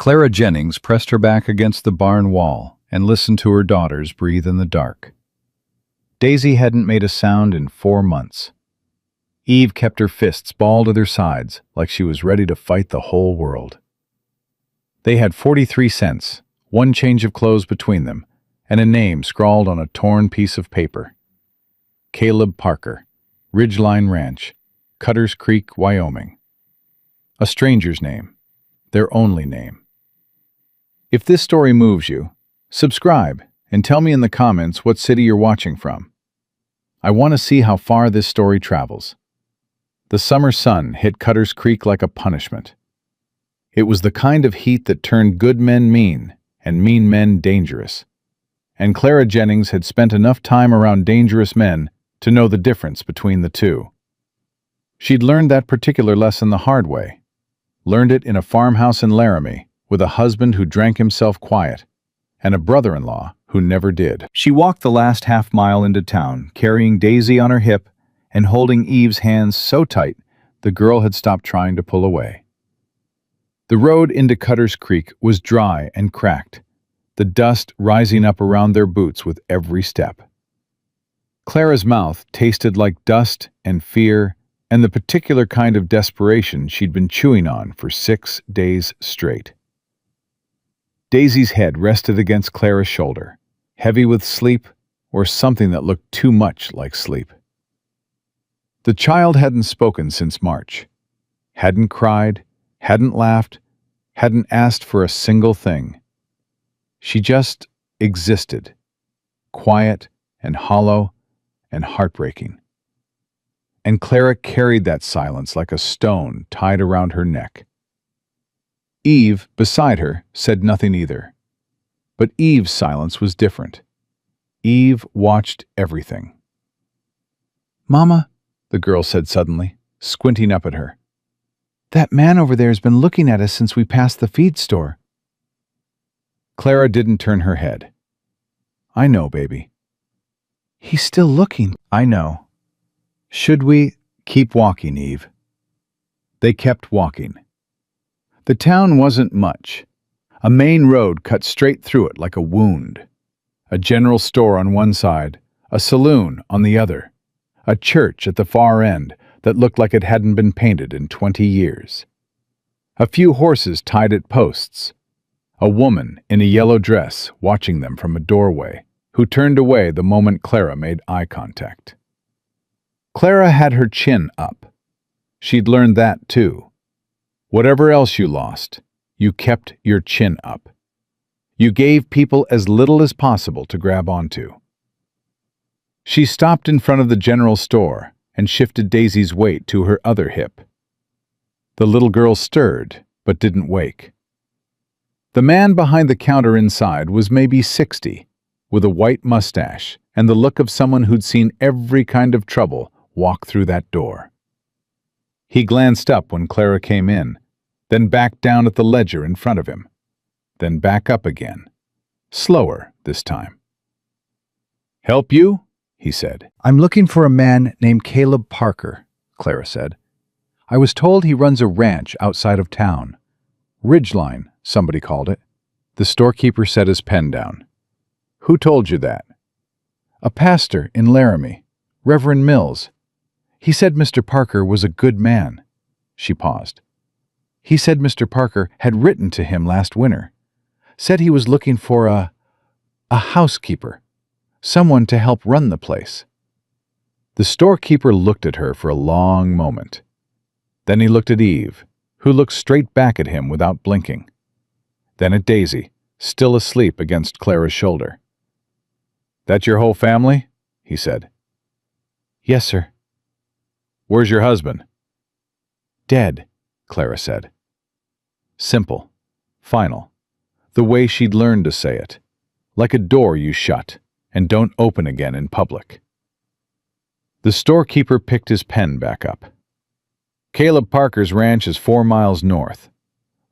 Clara Jennings pressed her back against the barn wall and listened to her daughters breathe in the dark. Daisy hadn't made a sound in 4 months. Eve kept her fists balled to their sides like she was ready to fight the whole world. They had 43 cents, one change of clothes between them, and a name scrawled on a torn piece of paper. Caleb Parker, Ridgeline Ranch, Cutters Creek, Wyoming. A stranger's name, their only name. If this story moves you, subscribe and tell me in the comments what city you're watching from. I want to see how far this story travels. The summer sun hit Cutters Creek like a punishment. It was the kind of heat that turned good men mean and mean men dangerous. And Clara Jennings had spent enough time around dangerous men to know the difference between the two. She'd learned that particular lesson the hard way. Learned it in a farmhouse in Laramie with a husband who drank himself quiet and a brother-in-law who never did. She walked the last half-mile into town, carrying Daisy on her hip and holding Eve's hands so tight the girl had stopped trying to pull away. The road into Cutters Creek was dry and cracked, the dust rising up around their boots with every step. Clara's mouth tasted like dust and fear and the particular kind of desperation she'd been chewing on for 6 days straight. Daisy's head rested against Clara's shoulder, heavy with sleep or something that looked too much like sleep. The child hadn't spoken since March, hadn't cried, hadn't laughed, hadn't asked for a single thing. She just existed, quiet and hollow and heartbreaking. And Clara carried that silence like a stone tied around her neck. Eve, beside her, said nothing either. But Eve's silence was different. Eve watched everything. "Mama," the girl said suddenly, squinting up at her. "That man over there has been looking at us since we passed the feed store." Clara didn't turn her head. "I know, baby." "He's still looking." "I know. Should we keep walking, Eve?" They kept walking. The town wasn't much. A main road cut straight through it like a wound. A general store on one side, a saloon on the other, a church at the far end that looked like it hadn't been painted in 20 years. A few horses tied at posts. A woman in a yellow dress watching them from a doorway, who turned away the moment Clara made eye contact. Clara had her chin up. She'd learned that too. Whatever else you lost, you kept your chin up. You gave people as little as possible to grab onto. She stopped in front of the general store and shifted Daisy's weight to her other hip. The little girl stirred, but didn't wake. The man behind the counter inside was maybe 60, with a white mustache and the look of someone who'd seen every kind of trouble walk through that door. He glanced up when Clara came in, then back down at the ledger in front of him, then back up again, slower this time. "Help you?" he said. "I'm looking for a man named Caleb Parker," Clara said. "I was told he runs a ranch outside of town. Ridgeline, somebody called it." The storekeeper set his pen down. "Who told you that?" "A pastor in Laramie, Reverend Mills. He said Mr. Parker was a good man." She paused. "He said Mr. Parker had written to him last winter. Said he was looking for a housekeeper, someone to help run the place." The storekeeper looked at her for a long moment. Then he looked at Eve, who looked straight back at him without blinking. Then at Daisy, still asleep against Clara's shoulder. "That your whole family?" he said. "Yes, sir." "Where's your husband?" "Dead," Clara said. Simple, final, the way she'd learned to say it, like a door you shut and don't open again in public. The storekeeper picked his pen back up. "Caleb Parker's ranch is 4 miles north.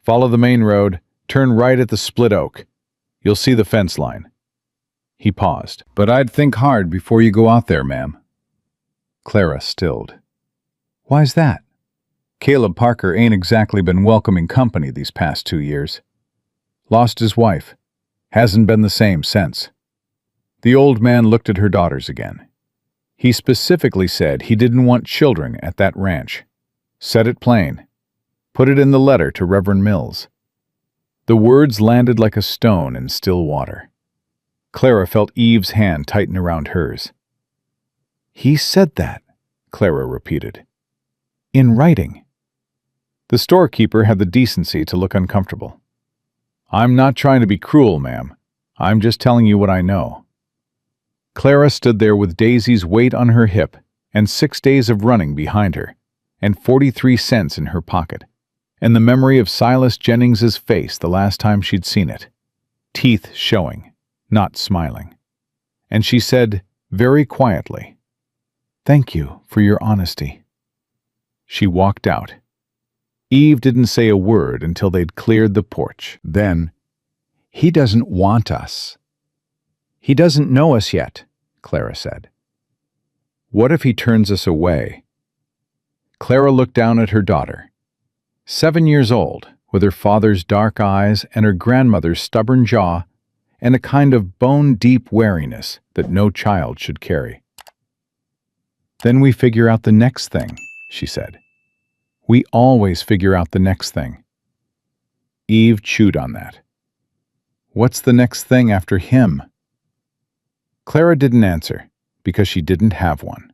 Follow the main road, turn right at the split oak. You'll see the fence line." He paused. "But I'd think hard before you go out there, ma'am." Clara stilled. "Why's that?" "Caleb Parker ain't exactly been welcoming company these past 2 years. Lost his wife. Hasn't been the same since. The old man looked at her daughters again. He specifically said he didn't want children at that ranch. Said it plain. Put it in the letter to Reverend Mills. The words landed like a stone in still water. Clara felt Eve's hand tighten around hers. He said that, Clara repeated. In writing. The storekeeper had the decency to look uncomfortable. I'm not trying to be cruel, ma'am. I'm just telling you what I know. Clara stood there with Daisy's weight on her hip and 6 days of running behind her, and 43 cents in her pocket, and the memory of Silas Jennings's face the last time she'd seen it, teeth showing, not smiling. And she said, very quietly, "Thank you for your honesty." She walked out. Eve didn't say a word until they'd cleared the porch. Then, "He doesn't want us." "He doesn't know us yet," Clara said. "What if he turns us away?" Clara looked down at her daughter. 7 years old, with her father's dark eyes and her grandmother's stubborn jaw, and a kind of bone-deep wariness that no child should carry. "Then we figure out the next thing," she said. "We always figure out the next thing." Eve chewed on that. "What's the next thing after him?" Clara didn't answer, because she didn't have one.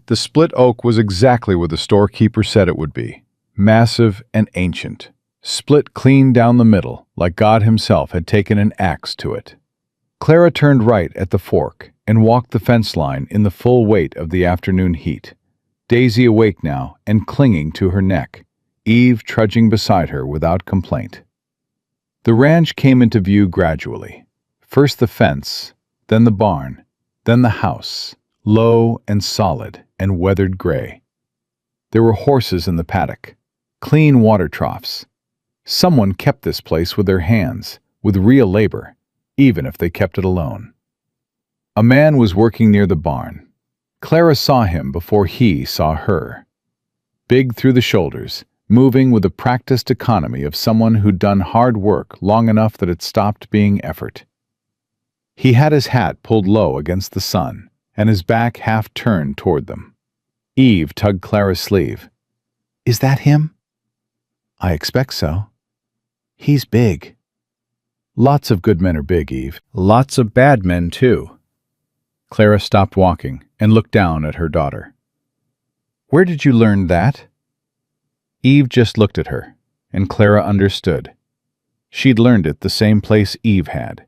The split oak was exactly where the storekeeper said it would be, massive and ancient, split clean down the middle, like God himself had taken an axe to it. Clara turned right at the fork and walked the fence line in the full weight of the afternoon heat, Daisy awake now and clinging to her neck, Eve trudging beside her without complaint. The ranch came into view gradually. First the fence, then the barn, then the house, low and solid and weathered gray. There were horses in the paddock, clean water troughs. Someone kept this place with their hands, with real labor, even if they kept it alone. A man was working near the barn. Clara saw him before he saw her. Big through the shoulders, moving with the practiced economy of someone who'd done hard work long enough that it stopped being effort. He had his hat pulled low against the sun, and his back half turned toward them. Eve tugged Clara's sleeve. "Is that him?" "I expect so. He's big." "Lots of good men are big, Eve. Lots of bad men, too." Clara stopped walking and looked down at her daughter. "Where did you learn that?" Eve just looked at her, and Clara understood. She'd learned it the same place Eve had.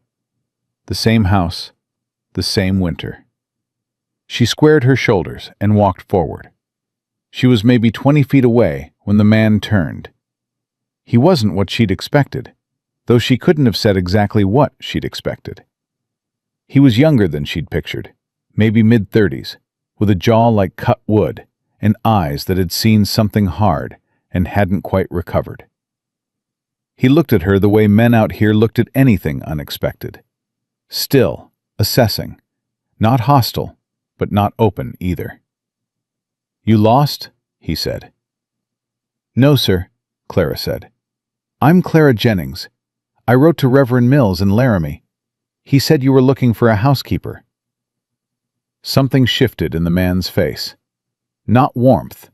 The same house, the same winter. She squared her shoulders and walked forward. She was maybe 20 feet away when the man turned. He wasn't what she'd expected, though she couldn't have said exactly what she'd expected. He was younger than she'd pictured, maybe mid-30s, with a jaw like cut wood and eyes that had seen something hard and hadn't quite recovered. He looked at her the way men out here looked at anything unexpected. Still, assessing, not hostile, but not open either. "You lost?" he said. "No, sir," Clara said. "I'm Clara Jennings. I wrote to Reverend Mills in Laramie. He said you were looking for a housekeeper." Something shifted in the man's face. Not warmth,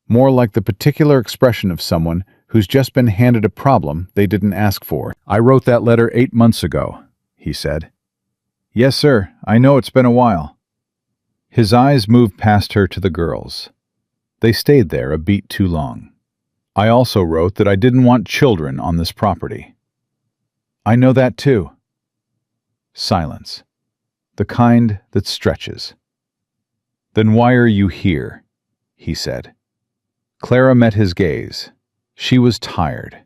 more like the particular expression of someone who's just been handed a problem they didn't ask for. "I wrote that letter 8 months ago," he said. "Yes, sir. I know it's been a while." His eyes moved past her to the girls. They stayed there a beat too long. "I also wrote that I didn't want children on this property." "I know that too." Silence. The kind that stretches. "Then why are you here?" he said. Clara met his gaze. She was tired,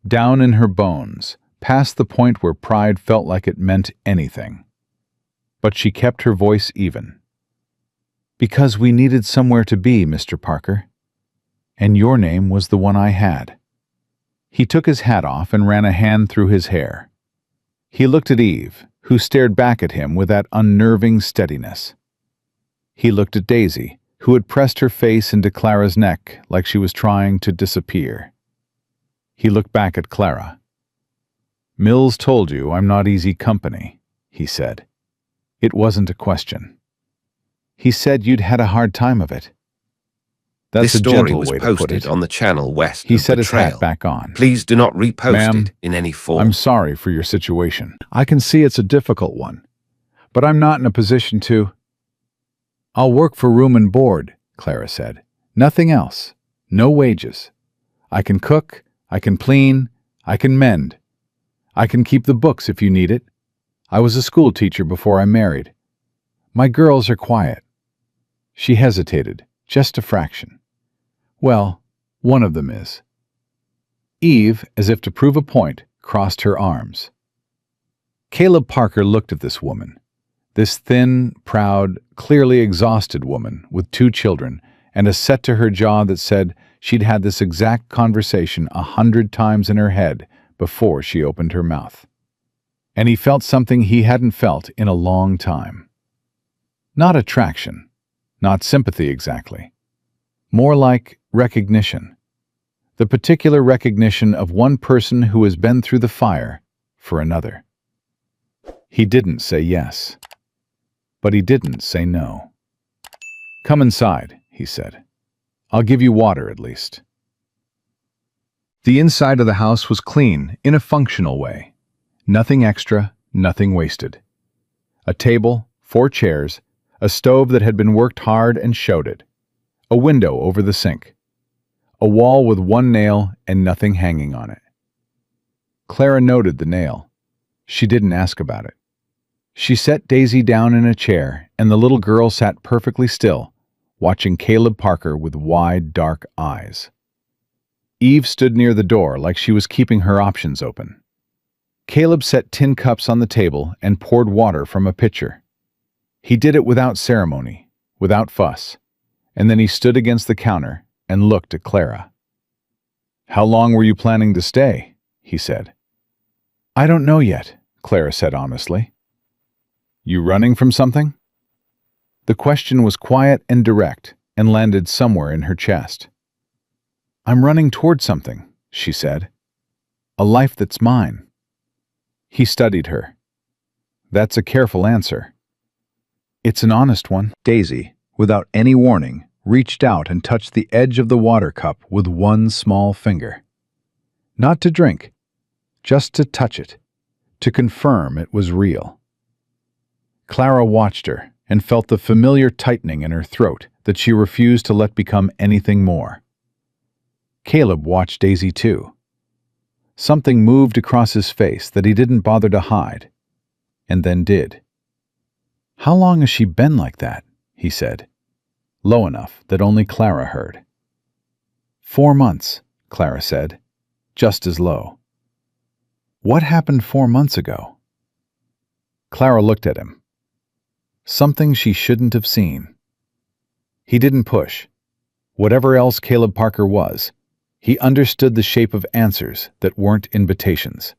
down in her bones, past the point where pride felt like it meant anything. But she kept her voice even. "Because we needed somewhere to be, Mr. Parker. And your name was the one I had." He took his hat off and ran a hand through his hair. He looked at Eve, who stared back at him with that unnerving steadiness. He looked at Daisy, who had pressed her face into Clara's neck like she was trying to disappear. He looked back at Clara. "Mills told you I'm not easy company," he said. It wasn't a question. "He said you'd had a hard time of it." That's This a story gentle was way to put posted it. on the channel west He of set his Betrayal. hat back on. Please do not repost Ma'am, it in any form. I'm sorry for your situation. I can see it's a difficult one, but I'm not in a position to... I'll work for room and board, Clara said. Nothing else. No wages. I can cook, I can clean, I can mend. I can keep the books if you need it. I was a school teacher before I married. My girls are quiet. She hesitated, just a fraction. Well, one of them is. Eve, as if to prove a point, crossed her arms. Caleb Parker looked at this woman, this thin, proud, clearly exhausted woman with 2 children and a set to her jaw that said she'd had this exact conversation 100 times in her head before she opened her mouth. And he felt something he hadn't felt in a long time. Not attraction, not sympathy exactly. More like recognition. The particular recognition of one person who has been through the fire for another. He didn't say yes, but he didn't say no. "Come inside," he said. "I'll give you water at least." The inside of the house was clean in a functional way. Nothing extra, nothing wasted. A table, 4 chairs, a stove that had been worked hard and showed it, a window over the sink, a wall with 1 nail and nothing hanging on it. Clara noted the nail. She didn't ask about it. She set Daisy down in a chair, and the little girl sat perfectly still, watching Caleb Parker with wide, dark eyes. Eve stood near the door like she was keeping her options open. Caleb set tin cups on the table and poured water from a pitcher. He did it without ceremony, without fuss, and then he stood against the counter and looked at Clara. "How long were you planning to stay?" he said. "I don't know yet," Clara said honestly. "You running from something?" The question was quiet and direct and landed somewhere in her chest. "I'm running toward something," she said. "A life that's mine." He studied her. "That's a careful answer." "It's an honest one." Daisy, without any warning, reached out and touched the edge of the water cup with 1 small finger. Not to drink, just to touch it, to confirm it was real. Clara watched her and felt the familiar tightening in her throat that she refused to let become anything more. Caleb watched Daisy too. Something moved across his face that he didn't bother to hide, and then did. "How long has she been like that?" he said, low enough that only Clara heard. 4 months, Clara said, just as low. "What happened 4 months ago?" Clara looked at him. Something she shouldn't have seen. He didn't push. Whatever else Caleb Parker was, he understood the shape of answers that weren't invitations.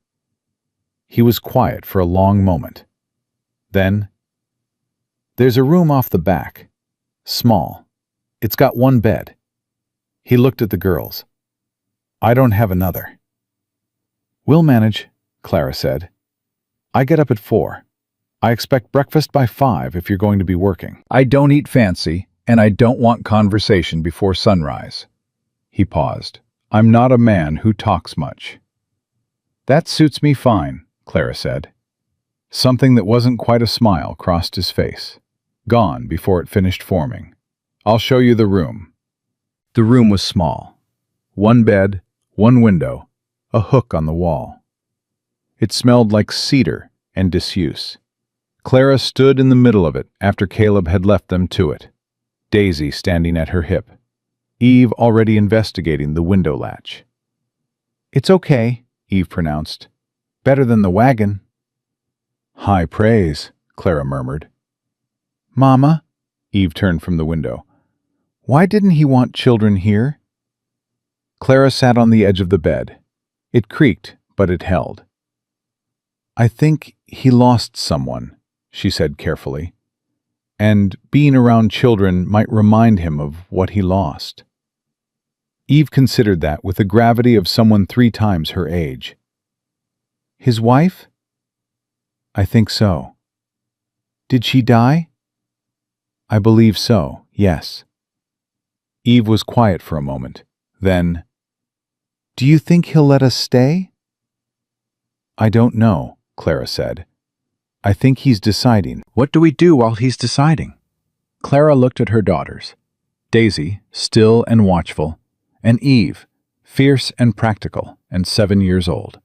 He was quiet for a long moment. Then, "There's a room off the back. Small. It's got 1 bed." He looked at the girls. "I don't have another." "We'll manage," Clara said. "I get up at 4. I expect breakfast by 5 if you're going to be working. I don't eat fancy, and I don't want conversation before sunrise." He paused. "I'm not a man who talks much." "That suits me fine," Clara said. Something that wasn't quite a smile crossed his face, gone before it finished forming. "I'll show you the room." The room was small. 1 bed, 1 window, a hook on the wall. It smelled like cedar and disuse. Clara stood in the middle of it after Caleb had left them to it, Daisy standing at her hip, Eve already investigating the window latch. "It's okay," Eve pronounced. "Better than the wagon." "High praise," Clara murmured. "Mama," Eve turned from the window, "why didn't he want children here?" Clara sat on the edge of the bed. It creaked, but it held. "I think he lost someone," she said carefully, "and being around children might remind him of what he lost." Eve considered that with the gravity of someone 3 times her age. His wife? I think so. Did she die? I believe so, yes. Eve was quiet for a moment. Then, do you think he'll let us stay? I don't know, Clara said. I think he's deciding. What do we do while he's deciding? Clara looked at her daughters. Daisy, still and watchful, and Eve, fierce and practical and 7 years old,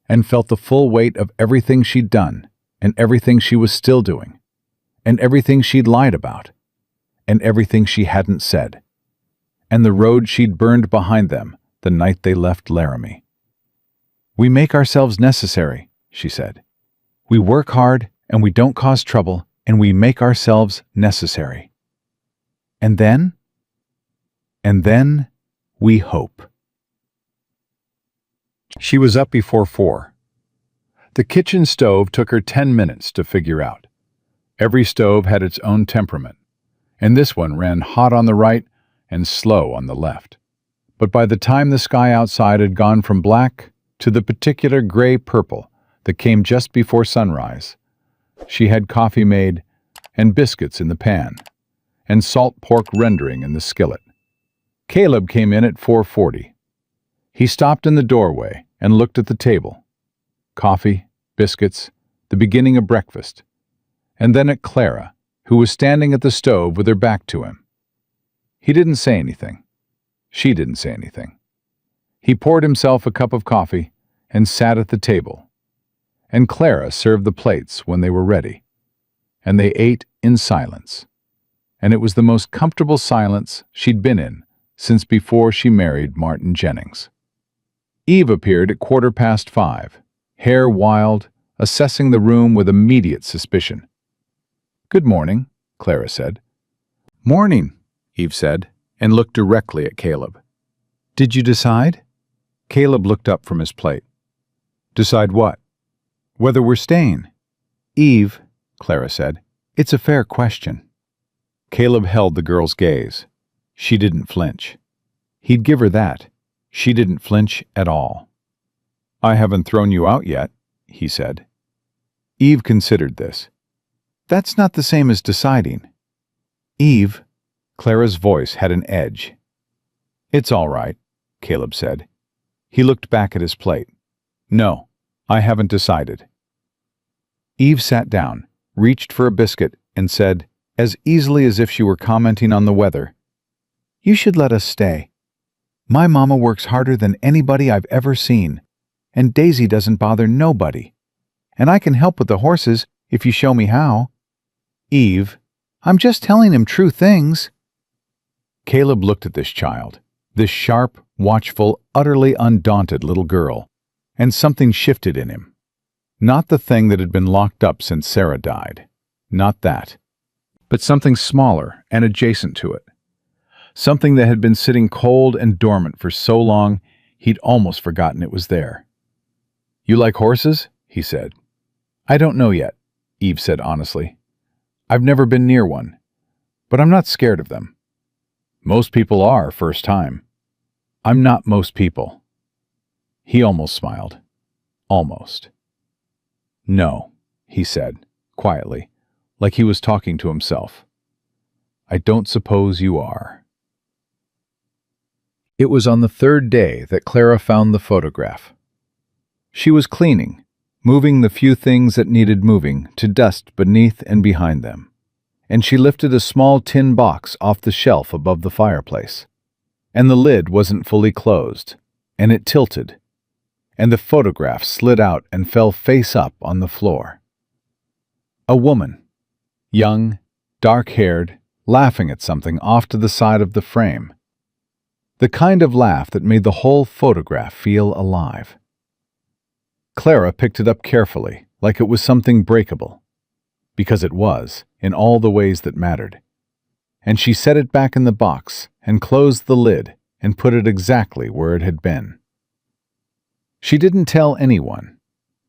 and felt the full weight of everything she'd done, and everything she was still doing, and everything she'd lied about, and everything she hadn't said, and the road she'd burned behind them the night they left Laramie. We make ourselves necessary, she said. We work hard, and we don't cause trouble, and we make ourselves necessary. And then? And then we hope. She was up before 4. The kitchen stove took her 10 minutes to figure out. Every stove had its own temperament, and this one ran hot on the right and slow on the left. But by the time the sky outside had gone from black to the particular gray-purple that came just before sunrise, she had coffee made and biscuits in the pan, and salt pork rendering in the skillet. Caleb came in at 4:40. He stopped in the doorway and looked at the table. Coffee, biscuits, the beginning of breakfast, and then at Clara, who was standing at the stove with her back to him. He didn't say anything. She didn't say anything. He poured himself a cup of coffee and sat at the table, and Clara served the plates when they were ready, and they ate in silence, and it was the most comfortable silence she'd been in since before she married Martin Jennings. Eve appeared at 5:15, hair wild, assessing the room with immediate suspicion. Good morning, Clara said. Morning, Eve said, and looked directly at Caleb. Did you decide? Caleb looked up from his plate. Decide what? Whether we're staying. Eve, Clara said, it's a fair question. Caleb held the girl's gaze. She didn't flinch. He'd give her that. She didn't flinch at all. I haven't thrown you out yet, he said. Eve considered this. That's not the same as deciding. Eve, Clara's voice had an edge. It's all right, Caleb said. He looked back at his plate. No, I haven't decided. Eve sat down, reached for a biscuit, and said, as easily as if she were commenting on the weather, You should let us stay. My mama works harder than anybody I've ever seen, and Daisy doesn't bother nobody. And I can help with the horses if you show me how. Eve, I'm just telling him true things. Caleb looked at this child, this sharp, watchful, utterly undaunted little girl, and something shifted in him. Not the thing that had been locked up since Sarah died. Not that. But something smaller and adjacent to it. Something that had been sitting cold and dormant for so long he'd almost forgotten it was there. You like horses? He said. I don't know yet, Eve said honestly. I've never been near one, but I'm not scared of them. Most people are first time. I'm not most people. He almost smiled. Almost. No, he said, quietly, like he was talking to himself. I don't suppose you are. It was on the 3rd day that Clara found the photograph. She was cleaning, moving the few things that needed moving to dust beneath and behind them, and she lifted a small tin box off the shelf above the fireplace, and the lid wasn't fully closed, and it tilted, and the photograph slid out and fell face up on the floor. A woman, young, dark-haired, laughing at something off to the side of the frame. The kind of laugh that made the whole photograph feel alive. Clara picked it up carefully, like it was something breakable, because it was, in all the ways that mattered. And she set it back in the box and closed the lid and put it exactly where it had been. She didn't tell anyone.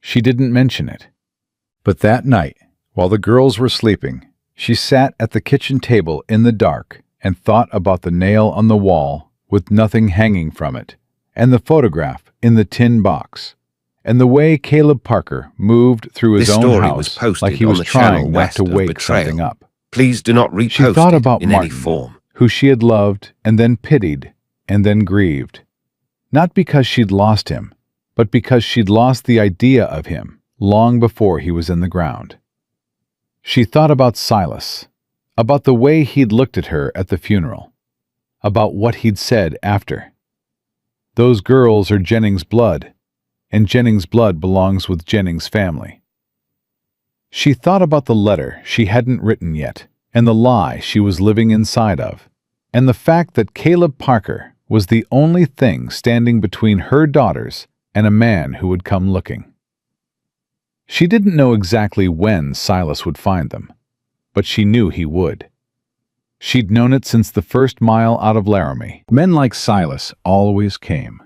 She didn't mention it. But that night, while the girls were sleeping, she sat at the kitchen table in the dark and thought about the nail on the wall with nothing hanging from it, and the photograph in the tin box, and the way Caleb Parker moved through his This own story was house posted like he on was the channel trying not west to of wake Betrayal. something up. Please do not She repost thought it about in Martin, any form. who she had loved and then pitied and then grieved. Not because she'd lost him, but because she'd lost the idea of him long before he was in the ground. She thought about Silas, about the way he'd looked at her at the funeral, about what he'd said after. Those girls are Jennings' blood, and Jennings' blood belongs with Jennings' family. She thought about the letter she hadn't written yet, and the lie she was living inside of, and the fact that Caleb Parker was the only thing standing between her daughters and a man who would come looking. She didn't know exactly when Silas would find them, but she knew he would. She'd known it since the first mile out of Laramie. Men like Silas always came.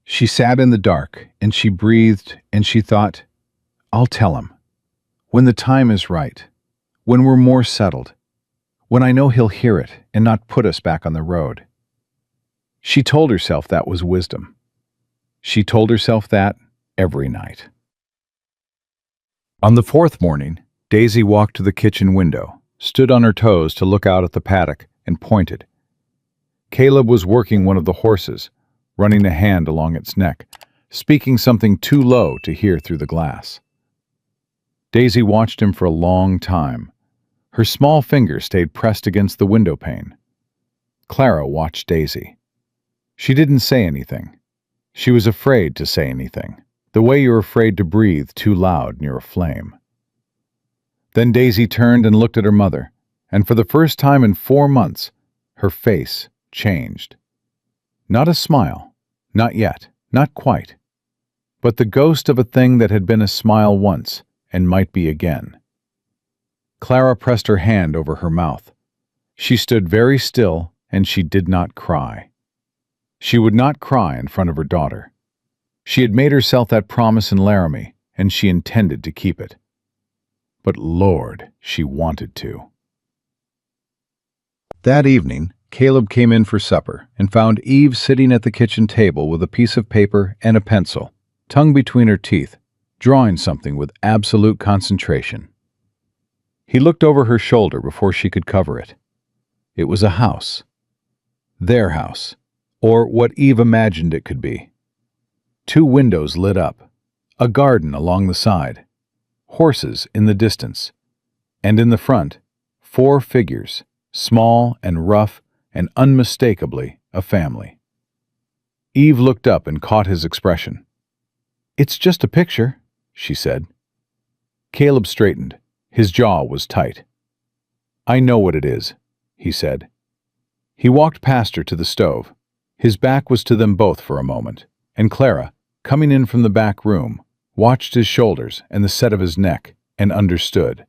She sat in the dark, and she breathed, and she thought, I'll tell him. When the time is right, when we're more settled, when I know he'll hear it and not put us back on the road. She told herself that was wisdom. She told herself that every night. On the fourth morning, Daisy walked to the kitchen window, stood on her toes to look out at the paddock, and pointed. Caleb was working one of the horses, running a hand along its neck, speaking something too low to hear through the glass. Daisy watched him for a long time. Her small finger stayed pressed against the window pane. Clara watched Daisy. She didn't say anything. She was afraid to say anything, the way you're afraid to breathe too loud near a flame. Then Daisy turned and looked at her mother, and for the first time in 4 months, her face changed. Not a smile, not yet, not quite, but the ghost of a thing that had been a smile once and might be again. Clara pressed her hand over her mouth. She stood very still, and she did not cry. She would not cry in front of her daughter. She had made herself that promise in Laramie, and she intended to keep it. But Lord, she wanted to. That evening, Caleb came in for supper and found Eve sitting at the kitchen table with a piece of paper and a pencil, tongue between her teeth, drawing something with absolute concentration. He looked over her shoulder before she could cover it. It was a house. Their house, or what Eve imagined it could be. 2 windows lit up, a garden along the side, horses in the distance, and in the front, 4 figures, small and rough and unmistakably a family. Eve looked up and caught his expression. "It's just a picture," she said. Caleb straightened. His jaw was tight. "I know what it is," he said. He walked past her to the stove. His back was to them both for a moment, and Clara, coming in from the back room, watched his shoulders and the set of his neck and understood.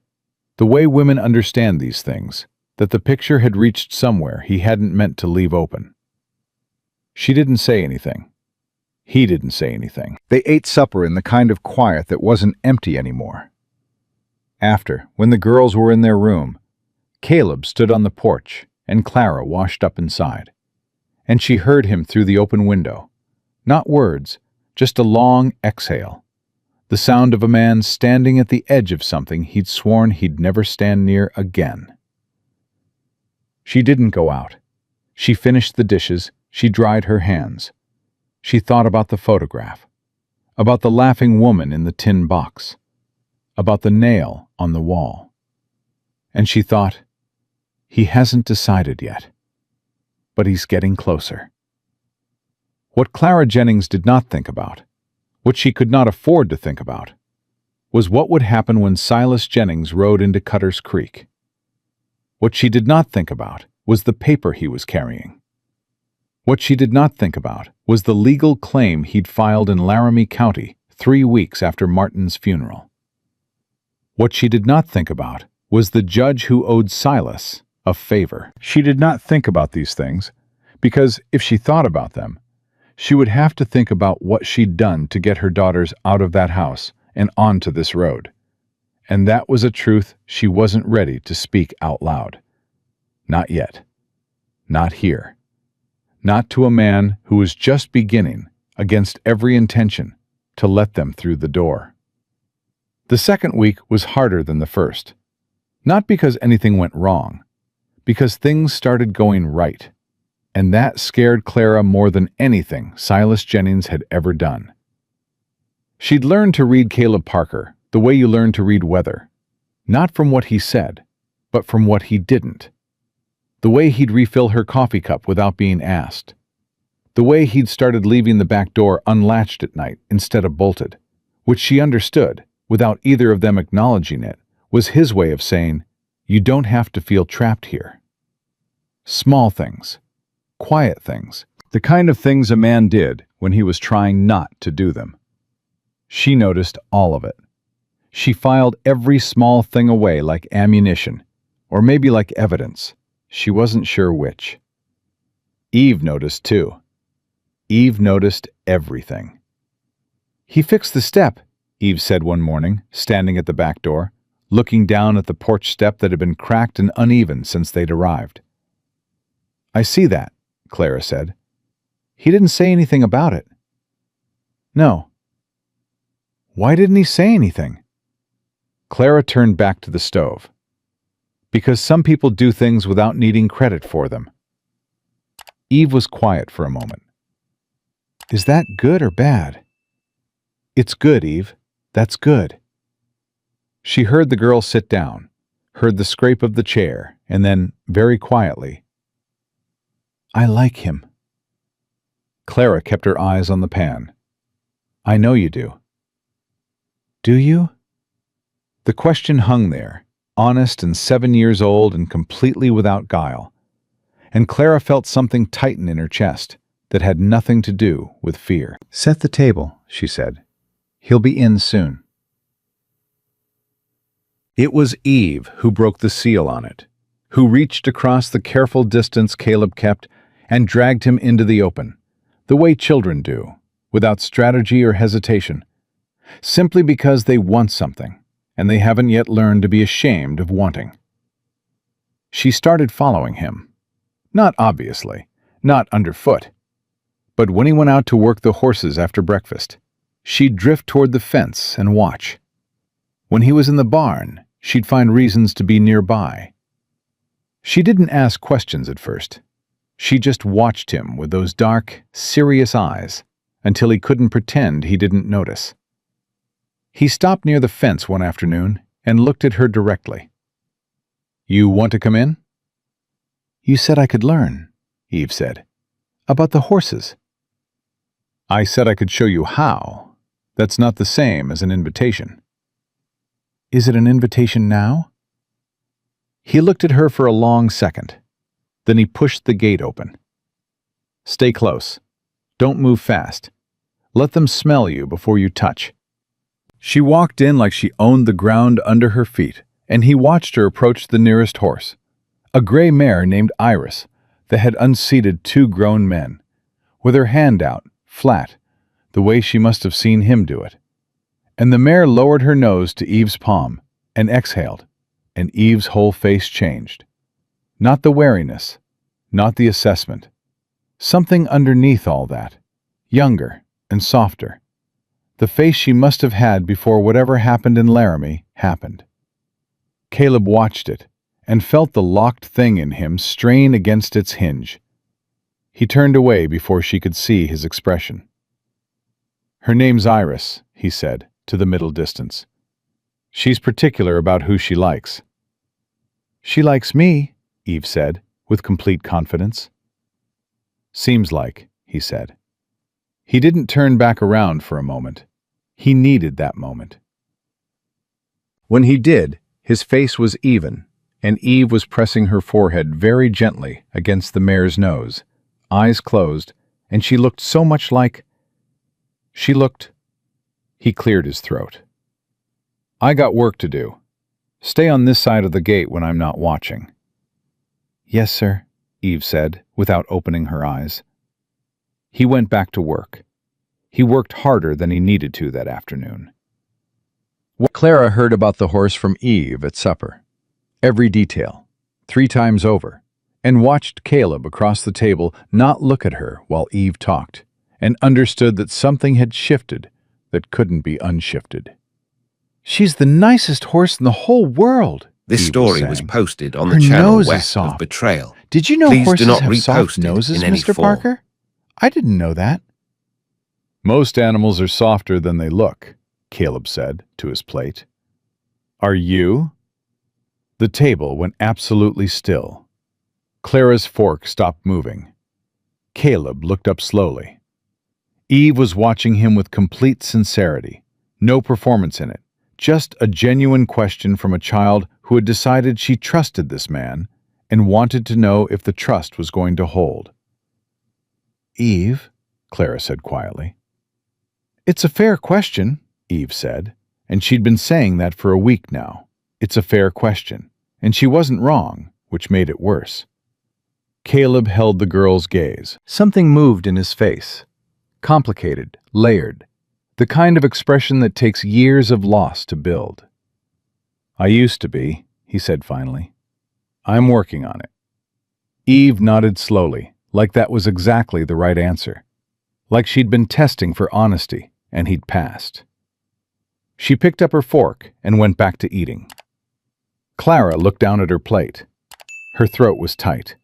The way women understand these things, that the picture had reached somewhere he hadn't meant to leave open. She didn't say anything. He didn't say anything. They ate supper in the kind of quiet that wasn't empty anymore. After, when the girls were in their room, Caleb stood on the porch and Clara washed up inside. And she heard him through the open window. Not words, just a long exhale. The sound of a man standing at the edge of something he'd sworn he'd never stand near again. She didn't go out. She finished the dishes, she dried her hands. She thought about the photograph, about the laughing woman in the tin box, about the nail on the wall. And she thought, he hasn't decided yet, but he's getting closer. What Clara Jennings did not think about, what she could not afford to think about, was what would happen when Silas Jennings rode into Cutter's Creek. What she did not think about was the paper he was carrying. What she did not think about was the legal claim he'd filed in Laramie County 3 weeks after Martin's funeral. What she did not think about was the judge who owed Silas a favor. She did not think about these things, because if she thought about them, she would have to think about what she'd done to get her daughters out of that house and onto this road. And that was a truth she wasn't ready to speak out loud. Not yet. Not here. not to a man who was just beginning, against every intention, to let them through the door. The second week was harder than the first, not because anything went wrong, because things started going right, and that scared Clara more than anything Silas Jennings had ever done. She'd learned to read Caleb Parker the way you learn to read weather, not from what he said, but from what he didn't. The way he'd refill her coffee cup without being asked. The way he'd started leaving the back door unlatched at night instead of bolted, which she understood, without either of them acknowledging it, was his way of saying, "You don't have to feel trapped here." Small things, quiet things, the kind of things a man did when he was trying not to do them. She noticed all of it. She filed every small thing away like ammunition, or maybe like evidence. She wasn't sure which. Eve noticed too. Eve noticed everything. "He fixed the step," Eve said one morning, standing at the back door, looking down at the porch step that had been cracked and uneven since they'd arrived. "I see that," Clara said. "He didn't say anything about it." "No." "Why didn't he say anything?" Clara turned back to the stove. "Because some people do things without needing credit for them." Eve was quiet for a moment. "Is that good or bad?" "It's good, Eve. That's good." She heard the girl sit down, heard the scrape of the chair, and then, very quietly, "I like him." Clara kept her eyes on the pan. "I know you do." "Do you?" The question hung there, honest and 7 years old and completely without guile, and Clara felt something tighten in her chest that had nothing to do with fear. "Set the table," she said. "He'll be in soon." It was Eve who broke the seal on it, who reached across the careful distance Caleb kept and dragged him into the open, the way children do, without strategy or hesitation, simply because they want something, and they haven't yet learned to be ashamed of wanting. She started following him. Not obviously, not underfoot. But when he went out to work the horses after breakfast, she'd drift toward the fence and watch. When he was in the barn, she'd find reasons to be nearby. She didn't ask questions at first. She just watched him with those dark, serious eyes until he couldn't pretend he didn't notice. He stopped near the fence one afternoon and looked at her directly. "You want to come in?" "You said I could learn," Eve said. "About the horses." "I said I could show you how. That's not the same as an invitation." "Is it an invitation now?" He looked at her for a long second. Then he pushed the gate open. "Stay close. Don't move fast. Let them smell you before you touch." She walked in like she owned the ground under her feet, and he watched her approach the nearest horse, a gray mare named Iris that had unseated 2 grown men, with her hand out, flat, the way she must have seen him do it. And the mare lowered her nose to Eve's palm and exhaled, and Eve's whole face changed. Not the wariness, not the assessment. Something underneath all that, younger and softer. The face she must have had before whatever happened in Laramie happened. Caleb watched it and felt the locked thing in him strain against its hinge. He turned away before she could see his expression. "Her name's Iris," he said, to the middle distance. "She's particular about who she likes." "She likes me," Eve said, with complete confidence. "Seems like," he said. He didn't turn back around for a moment. He needed that moment. When he did, his face was even, and Eve was pressing her forehead very gently against the mare's nose, eyes closed, and she looked so much like... He cleared his throat. "I got work to do. Stay on this side of the gate when I'm not watching." "Yes, sir," Eve said, without opening her eyes. He went back to work. He worked harder than he needed to that afternoon. Clara heard about the horse from Eve at supper. Every detail, 3 times over, and watched Caleb across the table not look at her while Eve talked, and understood that something had shifted that couldn't be unshifted. "She's the nicest horse in the whole world," This Eve story was saying. posted on Her the channel nose is west of soft. Betrayal. "Did you know Please do horses not have soft repost it noses, in any Mr. form. Parker? I didn't know that." "Most animals are softer than they look," Caleb said to his plate. "Are you?" The table went absolutely still. Clara's fork stopped moving. Caleb looked up slowly. Eve was watching him with complete sincerity, no performance in it, just a genuine question from a child who had decided she trusted this man and wanted to know if the trust was going to hold. "Eve," Clara said quietly. "It's a fair question," Eve said, and she'd been saying that for a week now. It's a fair question, and she wasn't wrong, which made it worse. Caleb held the girl's gaze. Something moved in his face. Complicated, layered, the kind of expression that takes years of loss to build. "I used to be," he said finally. "I'm working on it." Eve nodded slowly, like that was exactly the right answer. Like she'd been testing for honesty, and he'd passed. She picked up her fork and went back to eating. Clara looked down at her plate. Her throat was tight.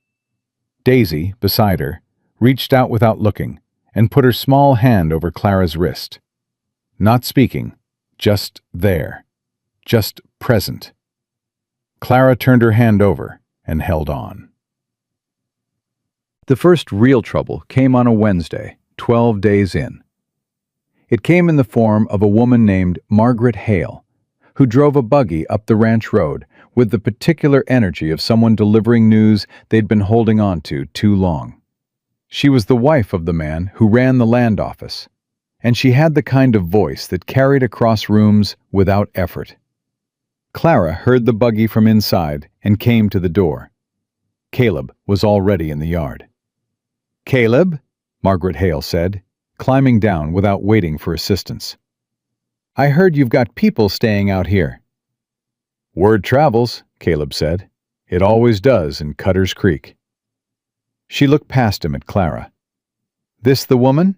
Daisy, beside her, reached out without looking and put her small hand over Clara's wrist. Not speaking, just there, just present. Clara turned her hand over and held on. The first real trouble came on a Wednesday, 12 days in. It came in the form of a woman named Margaret Hale, who drove a buggy up the ranch road with the particular energy of someone delivering news they'd been holding on to too long. She was the wife of the man who ran the land office, and she had the kind of voice that carried across rooms without effort. Clara heard the buggy from inside and came to the door. Caleb was already in the yard. "Caleb," Margaret Hale said, climbing down without waiting for assistance. "I heard you've got people staying out here." "Word travels," Caleb said. "It always does in Cutter's Creek." She looked past him at Clara. "This the woman?"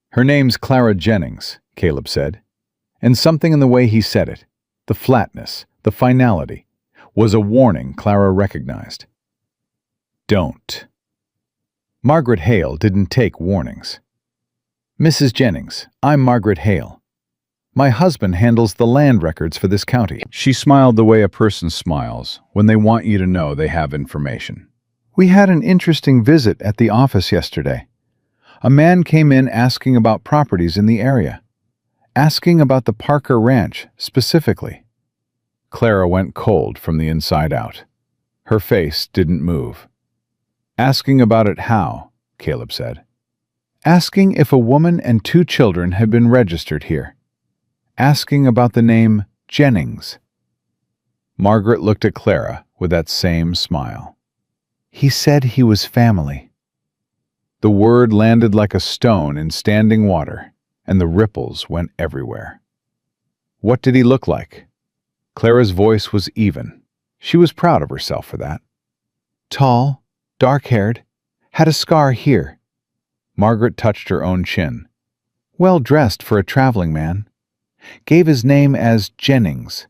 "Her name's Clara Jennings," Caleb said, and something in the way he said it, the flatness, the finality, was a warning Clara recognized. "Don't." Margaret Hale didn't take warnings. "Mrs. Jennings, I'm Margaret Hale. My husband handles the land records for this county." She smiled the way a person smiles when they want you to know they have information. "We had an interesting visit at the office yesterday. A man came in asking about properties in the area, asking about the Parker Ranch specifically." Clara went cold from the inside out. Her face didn't move. "Asking about it how?" Caleb said. "Asking if a woman and 2 children had been registered here. Asking about the name Jennings." Margaret looked at Clara with that same smile. "He said he was family." The word landed like a stone in standing water, and the ripples went everywhere. "What did he look like?" Clara's voice was even. She was proud of herself for that. "Tall, dark-haired, had a scar here." Margaret touched her own chin. "Well-dressed for a traveling man. Gave his name as Jennings.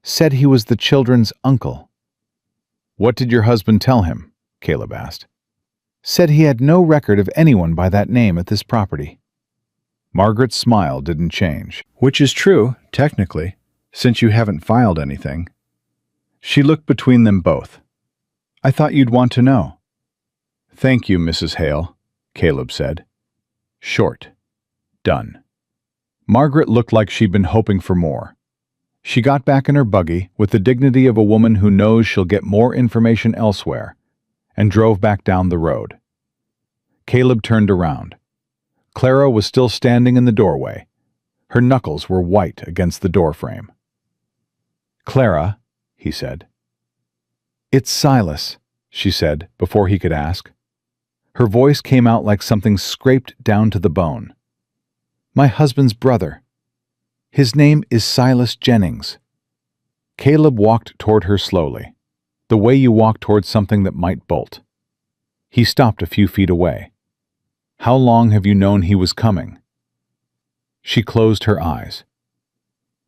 Said he was the children's uncle." "What did your husband tell him?" Caleb asked. "Said he had no record of anyone by that name at this property." Margaret's smile didn't change. "Which is true, technically, since you haven't filed anything." She looked between them both. "I thought you'd want to know." "Thank you, Mrs. Hale," Caleb said. Short. Done. Margaret looked like she'd been hoping for more. She got back in her buggy with the dignity of a woman who knows she'll get more information elsewhere, and drove back down the road. Caleb turned around. Clara was still standing in the doorway. Her knuckles were white against the doorframe. "Clara," he said. "It's Silas," she said before he could ask. Her voice came out like something scraped down to the bone. "My husband's brother. His name is Silas Jennings." Caleb walked toward her slowly. The way you walk towards something that might bolt. He stopped a few feet away. How long have you known he was coming? She closed her eyes.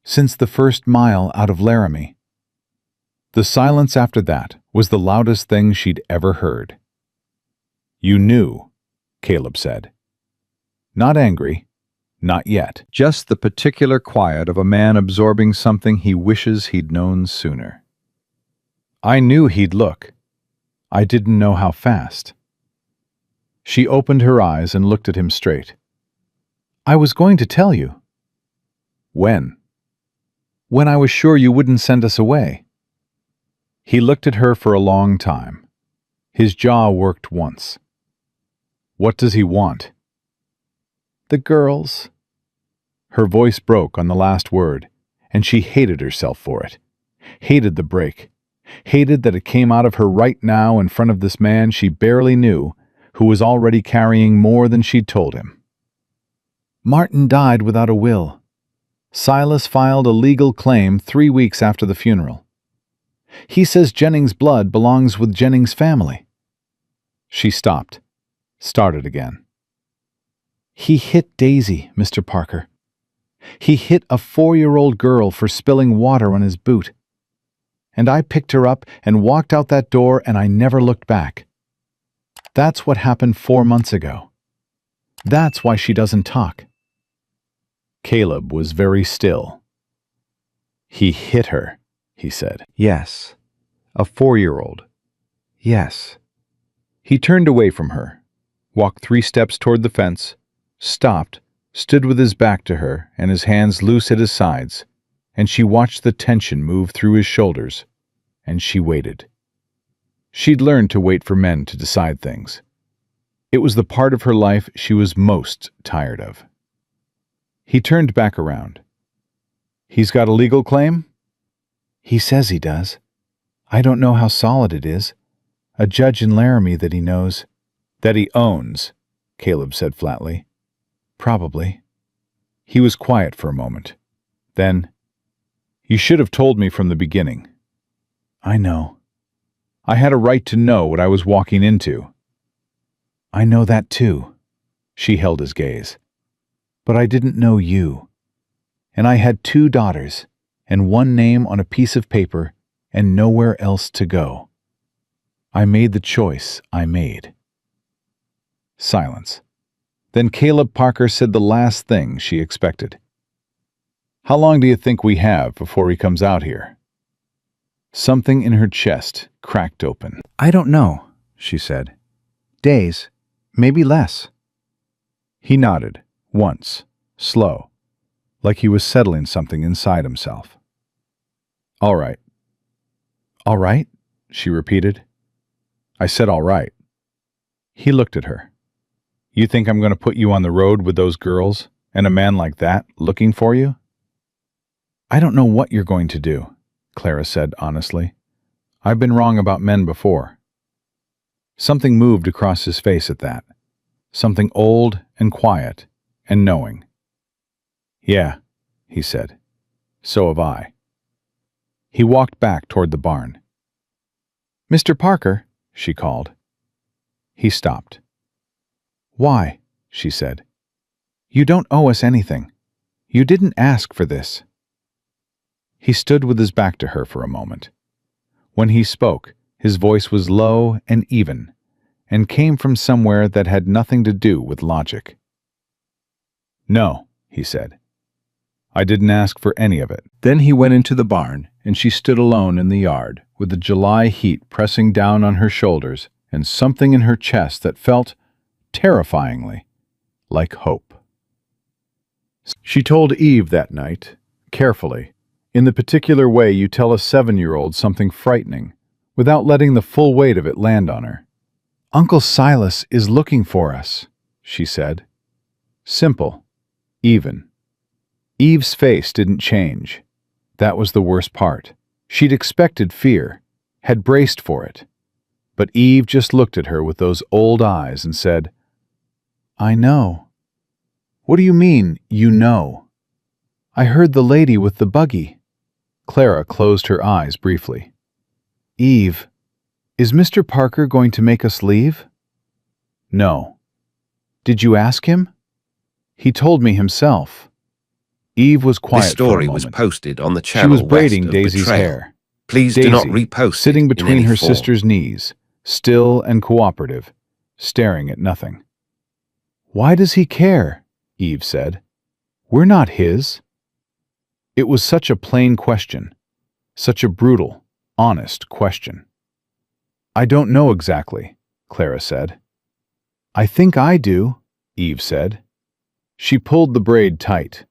Since the first mile out of Laramie. The silence after that was the loudest thing she'd ever heard. You knew, Caleb said. Not angry, not yet. Just the particular quiet of a man absorbing something he wishes he'd known sooner. I knew he'd look. I didn't know how fast. She opened her eyes and looked at him straight. I was going to tell you. When? When I was sure you wouldn't send us away. He looked at her for a long time. His jaw worked once. What does he want? The girls. Her voice broke on the last word, and she hated herself for it. Hated the break. Hated that it came out of her right now in front of this man she barely knew, who was already carrying more than she'd told him. Martin died without a will. Silas filed a legal claim 3 weeks after the funeral. He says Jennings' blood belongs with Jennings' family. She stopped, started again. He hit Daisy, Mr. Parker. He hit a 4-year-old girl for spilling water on his boot. And I picked her up and walked out that door, and I never looked back. That's what happened 4 months ago. That's why she doesn't talk. Caleb was very still. He hit her, he said. Yes. A 4-year-old. Yes. He turned away from her, walked 3 steps toward the fence, stopped, stood with his back to her and his hands loose at his sides, and she watched the tension move through his shoulders, and she waited. She'd learned to wait for men to decide things. It was the part of her life she was most tired of. He turned back around. He's got a legal claim? He says he does. I don't know how solid it is. A judge in Laramie that he knows. That he owns, Caleb said flatly. Probably. He was quiet for a moment. Then, you should have told me from the beginning. I know. I had a right to know what I was walking into. I know that too. She held his gaze. But I didn't know you. And I had 2 daughters, and 1 name on a piece of paper, and nowhere else to go. I made the choice I made. Silence. Then Caleb Parker said the last thing she expected. How long do you think we have before he comes out here? Something in her chest cracked open. I don't know, she said. Days, maybe less. He nodded, once, slow, like he was settling something inside himself. All right. All right, she repeated. I said all right. He looked at her. You think I'm going to put you on the road with those girls and a man like that looking for you? I don't know what you're going to do, Clara said honestly. I've been wrong about men before. Something moved across his face at that. Something old and quiet and knowing. Yeah, he said. So have I. He walked back toward the barn. Mr. Parker, she called. He stopped. Why? She said. You don't owe us anything. You didn't ask for this. He stood with his back to her for a moment. When he spoke, his voice was low and even, and came from somewhere that had nothing to do with logic. No, he said. I didn't ask for any of it. Then he went into the barn, and she stood alone in the yard, with the July heat pressing down on her shoulders and something in her chest that felt, terrifyingly, like hope. She told Eve that night, carefully, in the particular way you tell a 7-year-old something frightening, without letting the full weight of it land on her. Uncle Silas is looking for us, she said. Simple, even. Eve's face didn't change. That was the worst part. She'd expected fear, had braced for it. But Eve just looked at her with those old eyes and said, I know. What do you mean, you know? I heard the lady with the buggy. Clara closed her eyes briefly. Eve, Is Mr. Parker going to make us leave? No. Did you ask him? He told me himself. Eve was quiet This story for a was moment. posted on the She channel was braiding west of Daisy's Betrayal. hair. Please Daisy, do not repost sitting it in between any her form. sister's knees, still and cooperative, staring at nothing. Why does he care? Eve said. We're not his. It was such a plain question, such a brutal, honest question. I don't know exactly, Clara said. I think I do, Eve said. She pulled the braid tight.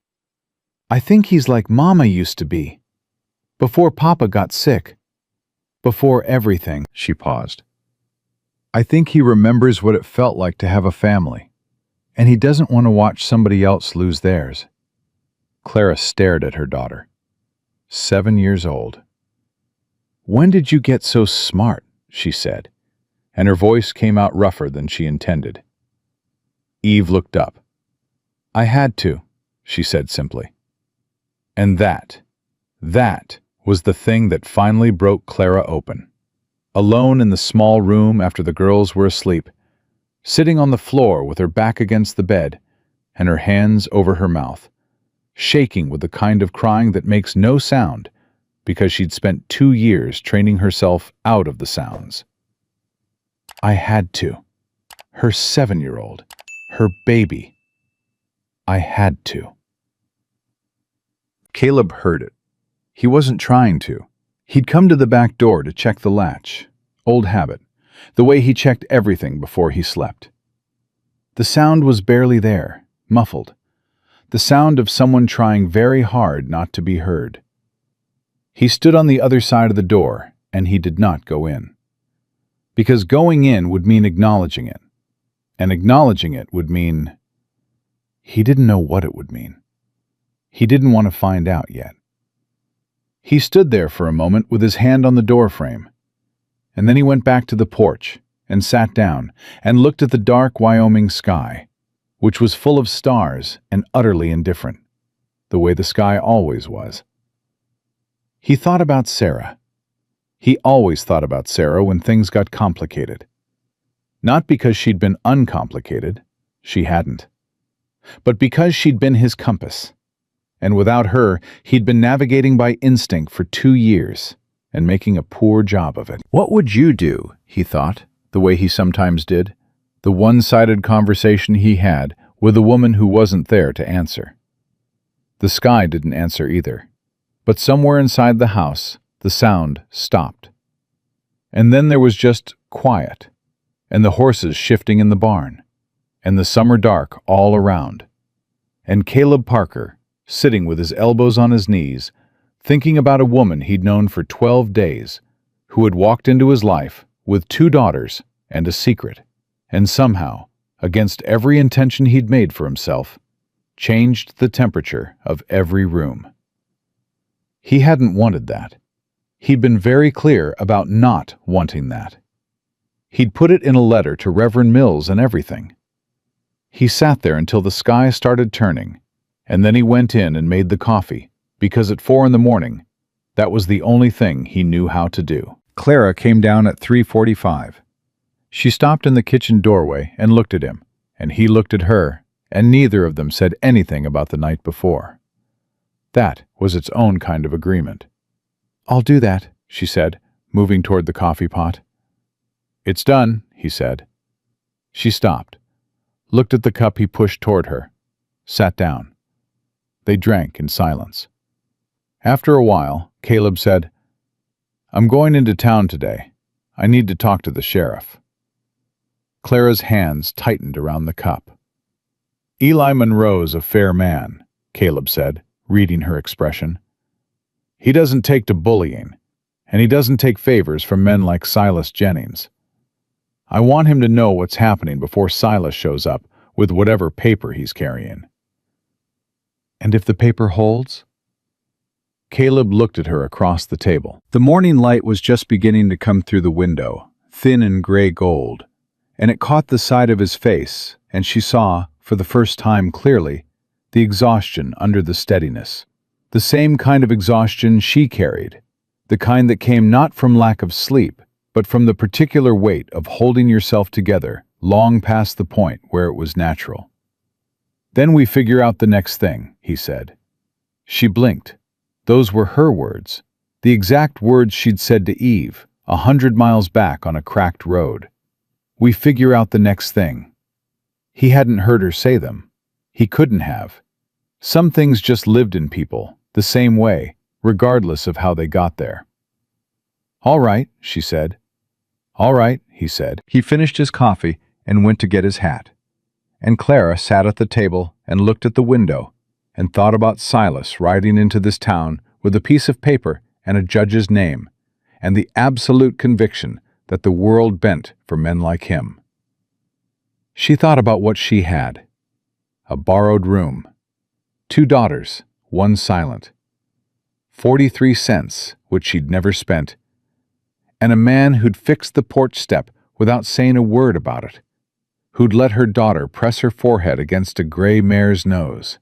I think he's like Mama used to be. Before Papa got sick. Before everything. She paused. I think he remembers what it felt like to have a family, and he doesn't want to watch somebody else lose theirs. Clara stared at her daughter. 7 years old. When did you get so smart? She said, and her voice came out rougher than she intended. Eve looked up. I had to, she said simply. And that was the thing that finally broke Clara open. Alone in the small room after the girls were asleep, sitting on the floor with her back against the bed and her hands over her mouth, shaking with the kind of crying that makes no sound because she'd spent 2 years training herself out of the sounds. I had to. Her 7-year-old. Her baby. I had to. Caleb heard it. He wasn't trying to. He'd come to the back door to check the latch. Old habit. The way he checked everything before he slept. The sound was barely there, muffled. The sound of someone trying very hard not to be heard. He stood on the other side of the door, and he did not go in. Because going in would mean acknowledging it. And acknowledging it would mean... He didn't know what it would mean. He didn't want to find out yet. He stood there for a moment with his hand on the door frame, and then he went back to the porch and sat down and looked at the dark Wyoming sky, which was full of stars and utterly indifferent, the way the sky always was. He thought about Sarah. He always thought about Sarah when things got complicated. Not because she'd been uncomplicated, she hadn't, but because she'd been his compass. And without her, he'd been navigating by instinct for 2 years and making a poor job of it. What would you do, he thought, the way he sometimes did, the one-sided conversation he had with a woman who wasn't there to answer. The sky didn't answer either, but somewhere inside the house, the sound stopped. And then there was just quiet, and the horses shifting in the barn, and the summer dark all around, and Caleb Parker sitting with his elbows on his knees, thinking about a woman he'd known for 12 days, who had walked into his life with 2 daughters and a secret, and somehow, against every intention he'd made for himself, changed the temperature of every room. He hadn't wanted that. He'd been very clear about not wanting that. He'd put it in a letter to Reverend Mills and everything. He sat there until the sky started turning, and then he went in and made the coffee, because at 4 a.m, that was the only thing he knew how to do. Clara came down at 3:45. She stopped in the kitchen doorway and looked at him, and he looked at her, and neither of them said anything about the night before. That was its own kind of agreement. I'll do that, she said, moving toward the coffee pot. It's done, he said. She stopped, looked at the cup he pushed toward her, sat down. They drank in silence. After a while, Caleb said, I'm going into town today. I need to talk to the sheriff. Clara's hands tightened around the cup. Eli Monroe's a fair man, Caleb said, reading her expression. He doesn't take to bullying, and he doesn't take favors from men like Silas Jennings. I want him to know what's happening before Silas shows up with whatever paper he's carrying. And if the paper holds? Caleb looked at her across the table. The morning light was just beginning to come through the window, thin and gray gold, and it caught the side of his face, and she saw, for the first time clearly, the exhaustion under the steadiness. The same kind of exhaustion she carried, the kind that came not from lack of sleep, but from the particular weight of holding yourself together long past the point where it was natural. "Then we figure out the next thing," he said. She blinked. Those were her words, the exact words she'd said to Eve 100 miles back on a cracked road. "We figure out the next thing." He hadn't heard her say them. He couldn't have. Some things just lived in people, the same way, regardless of how they got there. "All right," she said. "All right," he said. He finished his coffee and went to get his hat. And Clara sat at the table and looked at the window and thought about Silas riding into this town with a piece of paper and a judge's name, and the absolute conviction that the world bent for men like him. She thought about what she had. A borrowed room. 2 daughters, one silent. 43 cents, which she'd never spent. And a man who'd fixed the porch step without saying a word about it. Who'd let her daughter press her forehead against a gray mare's nose.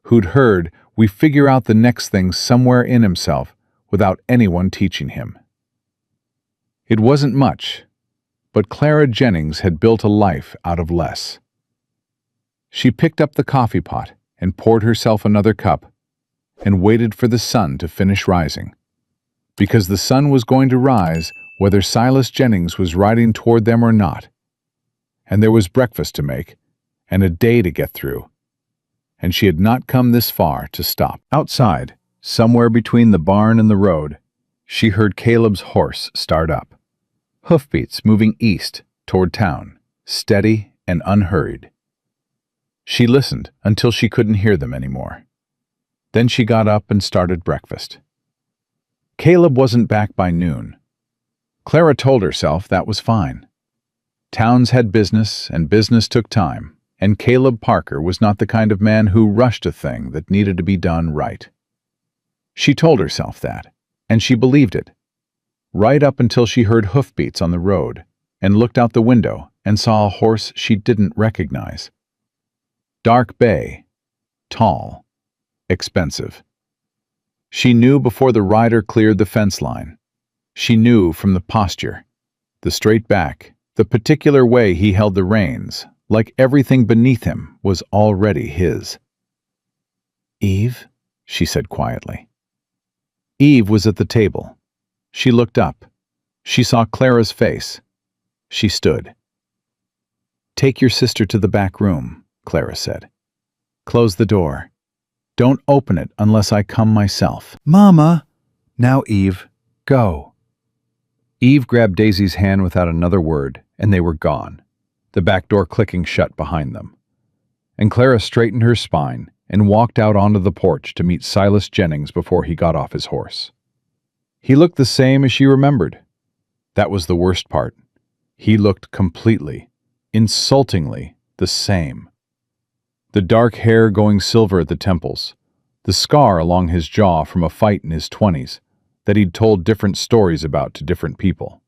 Who'd heard, "We figure out the next thing" somewhere in himself without anyone teaching him. It wasn't much, but Clara Jennings had built a life out of less. She picked up the coffee pot and poured herself another cup and waited for the sun to finish rising. Because the sun was going to rise whether Silas Jennings was riding toward them or not. And there was breakfast to make and a day to get through. And she had not come this far to stop. Outside, somewhere between the barn and the road, she heard Caleb's horse start up. Hoofbeats moving east toward town, steady and unhurried. She listened until she couldn't hear them anymore. Then she got up and started breakfast. Caleb wasn't back by noon. Clara told herself that was fine. Towns had business, and business took time, and Caleb Parker was not the kind of man who rushed a thing that needed to be done right. She told herself that, and she believed it, right up until she heard hoofbeats on the road and looked out the window and saw a horse she didn't recognize. Dark bay, tall, expensive. She knew before the rider cleared the fence line. She knew from the posture, the straight back, the particular way he held the reins, like everything beneath him was already his. "Eve?" she said quietly. Eve was at the table. She looked up. She saw Clara's face. She stood. "Take your sister to the back room," Clara said. "Close the door. Don't open it unless I come myself." "Mama!" "Now, Eve, go." Eve grabbed Daisy's hand without another word, and they were gone, the back door clicking shut behind them. And Clara straightened her spine and walked out onto the porch to meet Silas Jennings before he got off his horse. He looked the same as she remembered. That was the worst part. He looked completely, insultingly the same. The dark hair going silver at the temples, the scar along his jaw from a fight in his 20s that he'd told different stories about to different people.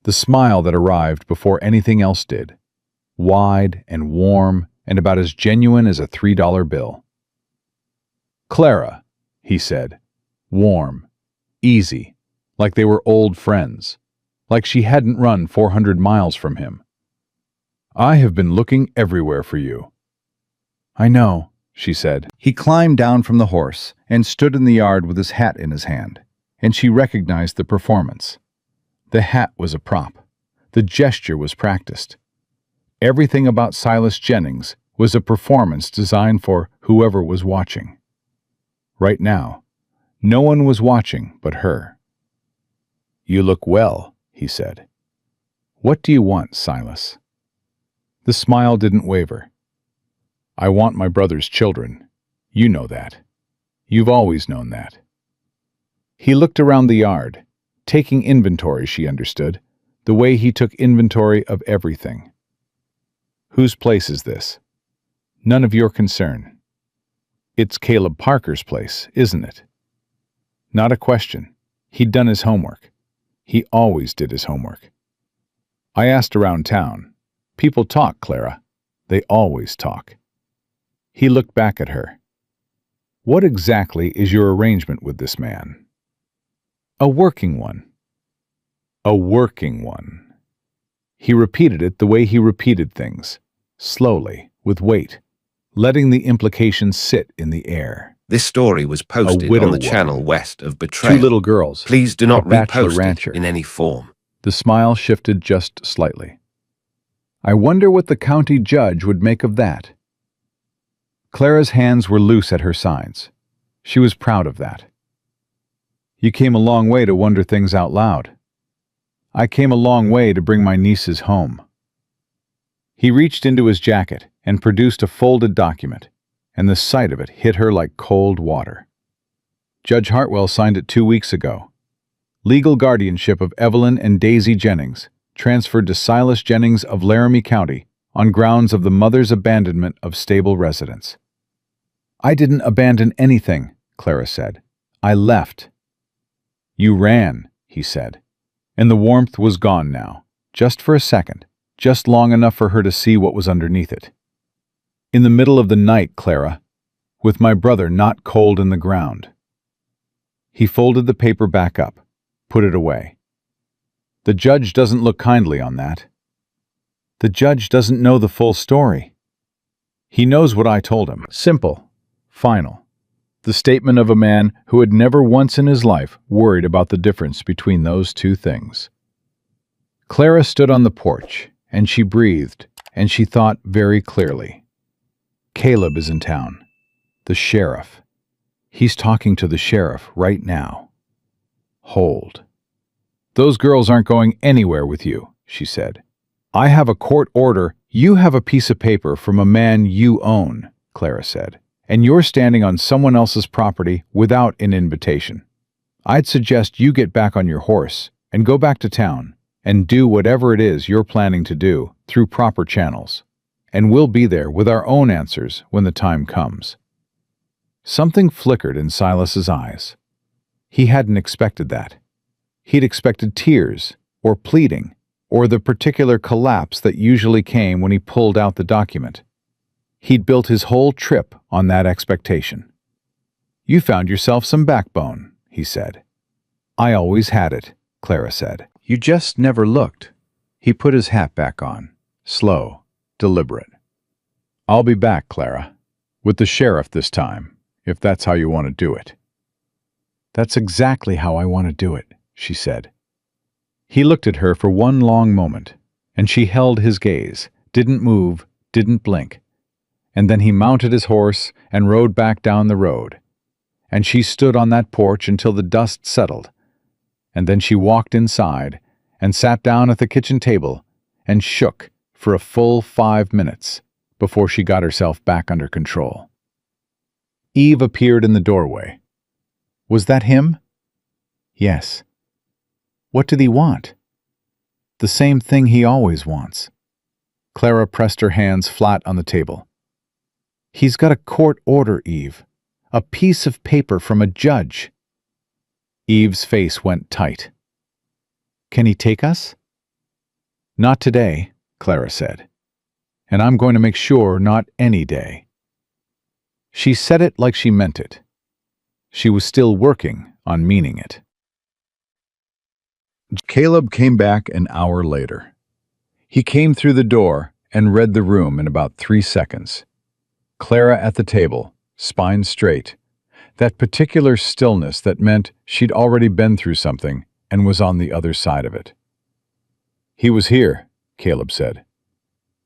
The smile that arrived before anything else did, wide and warm and about as genuine as a $3 bill. "Clara," he said, warm, easy, like they were old friends, like she hadn't run 400 miles from him. "I have been looking everywhere for you." "I know," she said. He climbed down from the horse and stood in the yard with his hat in his hand, and she recognized the performance. The hat was a prop. The gesture was practiced. Everything about Silas Jennings was a performance designed for whoever was watching. Right now, no one was watching but her. "You look well," he said. "What do you want, Silas?" The smile didn't waver. "I want my brother's children. You know that. You've always known that." He looked around the yard, taking inventory, she understood, the way he took inventory of everything. "Whose place is this?" "None of your concern." "It's Caleb Parker's place, isn't it?" Not a question. He'd done his homework. He always did his homework. "I asked around town. People talk, Clara. They always talk." He looked back at her. "What exactly is your arrangement with this man?" "A working one." A working one. He repeated it the way he repeated things, slowly, with weight, letting the implications sit in the air. This story was posted widow on the woman. channel west of Betrayal. Two little girls. Please do not a bachelor repost rancher. it in any form. The smile shifted just slightly. I wonder what the county judge would make of that. Clara's hands were loose at her sides. She was proud of that. You came a long way to wonder things out loud. I came a long way to bring my nieces home. He reached into his jacket and produced a folded document, and the sight of it hit her like cold water. Judge Hartwell signed it 2 weeks ago. Legal guardianship of Evelyn and Daisy Jennings transferred to Silas Jennings of Laramie County on grounds of the mother's abandonment of stable residence. I didn't abandon anything, Clara said. I left. You ran, he said, and the warmth was gone now, just for a second, just long enough for her to see what was underneath it. In the middle of the night, Clara, with my brother not cold in the ground. He folded the paper back up, put it away. The judge doesn't look kindly on that. The judge doesn't know the full story. He knows what I told him. Simple. Final. The statement of a man who had never once in his life worried about the difference between those two things. Clara stood on the porch, and she breathed, and she thought very clearly. Caleb is in town. The sheriff. He's talking to the sheriff right now. Hold. Those girls aren't going anywhere with you, she said. I have a court order. You have a piece of paper from a man you own, Clara said. And you're standing on someone else's property without an invitation. I'd suggest you get back on your horse and go back to town and do whatever it is you're planning to do through proper channels. And we'll be there with our own answers when the time comes. Something flickered in Silas's eyes. He hadn't expected that. He'd expected tears or pleading or the particular collapse that usually came when he pulled out the document. He'd built his whole trip on that expectation. You found yourself some backbone, he said. I always had it, Clara said. You just never looked. He put his hat back on, slow, deliberate. I'll be back, Clara, with the sheriff this time, if that's how you want to do it. That's exactly how I want to do it, she said. He looked at her for one long moment, and she held his gaze, didn't move, didn't blink. And then he mounted his horse and rode back down the road. And she stood on that porch until the dust settled. And then she walked inside and sat down at the kitchen table and shook for a full 5 minutes before she got herself back under control. Eve appeared in the doorway. Was that him? Yes. What did he want? The same thing he always wants. Clara pressed her hands flat on the table. He's got a court order, Eve. A piece of paper from a judge. Eve's face went tight. Can he take us? Not today, Clara said. And I'm going to make sure not any day. She said it like she meant it. She was still working on meaning it. Caleb came back an hour later. He came through the door and read the room in about 3 seconds. Clara at the table, spine straight, that particular stillness that meant she'd already been through something and was on the other side of it. He was here, Caleb said.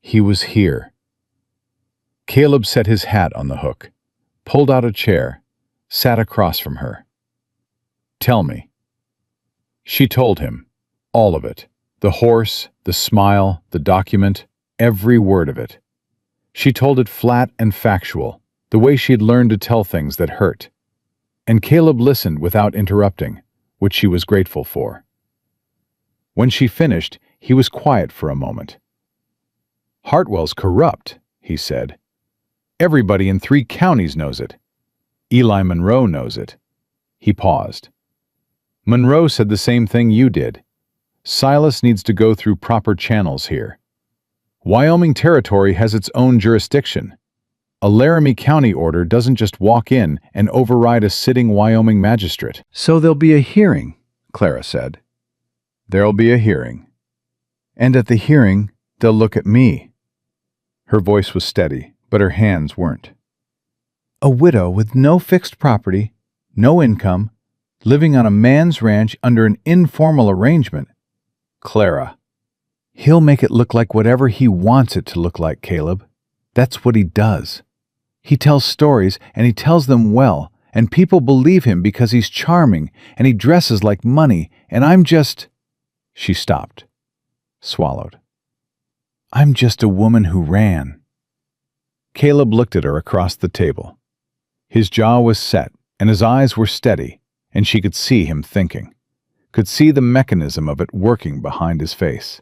He was here. Caleb set his hat on the hook, pulled out a chair, sat across from her. Tell me. She told him, all of it, the horse, the smile, the document, every word of it. She told it flat and factual, the way she'd learned to tell things that hurt. And Caleb listened without interrupting, which she was grateful for. When she finished, he was quiet for a moment. Hartwell's corrupt, he said. Everybody in 3 counties knows it. Eli Monroe knows it. He paused. Monroe said the same thing you did. Silas needs to go through proper channels here. Wyoming Territory has its own jurisdiction. A Laramie County order doesn't just walk in and override a sitting Wyoming magistrate. So there'll be a hearing, Clara said. There'll be a hearing. And at the hearing, they'll look at me. Her voice was steady, but her hands weren't. A widow with no fixed property, no income, living on a man's ranch under an informal arrangement. Clara. He'll make it look like whatever he wants it to look like, Caleb. That's what he does. He tells stories, and he tells them well, and people believe him because he's charming, and he dresses like money, and I'm just... She stopped, swallowed. I'm just a woman who ran. Caleb looked at her across the table. His jaw was set, and his eyes were steady, and she could see him thinking, could see the mechanism of it working behind his face.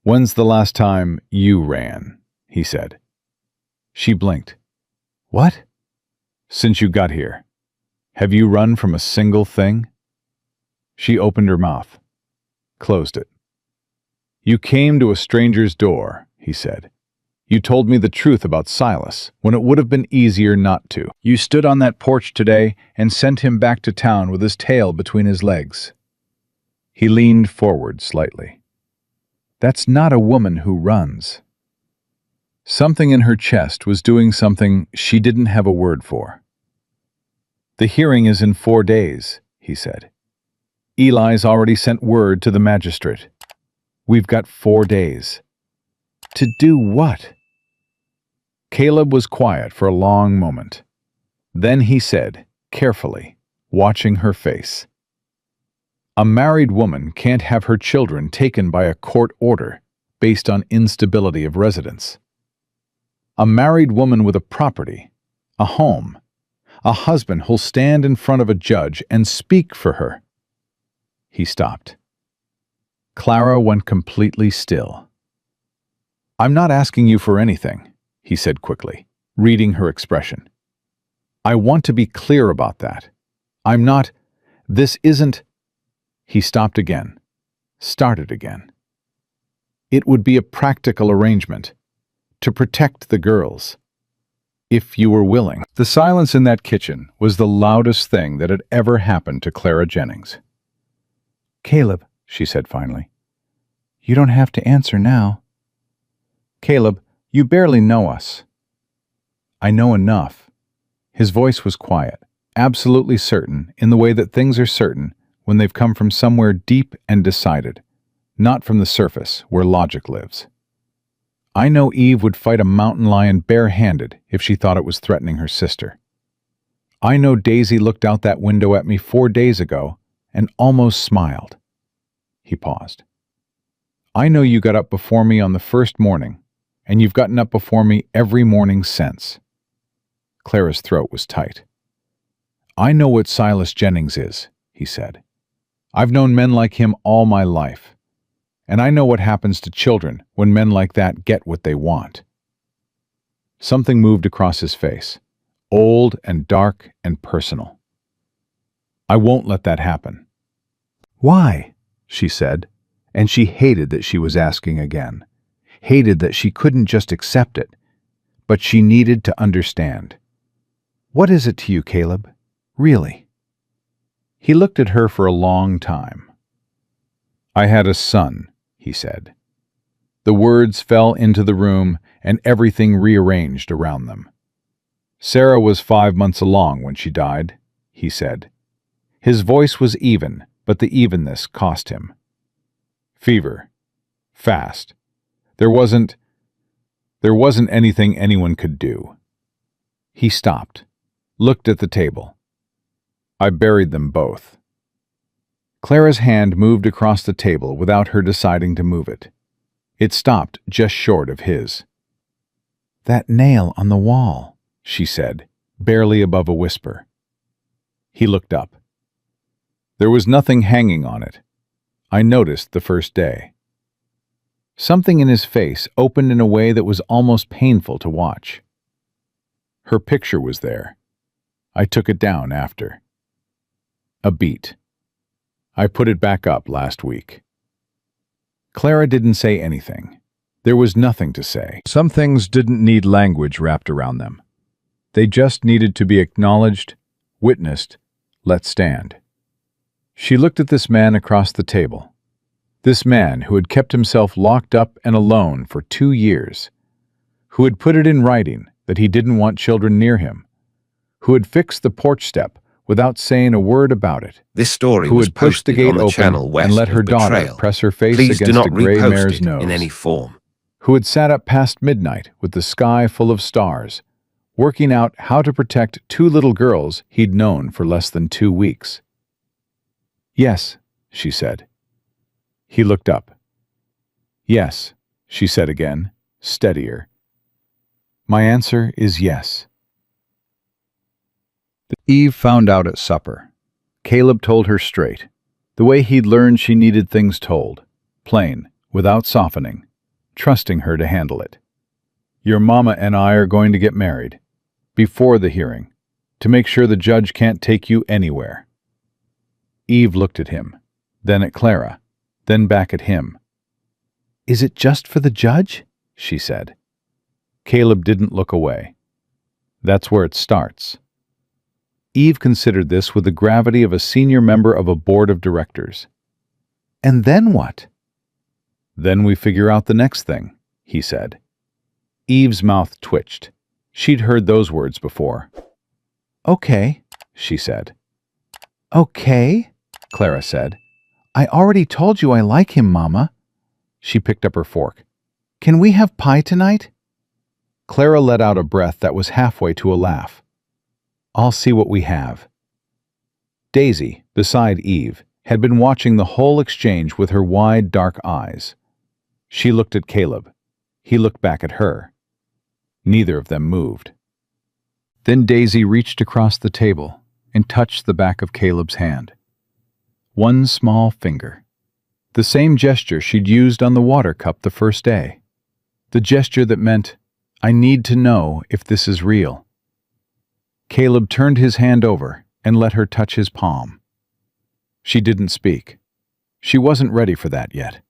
When's the last time you ran? He said. She blinked. What? Since you got here. Have you run from a single thing? She opened her mouth, closed it. You came to a stranger's door, he said. You told me the truth about Silas, when it would have been easier not to. You stood on that porch today and sent him back to town with his tail between his legs. He leaned forward slightly. That's not a woman who runs. Something in her chest was doing something she didn't have a word for. The hearing is in 4 days, he said. Eli's already sent word to the magistrate. We've got 4 days. To do what? Caleb was quiet for a long moment. Then he said, carefully, watching her face, a married woman can't have her children taken by a court order based on instability of residence. A married woman with a property, a home, a husband who'll stand in front of a judge and speak for her. He stopped. Clara went completely still. I'm not asking you for anything, he said quickly, reading her expression. I want to be clear about that. I'm not... This isn't... He stopped again, started again. It would be a practical arrangement, to protect the girls. If you were willing. The silence in that kitchen was the loudest thing that had ever happened to Clara Jennings. Caleb, she said finally, you don't have to answer now. Caleb, you barely know us. I know enough. His voice was quiet, absolutely certain in the way that things are certain when they've come from somewhere deep and decided, not from the surface where logic lives. I know Eve would fight a mountain lion bare-handed if she thought it was threatening her sister. I know Daisy looked out that window at me 4 days ago and almost smiled. He paused. I know you got up before me on the first morning, and you've gotten up before me every morning since. Clara's throat was tight. I know what Silas Jennings is, he said. I've known men like him all my life, and I know what happens to children when men like that get what they want. Something moved across his face, old and dark and personal. I won't let that happen. Why? She said, and she hated that she was asking again, hated that she couldn't just accept it, but she needed to understand. What is it to you, Caleb? Really? He looked at her for a long time. I had a son, he said. The words fell into the room and everything rearranged around them. Sarah was 5 months along when she died, he said. His voice was even, but the evenness cost him. Fever. Fast. There wasn't anything anyone could do. He stopped, looked at the table. I buried them both. Clara's hand moved across the table without her deciding to move it. It stopped just short of his. That nail on the wall, she said, barely above a whisper. He looked up. There was nothing hanging on it. I noticed the first day. Something in his face opened in a way that was almost painful to watch. Her picture was there. I took it down after. A beat. I put it back up last week. Clara didn't say anything. There was nothing to say. Some things didn't need language wrapped around them. They just needed to be acknowledged, witnessed, let stand. She looked at this man across the table. This man who had kept himself locked up and alone for 2 years, who had put it in writing that he didn't want children near him, who had fixed the porch step without saying a word about it, This story who was had pushed the posted gate on the open channel West and let her of daughter Betrayal. press her face Please do against not a gray repost mare's it nose, in any form. who had sat up past midnight with the sky full of stars, working out how to protect 2 little girls he'd known for less than 2 weeks. "Yes," she said. He looked up. "Yes," she said again, steadier. "My answer is yes." Eve found out at supper. Caleb told her straight, the way he'd learned she needed things told, plain, without softening, trusting her to handle it. "Your mama and I are going to get married, before the hearing, to make sure the judge can't take you anywhere." Eve looked at him, then at Clara, then back at him. "Is it just for the judge?" she said. Caleb didn't look away. "That's where it starts." Eve considered this with the gravity of a senior member of a board of directors. "And then what?" "Then we figure out the next thing," he said. Eve's mouth twitched. She'd heard those words before. "Okay," she said. "Okay," Clara said. "I already told you I like him, Mama." She picked up her fork. "Can we have pie tonight?" Clara let out a breath that was halfway to a laugh. "I'll see what we have." Daisy, beside Eve, had been watching the whole exchange with her wide, dark eyes. She looked at Caleb. He looked back at her. Neither of them moved. Then Daisy reached across the table and touched the back of Caleb's hand. One small finger. The same gesture she'd used on the water cup the first day. The gesture that meant, "I need to know if this is real." Caleb turned his hand over and let her touch his palm. She didn't speak. She wasn't ready for that yet.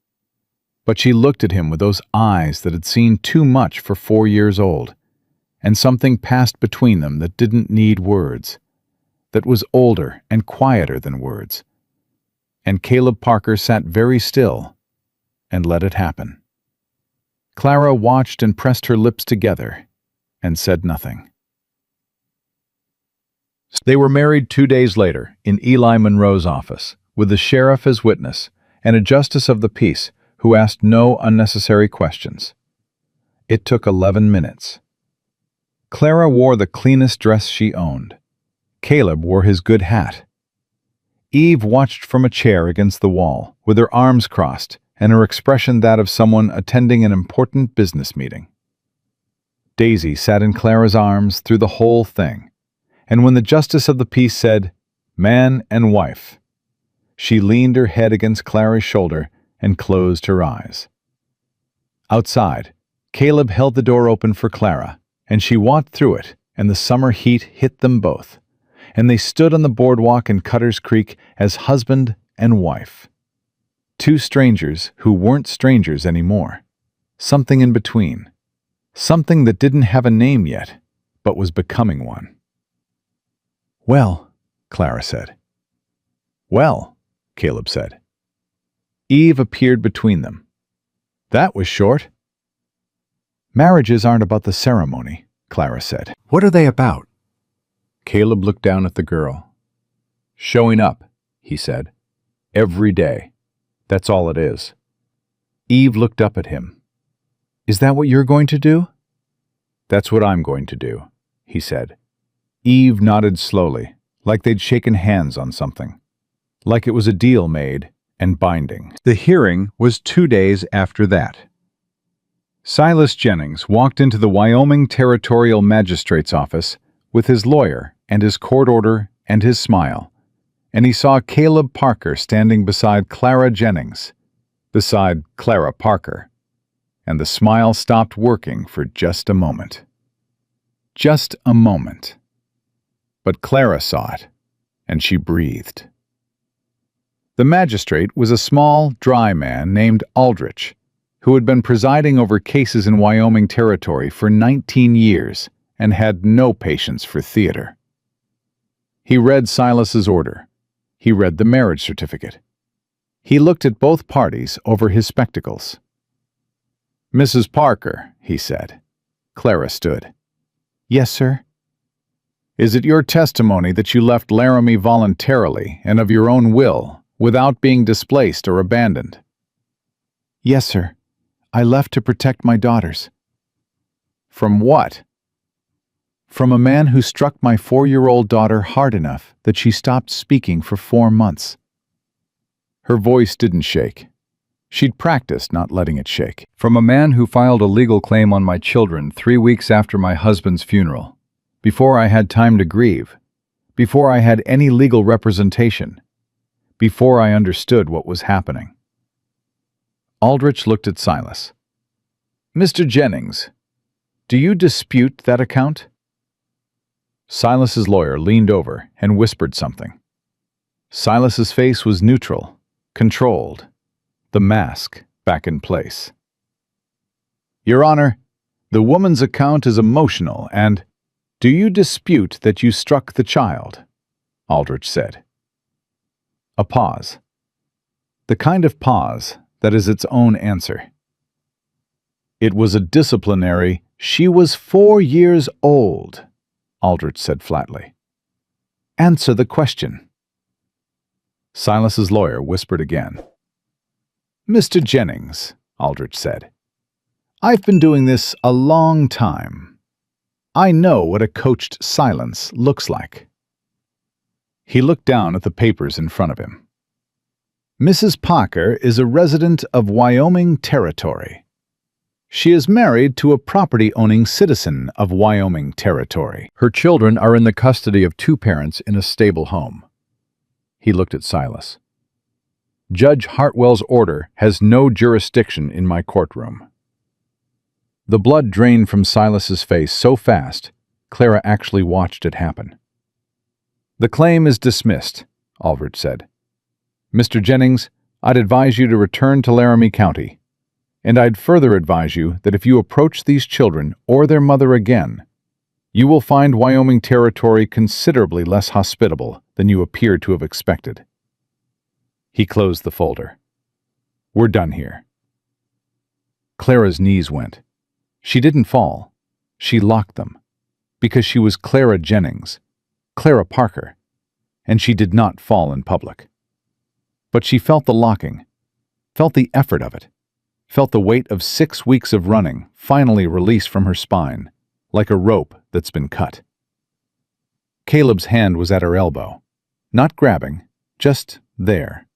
But she looked at him with those eyes that had seen too much for 4 years old, and something passed between them that didn't need words, that was older and quieter than words. And Caleb Parker sat very still and let it happen. Clara watched and pressed her lips together and said nothing. They were married 2 days later in Eli Monroe's office, with the sheriff as witness and a justice of the peace who asked no unnecessary questions. It took 11 minutes. Clara wore the cleanest dress she owned. Caleb wore his good hat. Eve watched from a chair against the wall, with her arms crossed and her expression that of someone attending an important business meeting. Daisy sat in Clara's arms through the whole thing, and when the justice of the peace said, "Man and wife," she leaned her head against Clara's shoulder and closed her eyes. Outside, Caleb held the door open for Clara, and she walked through it, and the summer heat hit them both, and they stood on the boardwalk in Cutter's Creek as husband and wife. 2 strangers who weren't strangers anymore. Something in between. Something that didn't have a name yet, but was becoming one. "Well," Clara said. "Well," Caleb said. Eve appeared between them. "That was short." "Marriages aren't about the ceremony," Clara said. What are they about? Caleb looked down at the girl. "Showing up," he said. "Every day. That's all it is." Eve looked up at him. "Is that what you're going to do?" "That's what I'm going to do," he said. Eve nodded slowly, like they'd shaken hands on something. Like it was a deal made and binding. The hearing was 2 days after that. Silas Jennings walked into the Wyoming Territorial Magistrate's office with his lawyer and his court order and his smile, and he saw Caleb Parker standing beside Clara Jennings, beside Clara Parker, and the smile stopped working for just a moment. Just a moment. But Clara saw it, and she breathed. The magistrate was a small, dry man named Aldrich, who had been presiding over cases in Wyoming Territory for 19 years and had no patience for theater. He read Silas's order. He read the marriage certificate. He looked at both parties over his spectacles. "Mrs. Parker," he said. Clara stood. "Yes, sir." "Is it your testimony that you left Laramie voluntarily and of your own will, without being displaced or abandoned?" "Yes, sir. I left to protect my daughters." "From what?" "From a man who struck my 4-year-old daughter hard enough that she stopped speaking for 4 months. Her voice didn't shake. She'd practiced not letting it shake. "From a man who filed a legal claim on my children 3 weeks after my husband's funeral, before I had time to grieve, before I had any legal representation, before I understood what was happening." Aldrich looked at Silas. "Mr. Jennings, do you dispute that account?" Silas's lawyer leaned over and whispered something. Silas's face was neutral, controlled, the mask back in place. "Your Honor, the woman's account is emotional and—" "Do you dispute that you struck the child?" Aldrich said. A pause. The kind of pause that is its own answer. "It was a disciplinary— She was 4 years old," Aldrich said flatly. "Answer the question." Silas's lawyer whispered again. "Mr. Jennings," Aldrich said, "I've been doing this a long time. I know what a coached silence looks like." He looked down at the papers in front of him. "Mrs. Parker is a resident of Wyoming Territory. She is married to a property-owning citizen of Wyoming Territory. Her children are in the custody of 2 parents in a stable home." He looked at Silas. "Judge Hartwell's order has no jurisdiction in my courtroom." The blood drained from Silas's face so fast, Clara actually watched it happen. "The claim is dismissed," Aldrich said. "Mr. Jennings, I'd advise you to return to Laramie County. And I'd further advise you that if you approach these children or their mother again, you will find Wyoming Territory considerably less hospitable than you appear to have expected." He closed the folder. "We're done here." Clara's knees went. She didn't fall. She locked them. Because she was Clara Jennings, Clara Parker, and she did not fall in public. But she felt the locking, felt the effort of it, felt the weight of 6 weeks of running finally released from her spine, like a rope that's been cut. Caleb's hand was at her elbow, not grabbing, just there.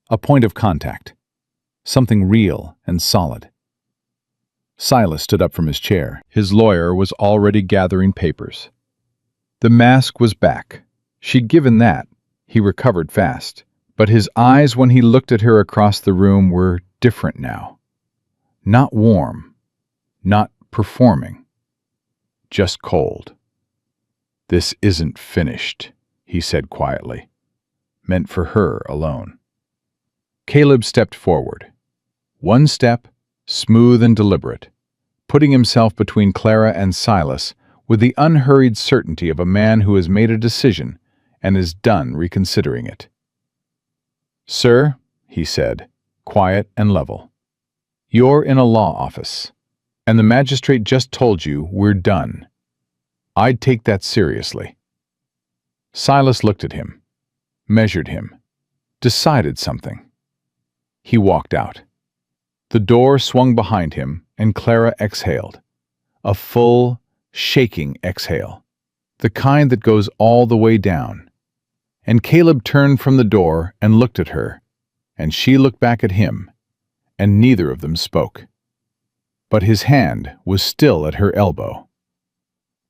A point of contact. Something real and solid. Silas stood up from his chair. His lawyer was already gathering papers. The mask was back. She'd given that. He recovered fast. But his eyes when he looked at her across the room were different now. Not warm. Not performing. Just cold. "This isn't finished," he said quietly. Meant for her alone. Caleb stepped forward. 1 step, smooth and deliberate, putting himself between Clara and Silas with the unhurried certainty of a man who has made a decision and is done reconsidering it. "Sir," he said, quiet and level, "you're in a law office, and the magistrate just told you we're done. I'd take that seriously." Silas looked at him, measured him, decided something. He walked out. The door swung behind him, and Clara exhaled. A full, shaking exhale, the kind that goes all the way down. And Caleb turned from the door and looked at her, and she looked back at him, and neither of them spoke. But his hand was still at her elbow,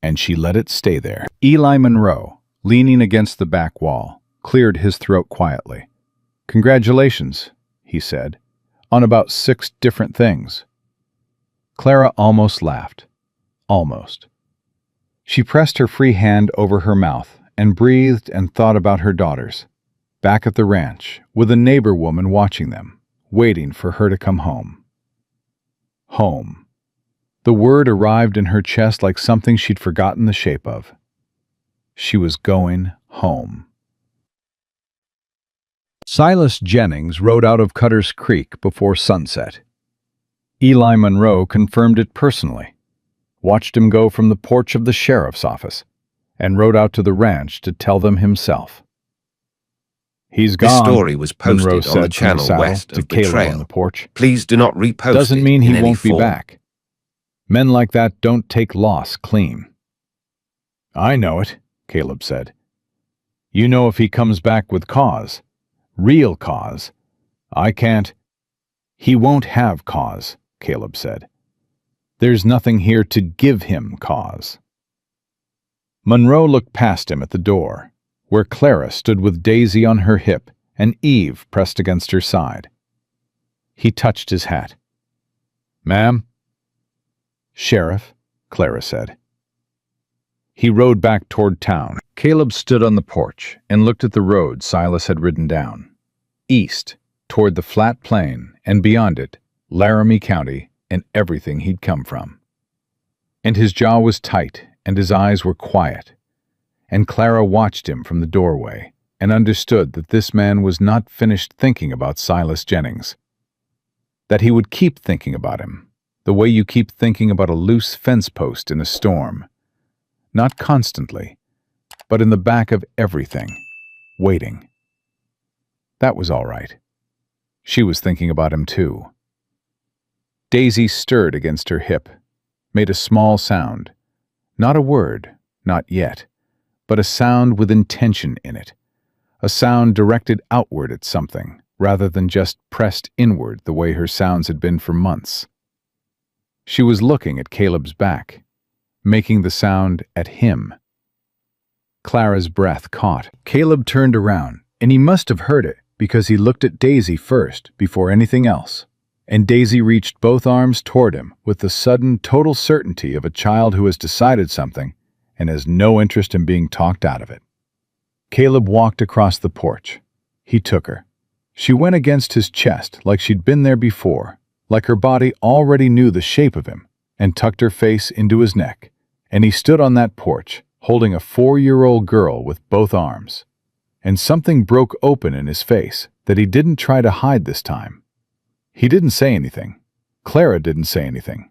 and she let it stay there. Eli Monroe, leaning against the back wall, cleared his throat quietly. "Congratulations," he said, "on about 6 different things." Clara almost laughed. Almost. She pressed her free hand over her mouth and breathed and thought about her daughters, back at the ranch, with a neighbor woman watching them, waiting for her to come home. Home. The word arrived in her chest like something she'd forgotten the shape of. She was going home. Silas Jennings rode out of Cutter's Creek before sunset. Eli Monroe confirmed it personally, watched him go from the porch of the sheriff's office, and rode out to the ranch to tell them himself. "He's This gone," story was Monroe posted on said the from channel saddle west to of Caleb on Betrayal. the porch. Please do not repost "Doesn't it mean he in any won't be form. back. Men like that don't take loss clean." "I know it," Caleb said. "You know if he comes back with cause. Real cause. I can't." "He won't have cause," Caleb said. "There's nothing here to give him cause." Monroe looked past him at the door, where Clara stood with Daisy on her hip and Eve pressed against her side. He touched his hat. "Ma'am?" "Sheriff," Clara said. He rode back toward town. Caleb stood on the porch and looked at the road Silas had ridden down. East, toward the flat plain, and beyond it, Laramie County and everything he'd come from. And his jaw was tight and his eyes were quiet. And Clara watched him from the doorway and understood that this man was not finished thinking about Silas Jennings. That he would keep thinking about him, the way you keep thinking about a loose fence post in a storm. Not constantly, but in the back of everything, waiting. That was all right. She was thinking about him too. Daisy stirred against her hip, made a small sound. Not a word, not yet, but a sound with intention in it. A sound directed outward at something, rather than just pressed inward the way her sounds had been for months. She was looking at Caleb's back, making the sound at him. Clara's breath caught. Caleb turned around, and he must have heard it because he looked at Daisy first before anything else. And Daisy reached both arms toward him with the sudden, total certainty of a child who has decided something and has no interest in being talked out of it. Caleb walked across the porch. He took her. She went against his chest like she'd been there before, like her body already knew the shape of him, and tucked her face into his neck. And he stood on that porch, holding a 4-year-old girl with both arms. And something broke open in his face that he didn't try to hide this time. He didn't say anything. Clara didn't say anything.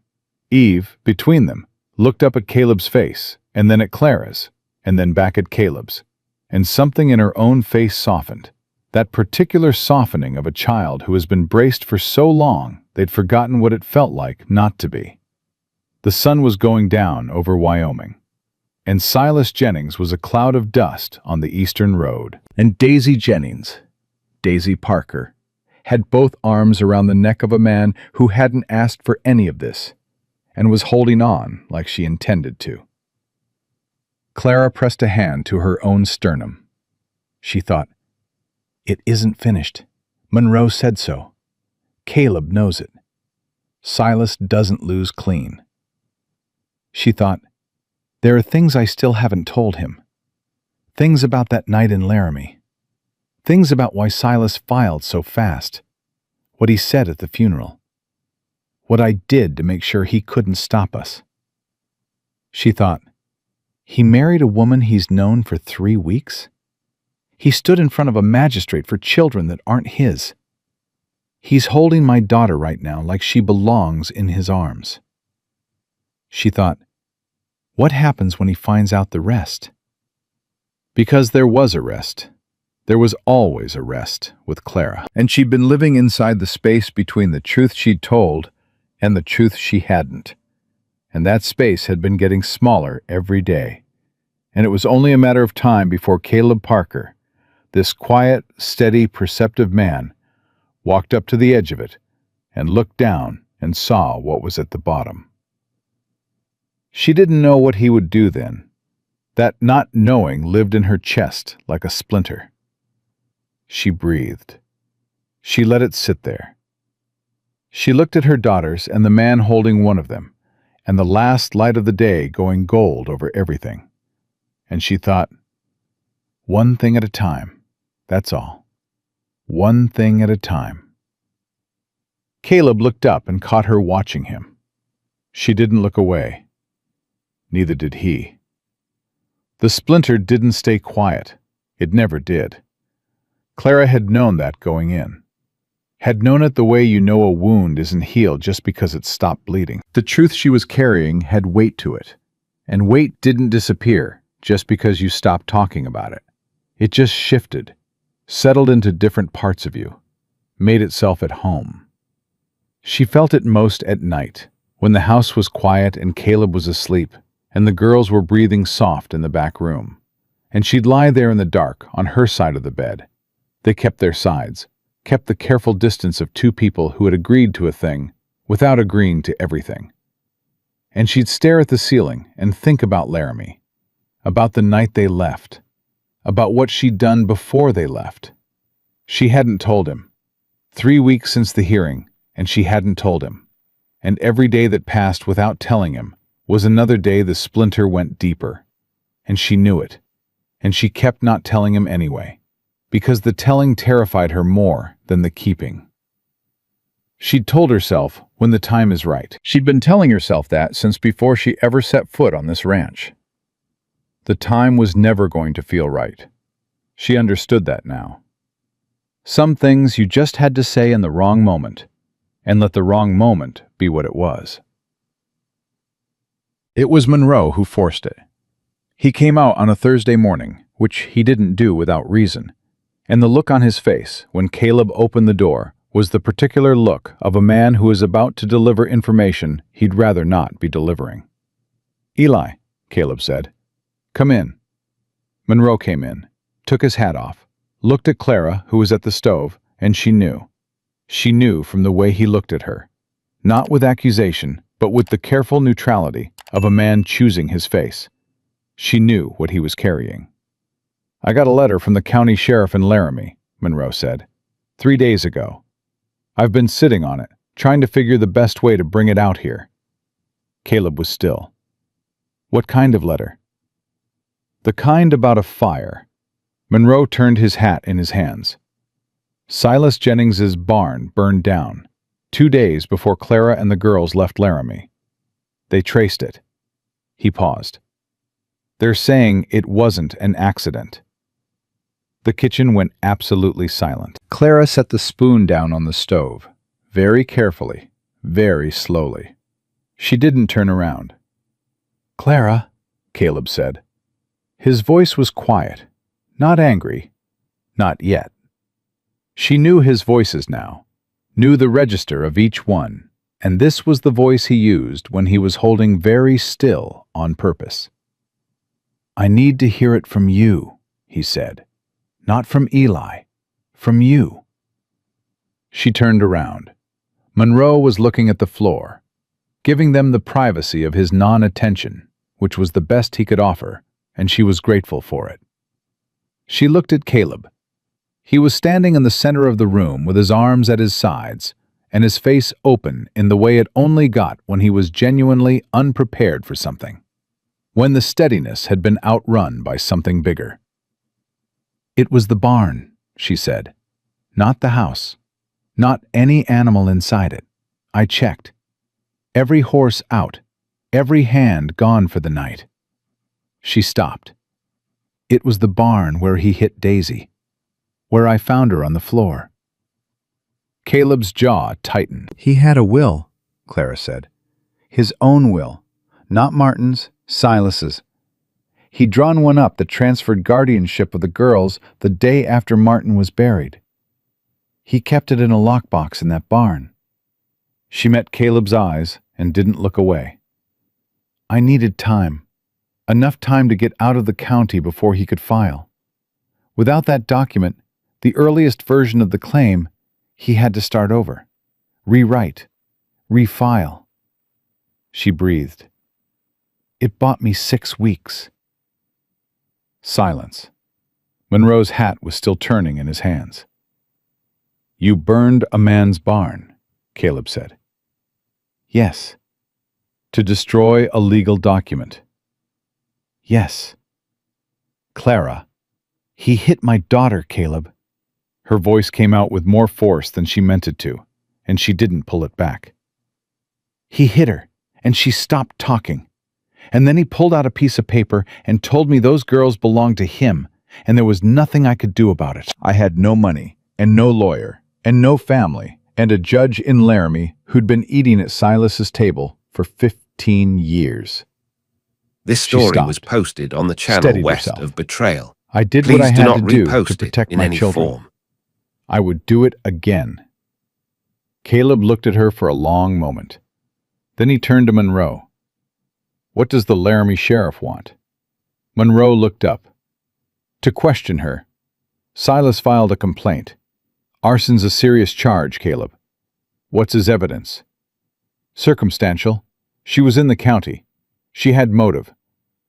Eve, between them, looked up at Caleb's face, and then at Clara's, and then back at Caleb's. And something in her own face softened. That particular softening of a child who has been braced for so long they'd forgotten what it felt like not to be. The sun was going down over Wyoming, and Silas Jennings was a cloud of dust on the eastern road. And Daisy Jennings, Daisy Parker, had both arms around the neck of a man who hadn't asked for any of this, and was holding on like she intended to. Clara pressed a hand to her own sternum. She thought, "It isn't finished. Monroe said so. Caleb knows it. Silas doesn't lose clean." She thought, "There are things I still haven't told him. Things about that night in Laramie. Things about why Silas filed so fast. What he said at the funeral. What I did to make sure he couldn't stop us." She thought, "He married a woman he's known for 3 weeks? He stood in front of a magistrate for children that aren't his. He's holding my daughter right now like she belongs in his arms." She thought, "What happens when he finds out the rest?" Because there was a rest. There was always a rest with Clara, and she'd been living inside the space between the truth she'd told and the truth she hadn't. And that space had been getting smaller every day. And it was only a matter of time before Caleb Parker, this quiet, steady, perceptive man, walked up to the edge of it and looked down and saw what was at the bottom. She didn't know what he would do then. That not knowing lived in her chest like a splinter. She breathed. She let it sit there. She looked at her daughters and the man holding one of them, and the last light of the day going gold over everything. And she thought, one thing at a time, that's all. One thing at a time. Caleb looked up and caught her watching him. She didn't look away. Neither did he. The splinter didn't stay quiet. It never did. Clara had known that going in. Had known it the way you know a wound isn't healed just because it stopped bleeding. The truth she was carrying had weight to it, and weight didn't disappear just because you stopped talking about it. It just shifted, settled into different parts of you, made itself at home. She felt it most at night, when the house was quiet and Caleb was asleep, and the girls were breathing soft in the back room. And she'd lie there in the dark, on her side of the bed. They kept their sides, kept the careful distance of two people who had agreed to a thing without agreeing to everything. And she'd stare at the ceiling and think about Laramie, about the night they left, about what she'd done before they left. She hadn't told him. 3 weeks since the hearing, and she hadn't told him. And every day that passed without telling him was another day the splinter went deeper. And she knew it. And she kept not telling him anyway, because the telling terrified her more than the keeping. She'd told herself, when the time is right. She'd been telling herself that since before she ever set foot on this ranch. The time was never going to feel right. She understood that now. Some things you just had to say in the wrong moment, and let the wrong moment be what it was. It was Monroe who forced it. He came out on a Thursday morning, which he didn't do without reason, and the look on his face when Caleb opened the door was the particular look of a man who is about to deliver information he'd rather not be delivering. "Eli," Caleb said, "come in." Monroe came in, took his hat off, looked at Clara, who was at the stove, and she knew. She knew from the way he looked at her, not with accusation, but with the careful neutrality of a man choosing his face. She knew what he was carrying. "I got a letter from the county sheriff in Laramie," Monroe said, 3 days ago. "I've been sitting on it, trying to figure the best way to bring it out here." Caleb was still. "What kind of letter?" "The kind about a fire." Monroe turned his hat in his hands. "Silas Jennings's barn burned down 2 days before Clara and the girls left Laramie. They traced it." He paused. "They're saying it wasn't an accident." The kitchen went absolutely silent. Clara set the spoon down on the stove, very carefully, very slowly. She didn't turn around. "Clara," Caleb said. His voice was quiet, not angry, not yet. She knew his voices now, knew the register of each one, and this was the voice he used when he was holding very still on purpose. "I need to hear it from you," he said. "Not from Eli, from you." She turned around. Monroe was looking at the floor, giving them the privacy of his non-attention, which was the best he could offer, and she was grateful for it. She looked at Caleb. He was standing in the center of the room with his arms at his sides and his face open in the way it only got when he was genuinely unprepared for something, when the steadiness had been outrun by something bigger. "It was the barn," she said. "Not the house. Not any animal inside it. I checked. Every horse out. Every hand gone for the night." She stopped. "It was the barn where he hit Daisy, where I found her on the floor." Caleb's jaw tightened. "He had a will," Clara said. "His own will, not Martin's, Silas's. He'd drawn one up that transferred guardianship of the girls the day after Martin was buried. He kept it in a lockbox in that barn." She met Caleb's eyes and didn't look away. "I needed time. Enough time to get out of the county before he could file. Without that document, the earliest version of the claim, he had to start over, rewrite, refile." She breathed. "It bought me 6 weeks. Silence. Monroe's hat was still turning in his hands. "You burned a man's barn," Caleb said. "Yes." "To destroy a legal document." "Yes." "Clara, he hit my daughter, Caleb." Her voice came out with more force than she meant it to, and she didn't pull it back. "He hit her, and she stopped talking. And then he pulled out a piece of paper and told me those girls belonged to him, and there was nothing I could do about it. I had no money, and no lawyer, and no family, and a judge in Laramie who'd been eating at Silas's table for 15 years. This She story stopped, was posted on the channel steadied West herself. of Betrayal. I did Please what I do had not to do to repost it protect in my any children. form. I would do it again. Caleb looked at her for a long moment. Then he turned to Monroe. What does the Laramie sheriff want? Monroe looked up. To question her. Silas filed a complaint. Arson's a serious charge, Caleb. What's his evidence? Circumstantial. She was in the county. She had motive.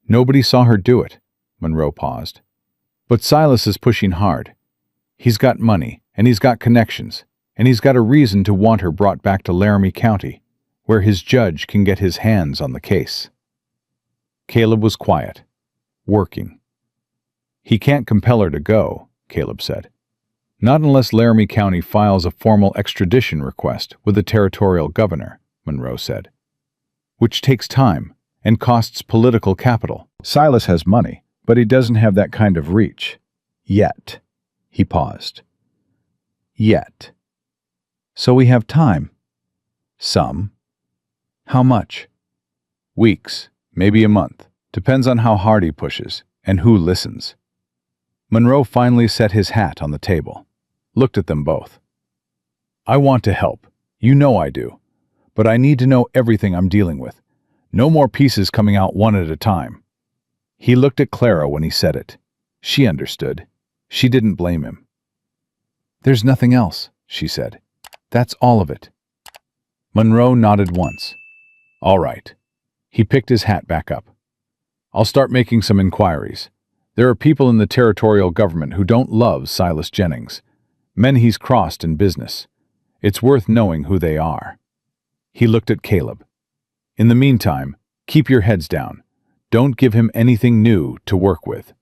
Nobody saw her do it. Monroe paused. But Silas is pushing hard. He's got money, and he's got connections, and he's got a reason to want her brought back to Laramie County, where his judge can get his hands on the case. Caleb was quiet, working. He can't compel her to go, Caleb said. Not unless Laramie County files a formal extradition request with the territorial governor, Monroe said, which takes time and costs political capital. Silas has money, but he doesn't have that kind of reach. Yet. He paused. Yet. So we have time. Some. How much? Weeks, maybe a month. Depends on how hard he pushes and who listens. Monroe finally set his hat on the table, looked at them both. I want to help. You know I do. But I need to know everything I'm dealing with. No more pieces coming out one at a time. He looked at Clara when he said it. She understood. She didn't blame him. There's nothing else, she said. That's all of it. Monroe nodded once. All right. He picked his hat back up. I'll start making some inquiries. There are people in the territorial government who don't love Silas Jennings, men he's crossed in business. It's worth knowing who they are. He looked at Caleb. In the meantime, keep your heads down. Don't give him anything new to work with.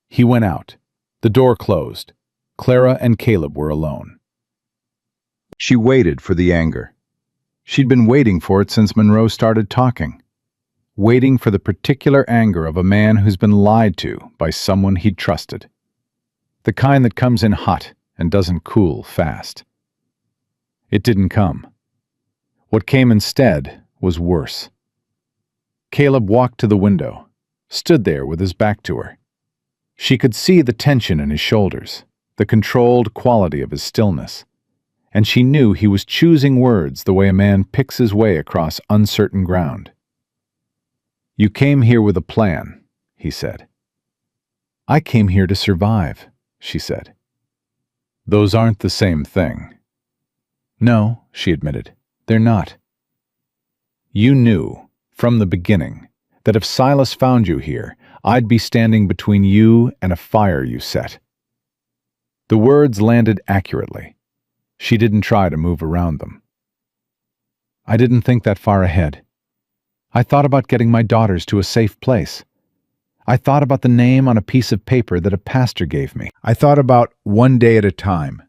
He went out. The door closed. Clara and Caleb were alone. She waited for the anger. She'd been waiting for it since Monroe started talking. Waiting for the particular anger of a man who's been lied to by someone he'd trusted. The kind that comes in hot and doesn't cool fast. It didn't come. What came instead was worse. Caleb walked to the window, stood there with his back to her. She could see the tension in his shoulders, the controlled quality of his stillness, and she knew he was choosing words the way a man picks his way across uncertain ground. You came here with a plan, he said. I came here to survive, she said. Those aren't the same thing. No, she admitted, they're not. You knew, from the beginning, that if Silas found you here, I'd be standing between you and a fire you set. The words landed accurately. She didn't try to move around them. I didn't think that far ahead. I thought about getting my daughters to a safe place. I thought about the name on a piece of paper that a pastor gave me. I thought about one day at a time.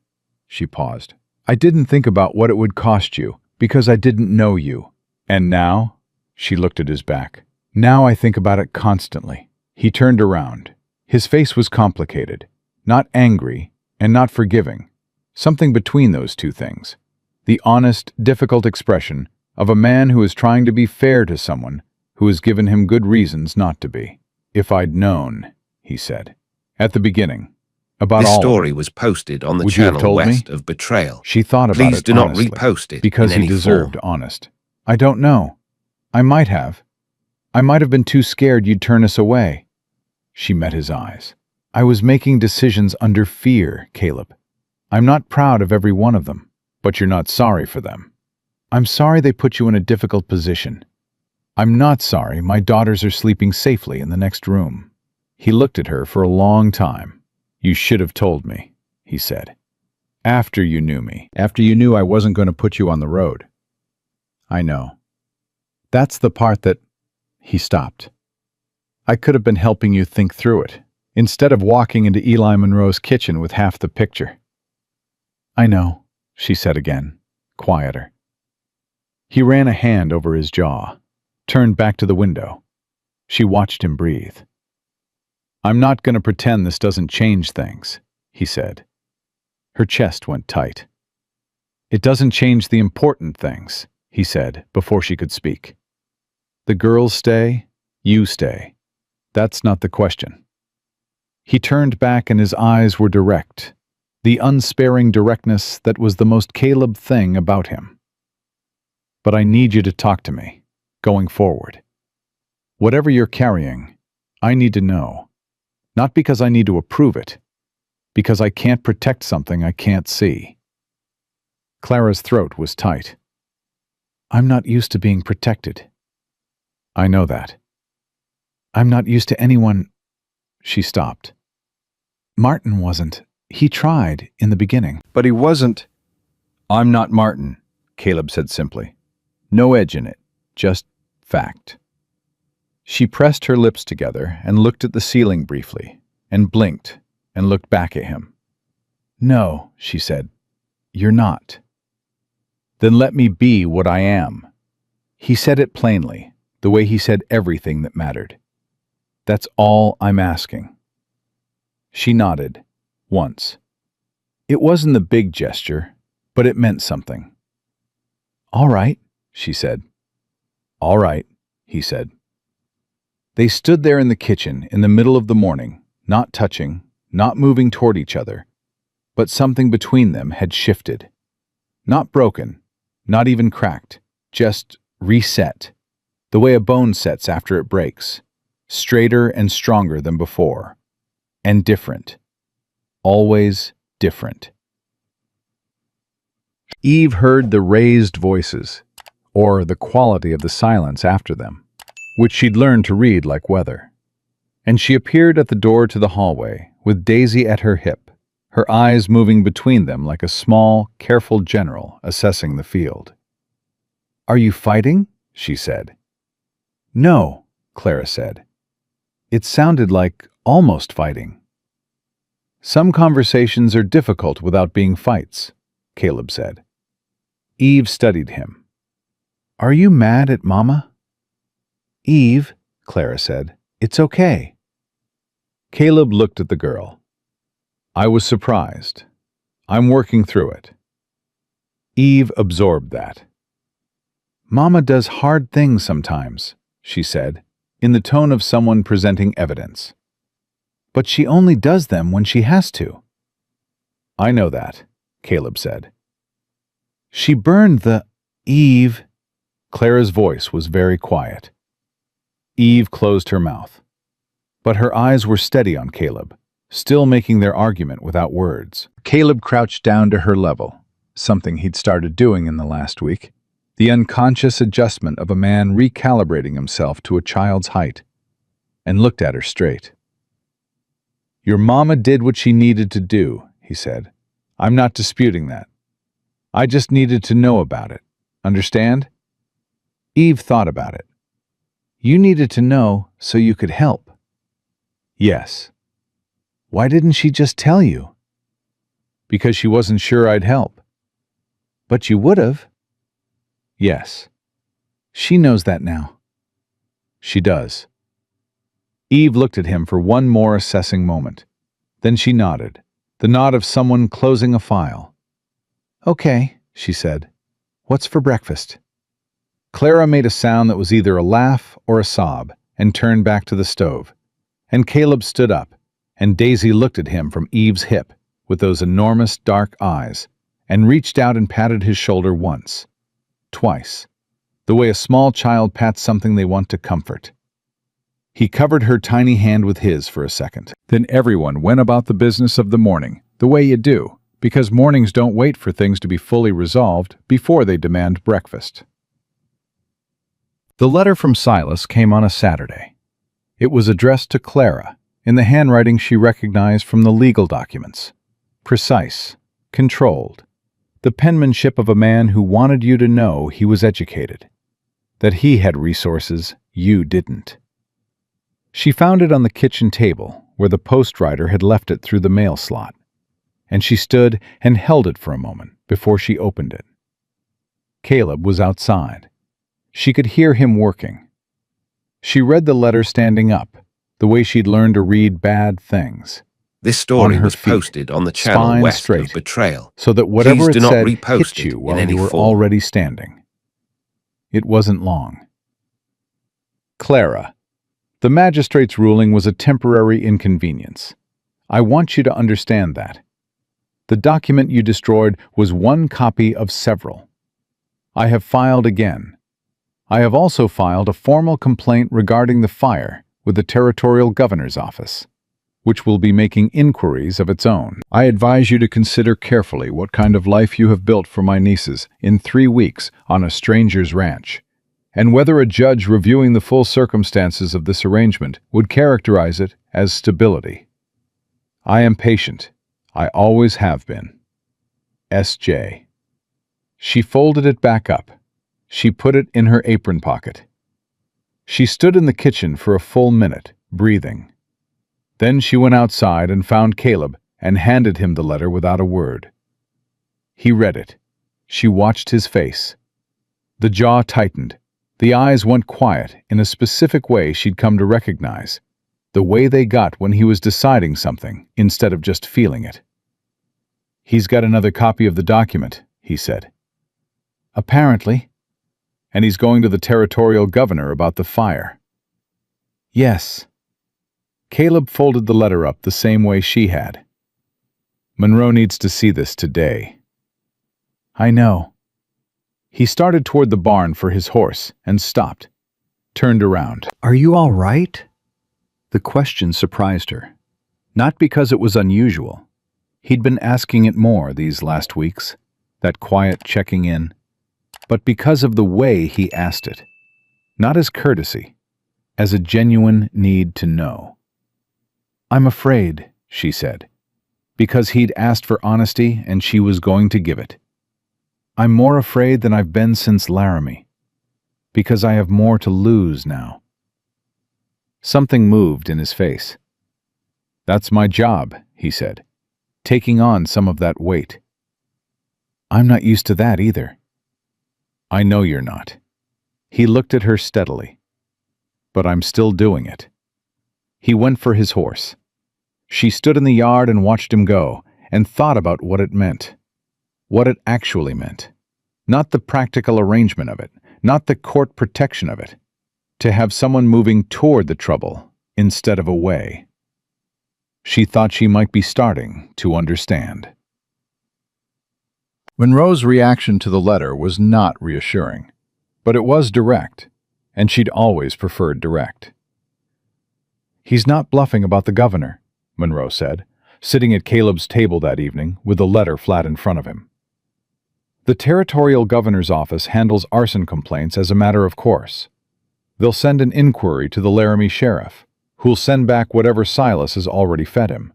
She paused. I didn't think about what it would cost you, because I didn't know you. And now? She looked at his back. Now I think about it constantly. He turned around. His face was complicated. Not angry, and not forgiving. Something between those two things. The honest, difficult expression of a man who is trying to be fair to someone who has given him good reasons not to be. If I'd known, he said, at the beginning, about This all story was posted on the Would you have channel told me? West of Betrayal. She thought about Please it do not honestly, repost it because in he any deserved form. honest. I don't know. I might have. I might have been too scared you'd turn us away. She met his eyes. I was making decisions under fear, Caleb. I'm not proud of every one of them, but you're not sorry for them. I'm sorry they put you in a difficult position. I'm not sorry my daughters are sleeping safely in the next room. He looked at her for a long time. You should have told me, he said. After you knew me. After you knew I wasn't going to put you on the road. I know. That's the part that... He stopped. I could have been helping you think through it, instead of walking into Eli Monroe's kitchen with half the picture. I know, she said again, quieter. He ran a hand over his jaw, turned back to the window. She watched him breathe. I'm not going to pretend this doesn't change things, he said. Her chest went tight. It doesn't change the important things, he said before she could speak. The girls stay, you stay. That's not the question. He turned back and his eyes were direct, the unsparing directness that was the most Caleb thing about him. But I need you to talk to me, going forward. Whatever you're carrying, I need to know. Not because I need to approve it, because I can't protect something I can't see. Clara's throat was tight. I'm not used to being protected. I know that. I'm not used to anyone. She stopped. Martin wasn't. He tried in the beginning. But he wasn't. I'm not Martin, Caleb said simply. No edge in it, just fact. She pressed her lips together and looked at the ceiling briefly, and blinked, and looked back at him. No, she said, you're not. Then let me be what I am. He said it plainly, the way he said everything that mattered. That's all I'm asking. She nodded, once. It wasn't a big gesture, but it meant something. All right, she said. All right, he said. They stood there in the kitchen in the middle of the morning, not touching, not moving toward each other, but something between them had shifted. Not broken, not even cracked, just reset, the way a bone sets after it breaks, straighter and stronger than before, and different, always different. Eve heard the raised voices, or the quality of the silence after them, which she'd learned to read like weather. And she appeared at the door to the hallway, with Daisy at her hip, her eyes moving between them like a small, careful general assessing the field. Are you fighting? She said. No, Clara said. It sounded like almost fighting. Some conversations are difficult without being fights, Caleb said. Eve studied him. Are you mad at Mama? Eve, Clara said, it's okay. Caleb looked at the girl. I was surprised. I'm working through it. Eve absorbed that. Mama does hard things sometimes, she said, in the tone of someone presenting evidence. But she only does them when she has to. I know that, Caleb said. She burned the... Eve. Clara's voice was very quiet. Eve closed her mouth. But her eyes were steady on Caleb, still making their argument without words. Caleb crouched down to her level, something he'd started doing in the last week, the unconscious adjustment of a man recalibrating himself to a child's height, and looked at her straight. Your mama did what she needed to do, he said. I'm not disputing that. I just needed to know about it. Understand? Eve thought about it. You needed to know so you could help. Yes. Why didn't she just tell you? Because she wasn't sure I'd help. But you would have. Yes. She knows that now. She does. Eve looked at him for one more assessing moment. Then she nodded, the nod of someone closing a file. Okay, she said. What's for breakfast? Clara made a sound that was either a laugh or a sob and turned back to the stove. And Caleb stood up, and Daisy looked at him from Eve's hip with those enormous dark eyes and reached out and patted his shoulder once, twice, the way a small child pats something they want to comfort. He covered her tiny hand with his for a second. Then everyone went about the business of the morning, the way you do, because mornings don't wait for things to be fully resolved before they demand breakfast. The letter from Silas came on a Saturday. It was addressed to Clara, in the handwriting she recognized from the legal documents. Precise, controlled, the penmanship of a man who wanted you to know he was educated, that he had resources you didn't. She found it on the kitchen table, where the postwriter had left it through the mail slot, and she stood and held it for a moment before she opened it. Caleb was outside. She could hear him working. She read the letter standing up, the way she'd learned to read bad things. This On story her was feet, posted on the channel spine west straight, of Betrayal. so that whatever Please it do not said repost hit it you in while any you were form. already standing. It wasn't long. Clara, the magistrate's ruling was a temporary inconvenience. I want you to understand that. The document you destroyed was one copy of several. I have filed again. I have also filed a formal complaint regarding the fire with the Territorial Governor's Office, which will be making inquiries of its own. I advise you to consider carefully what kind of life you have built for my nieces in 3 weeks on a stranger's ranch, and whether a judge reviewing the full circumstances of this arrangement would characterize it as stability. I am patient. I always have been. S.J. She folded it back up. She put it in her apron pocket. She stood in the kitchen for a full minute, breathing. Then she went outside and found Caleb and handed him the letter without a word. He read it. She watched his face. The jaw tightened. The eyes went quiet in a specific way she'd come to recognize, the way they got when he was deciding something instead of just feeling it. "He's got another copy of the document," he said. "Apparently. And he's going to the Territorial Governor about the fire." "Yes." Caleb folded the letter up the same way she had. "Monroe needs to see this today." "I know." He started toward the barn for his horse and stopped, turned around. "Are you all right?" The question surprised her, not because it was unusual. He'd been asking it more these last weeks, that quiet checking in, but because of the way he asked it, not as courtesy, as a genuine need to know. "I'm afraid," she said, because he'd asked for honesty and she was going to give it. "I'm more afraid than I've been since Laramie, because I have more to lose now." Something moved in his face. "That's my job," he said, taking on some of that weight. "I'm not used to that either." "I know you're not." He looked at her steadily. "But I'm still doing it." He went for his horse. She stood in the yard and watched him go, and thought about what it meant. What it actually meant. Not the practical arrangement of it, not the court protection of it. To have someone moving toward the trouble instead of away. She thought she might be starting to understand. Monroe's reaction to the letter was not reassuring, but it was direct, and she'd always preferred direct. "He's not bluffing about the governor," Monroe said, sitting at Caleb's table that evening with the letter flat in front of him. "The Territorial Governor's Office handles arson complaints as a matter of course. They'll send an inquiry to the Laramie Sheriff, who'll send back whatever Silas has already fed him,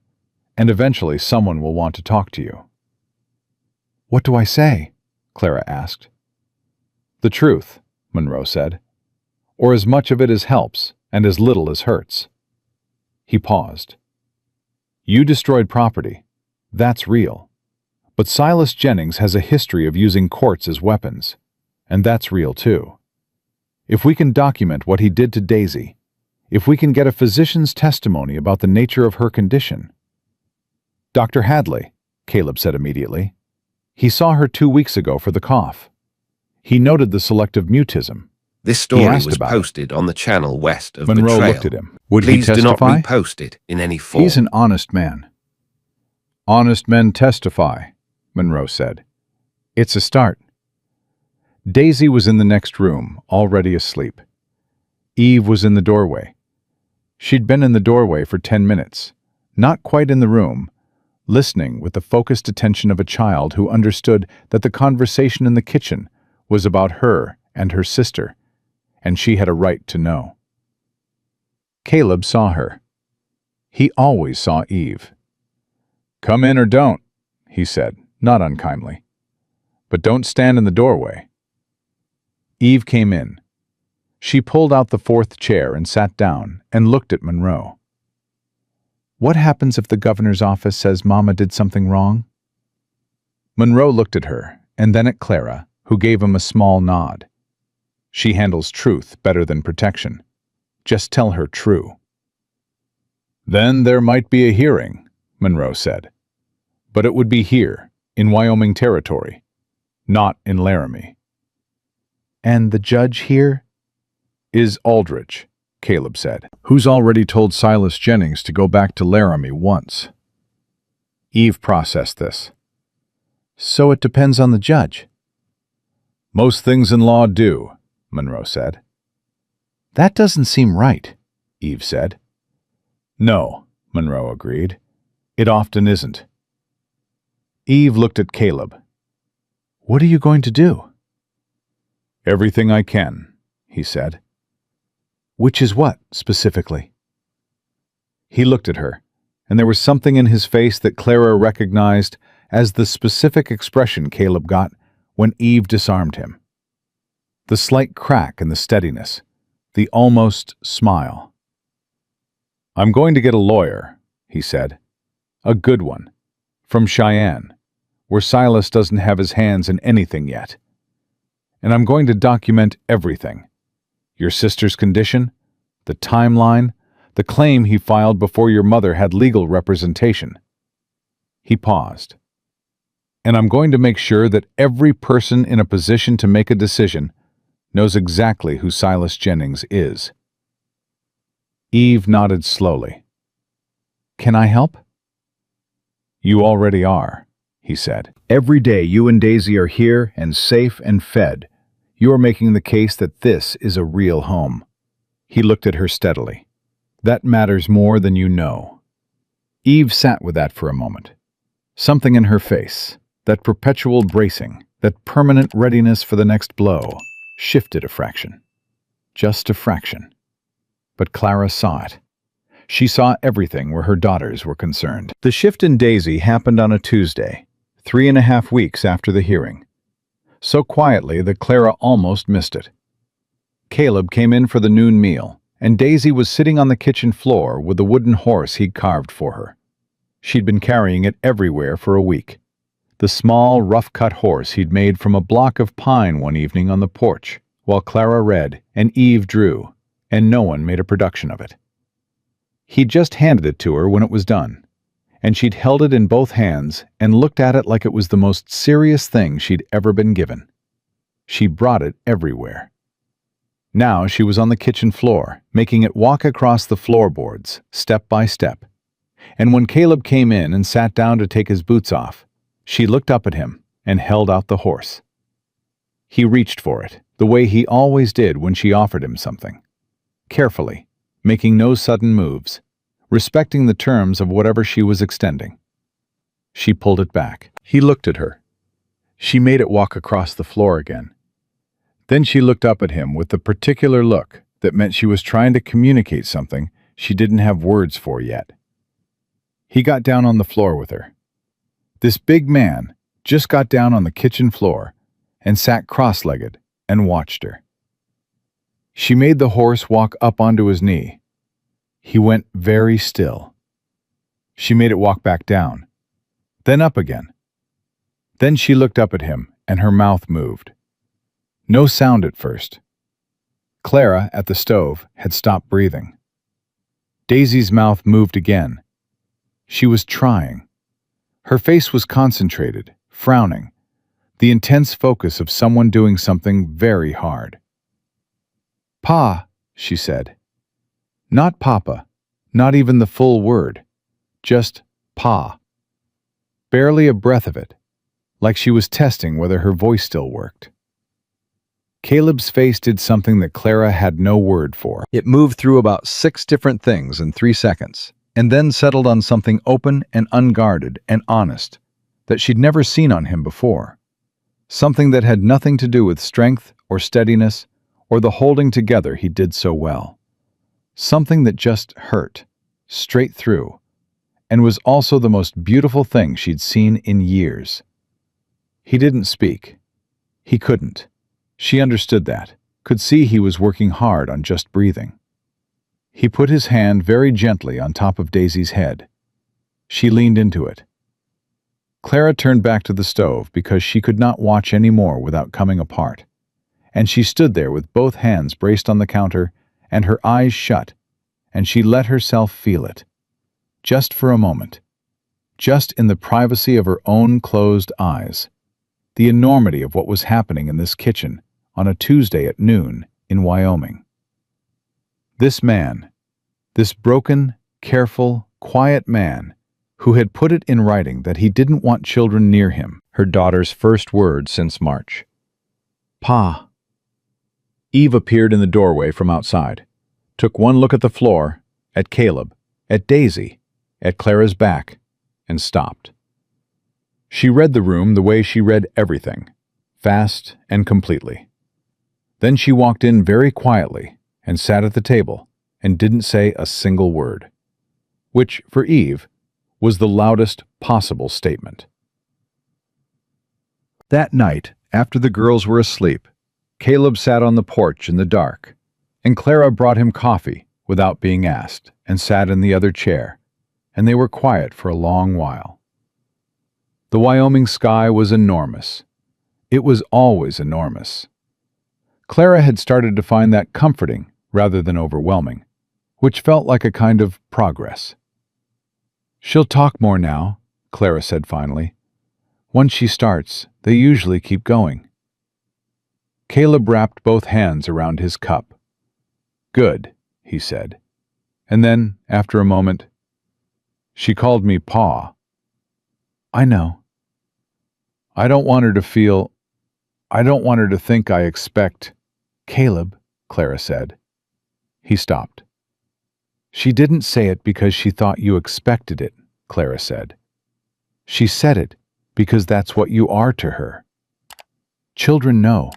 and eventually someone will want to talk to you." "What do I say?" Clara asked. "The truth," Monroe said, "or as much of it as helps and as little as hurts." He paused. "You destroyed property. That's real. But Silas Jennings has a history of using courts as weapons, and that's real too. If we can document what he did to Daisy, if we can get a physician's testimony about the nature of her condition—" "Dr. Hadley," Caleb said immediately. "He saw her 2 weeks ago for the cough. He noted the selective mutism." This story asked was about posted on the channel west of Monroe Betrayal. looked at him. "Would Please he do not testify?" repost it in any form. "He's an honest man." "Honest men testify," Monroe said. "It's a start." Daisy was in the next room, already asleep. Eve was in the doorway. She'd been in the doorway for 10 minutes, not quite in the room, listening with the focused attention of a child who understood that the conversation in the kitchen was about her and her sister, and she had a right to know. Caleb saw her. He always saw Eve. "Come in or don't," he said, not unkindly. "But don't stand in the doorway." Eve came in. She pulled out the 4th chair and sat down and looked at Monroe. "What happens if the governor's office says Mama did something wrong?" Monroe looked at her and then at Clara, who gave him a small nod. "She handles truth better than protection. Just tell her true." Then there might be a hearing, Monroe said. But it would be here, in Wyoming Territory, not in Laramie. And the judge here? Is Aldrich, Caleb said, who's already told Silas Jennings to go back to Laramie once. Eve processed this. So it depends on the judge. Most things in law do, Monroe said. That doesn't seem right, Eve said. No, Monroe agreed. It often isn't. Eve looked at Caleb. What are you going to do? Everything I can, he said. Which is what, specifically? He looked at her, and there was something in his face that Clara recognized as the specific expression Caleb got when Eve disarmed him. The slight crack in the steadiness, the almost smile. I'm going to get a lawyer, he said. A good one. From Cheyenne, where Silas doesn't have his hands in anything yet. And I'm going to document everything. Your sister's condition, the timeline, the claim he filed before your mother had legal representation. He paused. And I'm going to make sure that every person in a position to make a decision knows exactly who Silas Jennings is. Eve nodded slowly. Can I help? You already are, he said. Every day you and Daisy are here and safe and fed. You are making the case that this is a real home. He looked at her steadily. That matters more than you know. Eve sat with that for a moment. Something in her face, that perpetual bracing, that permanent readiness for the next blow, shifted a fraction. Just a fraction. But Clara saw it. She saw everything where her daughters were concerned. The shift in Daisy happened on a Tuesday, 3.5 weeks after the hearing. So quietly that Clara almost missed it. Caleb came in for the noon meal, and Daisy was sitting on the kitchen floor with the wooden horse he'd carved for her. She'd been carrying it everywhere for a week. The small, rough-cut horse he'd made from a block of pine one evening on the porch, while Clara read and Eve drew, and no one made a production of it. He'd just handed it to her when it was done, and she'd held it in both hands and looked at it like it was the most serious thing she'd ever been given. She brought it everywhere. Now she was on the kitchen floor, making it walk across the floorboards, step by step. And when Caleb came in and sat down to take his boots off, she looked up at him and held out the horse. He reached for it, the way he always did when she offered him something. Carefully, making no sudden moves, respecting the terms of whatever she was extending. She pulled it back. He looked at her. She made it walk across the floor again. Then she looked up at him with the particular look that meant she was trying to communicate something she didn't have words for yet. He got down on the floor with her. This big man just got down on the kitchen floor and sat cross-legged and watched her. She made the horse walk up onto his knee. He went very still. She made it walk back down, then up again. Then she looked up at him, and her mouth moved. No sound at first. Clara, at the stove, had stopped breathing. Daisy's mouth moved again. She was trying. Her face was concentrated, frowning, the intense focus of someone doing something very hard. Pa, she said. Not Papa, not even the full word, just Pa. Barely a breath of it, like she was testing whether her voice still worked. Caleb's face did something that Clara had no word for. It moved through about 6 different things in 3 seconds, and then settled on something open and unguarded and honest that she'd never seen on him before. Something that had nothing to do with strength or steadiness or the holding together he did so well. Something that just hurt, straight through, and was also the most beautiful thing she'd seen in years. He didn't speak. He couldn't. She understood that, could see he was working hard on just breathing. He put his hand very gently on top of Daisy's head. She leaned into it. Clara turned back to the stove because she could not watch any more without coming apart, and she stood there with both hands braced on the counter and her eyes shut, and she let herself feel it, just for a moment, just in the privacy of her own closed eyes, the enormity of what was happening in this kitchen on a Tuesday at noon in Wyoming. This man, this broken, careful, quiet man, who had put it in writing that he didn't want children near him, her daughter's first word since March. Pa. Eve appeared in the doorway from outside, took one look at the floor, at Caleb, at Daisy, at Clara's back, and stopped. She read the room the way she read everything, fast and completely. Then she walked in very quietly and sat at the table and didn't say a single word, which, for Eve, was the loudest possible statement. That night, after the girls were asleep, Caleb sat on the porch in the dark, and Clara brought him coffee without being asked and sat in the other chair, and they were quiet for a long while. The Wyoming sky was enormous. It was always enormous. Clara had started to find that comforting rather than overwhelming, which felt like a kind of progress. "She'll talk more now," Clara said finally. "Once she starts, they usually keep going." Caleb wrapped both hands around his cup. "Good," he said. And then, after a moment, "She called me Pa." "I know." I don't want her to think I expect—" "Caleb," Clara said. He stopped. "She didn't say it because she thought you expected it," Clara said. "She said it because that's what you are to her. Children know.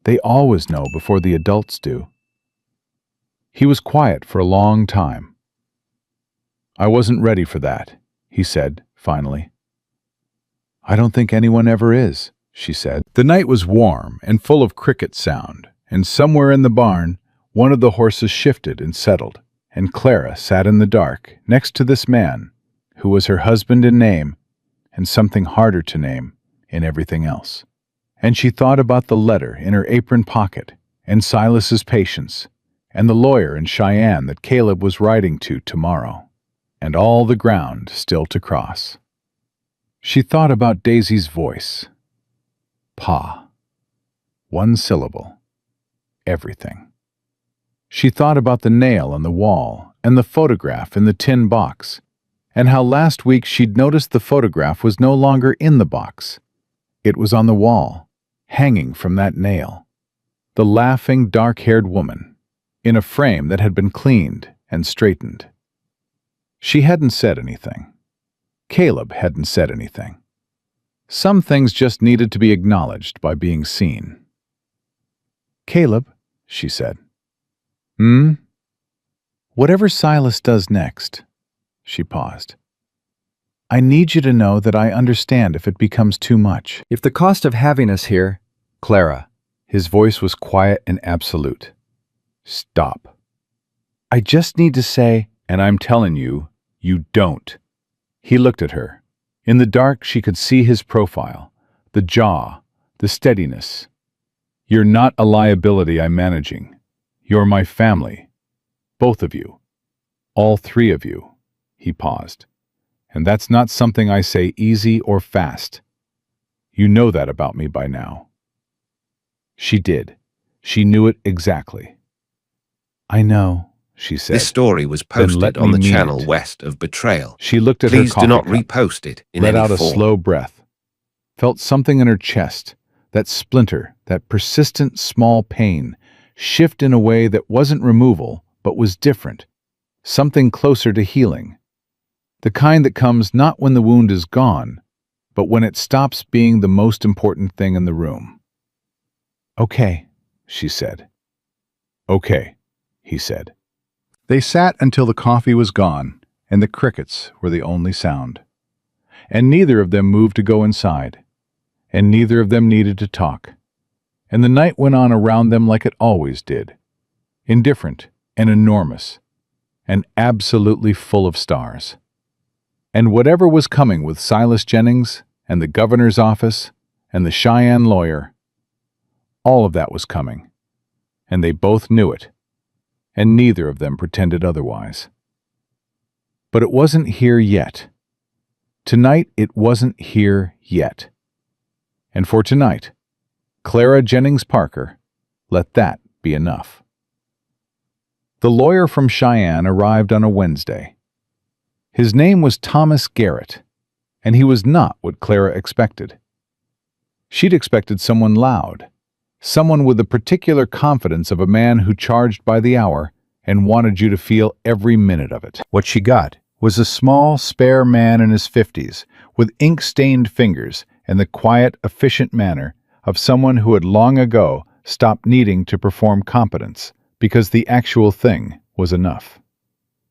They always know before the adults do." He was quiet for a long time. "I wasn't ready for that," he said, finally. "I don't think anyone ever is," she said. The night was warm and full of cricket sound, and somewhere in the barn, one of the horses shifted and settled, and Clara sat in the dark next to this man, who was her husband in name, and something harder to name in everything else. And she thought about the letter in her apron pocket, and Silas's patience, and the lawyer in Cheyenne that Caleb was writing to tomorrow, and all the ground still to cross. She thought about Daisy's voice. Pa. One syllable. Everything. She thought about the nail on the wall and the photograph in the tin box, and how last week she'd noticed the photograph was no longer in the box. It was on the wall, hanging from that nail. The laughing, dark-haired woman, in a frame that had been cleaned and straightened. She hadn't said anything. Caleb hadn't said anything. Some things just needed to be acknowledged by being seen. "Caleb," she said. "Hmm?" "Whatever Silas does next," she paused, "I need you to know that I understand if it becomes too much. If the cost of having us here—" "Clara," his voice was quiet and absolute. "Stop. I just need to say—" "And I'm telling you, you don't." He looked at her. In the dark, she could see his profile, the jaw, the steadiness. "You're not a liability I'm managing. You're my family. Both of you. All three of you." He paused. "And that's not something I say easy or fast. You know that about me by now." She did. She knew it exactly. "I know," she said. This story was "Then let posted on the me mean channel it." West of Betrayal. She looked at Please her do not coffee cup, repost it in let any out a form. slow breath, felt something in her chest, that splinter, that persistent small pain, shift in a way that wasn't removal, but was different, something closer to healing. The kind that comes not when the wound is gone, but when it stops being the most important thing in the room. "Okay," she said. "Okay," he said. They sat until the coffee was gone, and the crickets were the only sound. And neither of them moved to go inside, and neither of them needed to talk. And the night went on around them like it always did, indifferent and enormous, and absolutely full of stars. And whatever was coming with Silas Jennings and the governor's office and the Cheyenne lawyer, all of that was coming, and they both knew it, and neither of them pretended otherwise. But it wasn't here yet. Tonight, it wasn't here yet. And for tonight, Clara Jennings Parker, let that be enough. The lawyer from Cheyenne arrived on a Wednesday. His name was Thomas Garrett, and he was not what Clara expected. She'd expected someone loud, someone with the particular confidence of a man who charged by the hour and wanted you to feel every minute of it. What she got was a small, spare man in his 50s, with ink-stained fingers and the quiet, efficient manner of someone who had long ago stopped needing to perform competence because the actual thing was enough.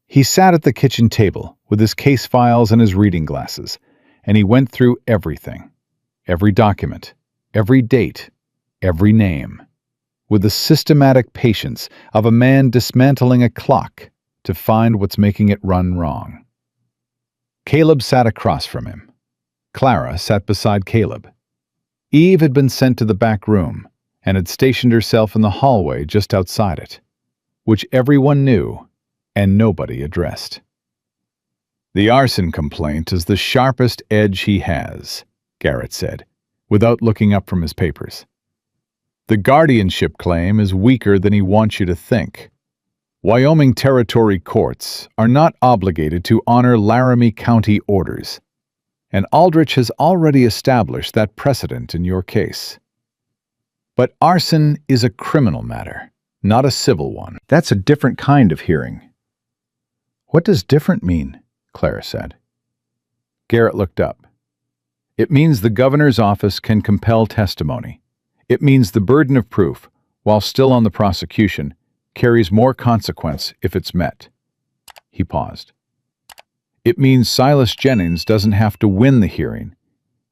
He sat at the kitchen table with his case files and his reading glasses, and he went through everything, every document, every date, every name, with the systematic patience of a man dismantling a clock to find what's making it run wrong. Caleb sat across from him. Clara sat beside Caleb. Eve had been sent to the back room and had stationed herself in the hallway just outside it, which everyone knew and nobody addressed. "The arson complaint is the sharpest edge he has," Garrett said, without looking up from his papers. "The guardianship claim is weaker than he wants you to think. Wyoming Territory courts are not obligated to honor Laramie County orders, and Aldrich has already established that precedent in your case. But arson is a criminal matter, not a civil one. That's a different kind of hearing." "What does different mean?" Clara said. Garrett looked up. "It means the governor's office can compel testimony. It means the burden of proof, while still on the prosecution, carries more consequence if it's met." He paused. "It means Silas Jennings doesn't have to win the hearing.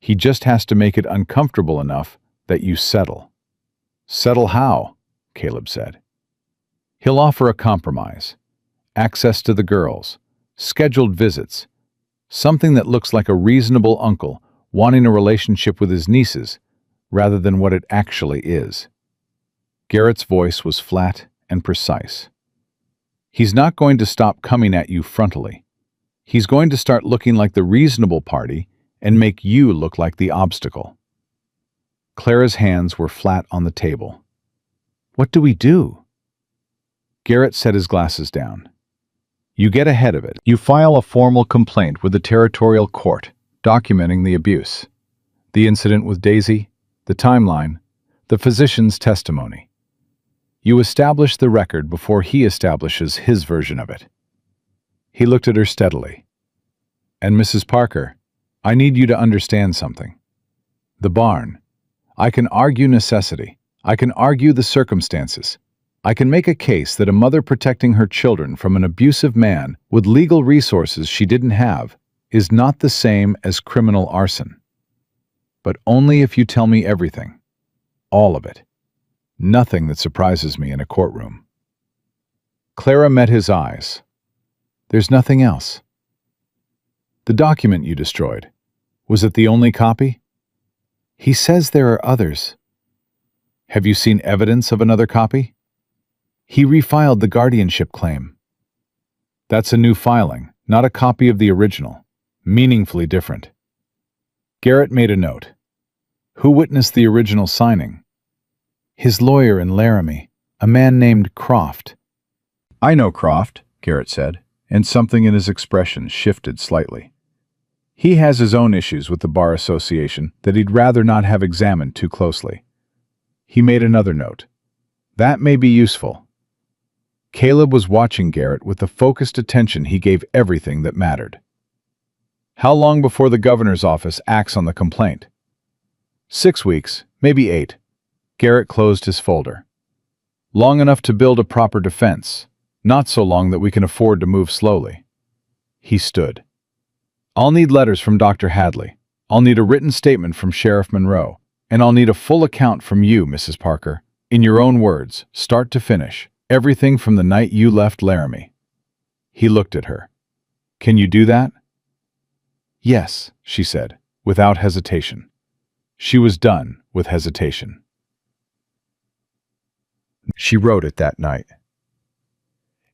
He just has to make it uncomfortable enough that you settle." "Settle how?" Caleb said. "He'll offer a compromise. Access to the girls, scheduled visits, something that looks like a reasonable uncle wanting a relationship with his nieces rather than what it actually is." Garrett's voice was flat and precise. "He's not going to stop coming at you frontally. He's going to start looking like the reasonable party and make you look like the obstacle." Clara's hands were flat on the table. "What do we do?" Garrett set his glasses down. "You get ahead of it. You file a formal complaint with the territorial court, documenting the abuse, the incident with Daisy, the timeline, the physician's testimony. You establish the record before he establishes his version of it." He looked at her steadily. "And Mrs. Parker, I need you to understand something. The barn. I can argue necessity. I can argue the circumstances. I can make a case that a mother protecting her children from an abusive man with legal resources she didn't have is not the same as criminal arson. But only if you tell me everything. All of it. Nothing that surprises me in a courtroom." Clara met his eyes. "There's nothing else." "The document you destroyed, was it the only copy?" "He says there are others." "Have you seen evidence of another copy?" "He refiled the guardianship claim." "That's a new filing, not a copy of the original. Meaningfully different." Garrett made a note. "Who witnessed the original signing?" "His lawyer in Laramie, a man named Croft." "I know Croft," Garrett said, and something in his expression shifted slightly. "He has his own issues with the Bar Association that he'd rather not have examined too closely." He made another note. "That may be useful." Caleb was watching Garrett with the focused attention he gave everything that mattered. "How long before the governor's office acts on the complaint?" 6 weeks, maybe 8. Garrett closed his folder. "Long enough to build a proper defense, not so long that we can afford to move slowly." He stood. "I'll need letters from Dr. Hadley. I'll need a written statement from Sheriff Monroe, and I'll need a full account from you, Mrs. Parker, in your own words, start to finish, everything from the night you left Laramie." He looked at her. "Can you do that?" "Yes," she said, without hesitation. She was done with hesitation. She wrote it that night.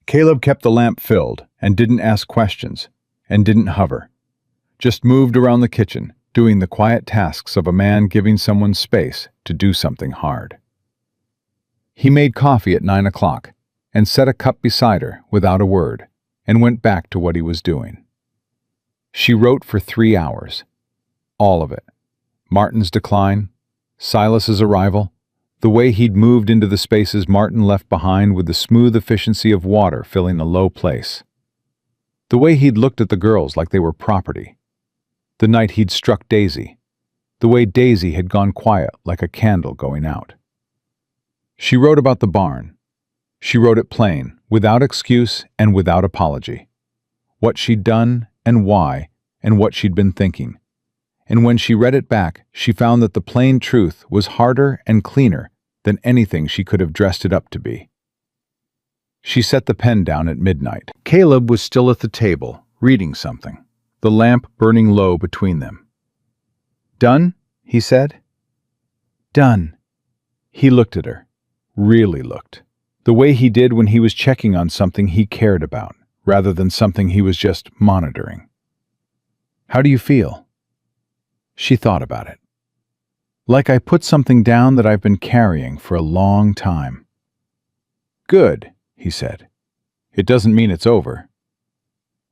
Caleb kept the lamp filled and didn't ask questions, and didn't hover, just moved around the kitchen, doing the quiet tasks of a man giving someone space to do something hard. He made coffee at 9 o'clock and set a cup beside her without a word and went back to what he was doing. She wrote for 3 hours. All of it. Martin's decline, Silas's arrival, the way he'd moved into the spaces Martin left behind with the smooth efficiency of water filling a low place. The way he'd looked at the girls like they were property. The night he'd struck Daisy. The way Daisy had gone quiet like a candle going out. She wrote about the barn. She wrote it plain, without excuse and without apology. What she'd done and why and what she'd been thinking. And when she read it back, she found that the plain truth was harder and cleaner than anything she could have dressed it up to be. She set the pen down at midnight. Caleb was still at the table, reading something, the lamp burning low between them. "Done?" he said. "Done." He looked at her, really looked, the way he did when he was checking on something he cared about, rather than something he was just monitoring. "How do you feel?" She thought about it. "Like I put something down that I've been carrying for a long time." "Good," he said. "It doesn't mean it's over."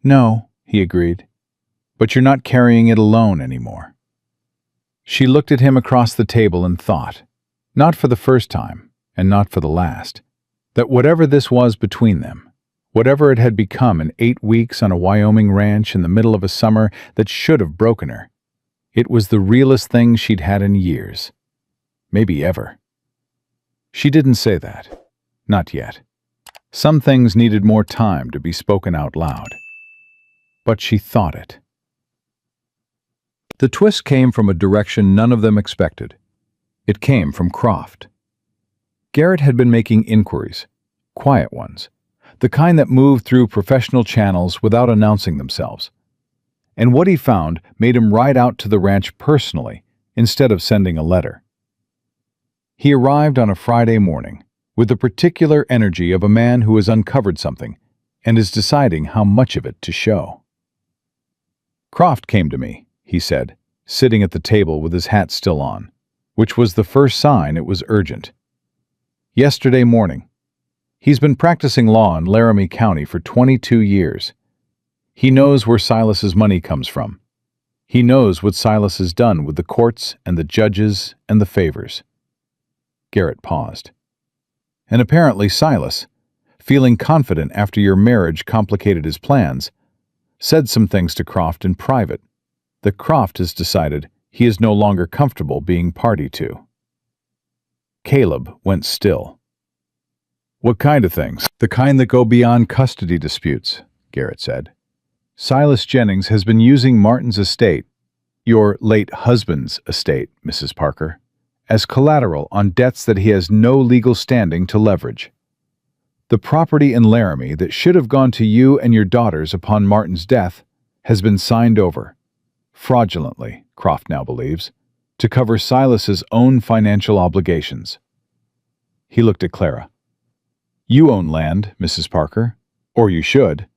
"No," he agreed. "But you're not carrying it alone anymore." She looked at him across the table and thought, not for the first time, and not for the last, that whatever this was between them, whatever it had become in 8 weeks on a Wyoming ranch in the middle of a summer that should have broken her, it was the realest thing she'd had in years, maybe ever. She didn't say that, not yet. Some things needed more time to be spoken out loud. But she thought it. The twist came from a direction none of them expected. It came from Croft. Garrett had been making inquiries, quiet ones, the kind that moved through professional channels without announcing themselves. And what he found made him ride out to the ranch personally instead of sending a letter. He arrived on a Friday morning with the particular energy of a man who has uncovered something and is deciding how much of it to show. "Croft came to me," he said, sitting at the table with his hat still on, which was the first sign it was urgent. "Yesterday morning. He's been practicing law in Laramie County for 22 years. He knows where Silas's money comes from. He knows what Silas has done with the courts and the judges and the favors." Garrett paused. "And apparently Silas, feeling confident after your marriage complicated his plans, said some things to Croft in private that Croft has decided he is no longer comfortable being party to." Caleb went still. "What kind of things?" "The kind that go beyond custody disputes," Garrett said. "Silas Jennings has been using Martin's estate, your late husband's estate, Mrs. Parker, as collateral on debts that he has no legal standing to leverage. The property in Laramie that should have gone to you and your daughters upon Martin's death has been signed over, fraudulently, Croft now believes, to cover Silas's own financial obligations." He looked at Clara. "You own land, Mrs. Parker, or you should.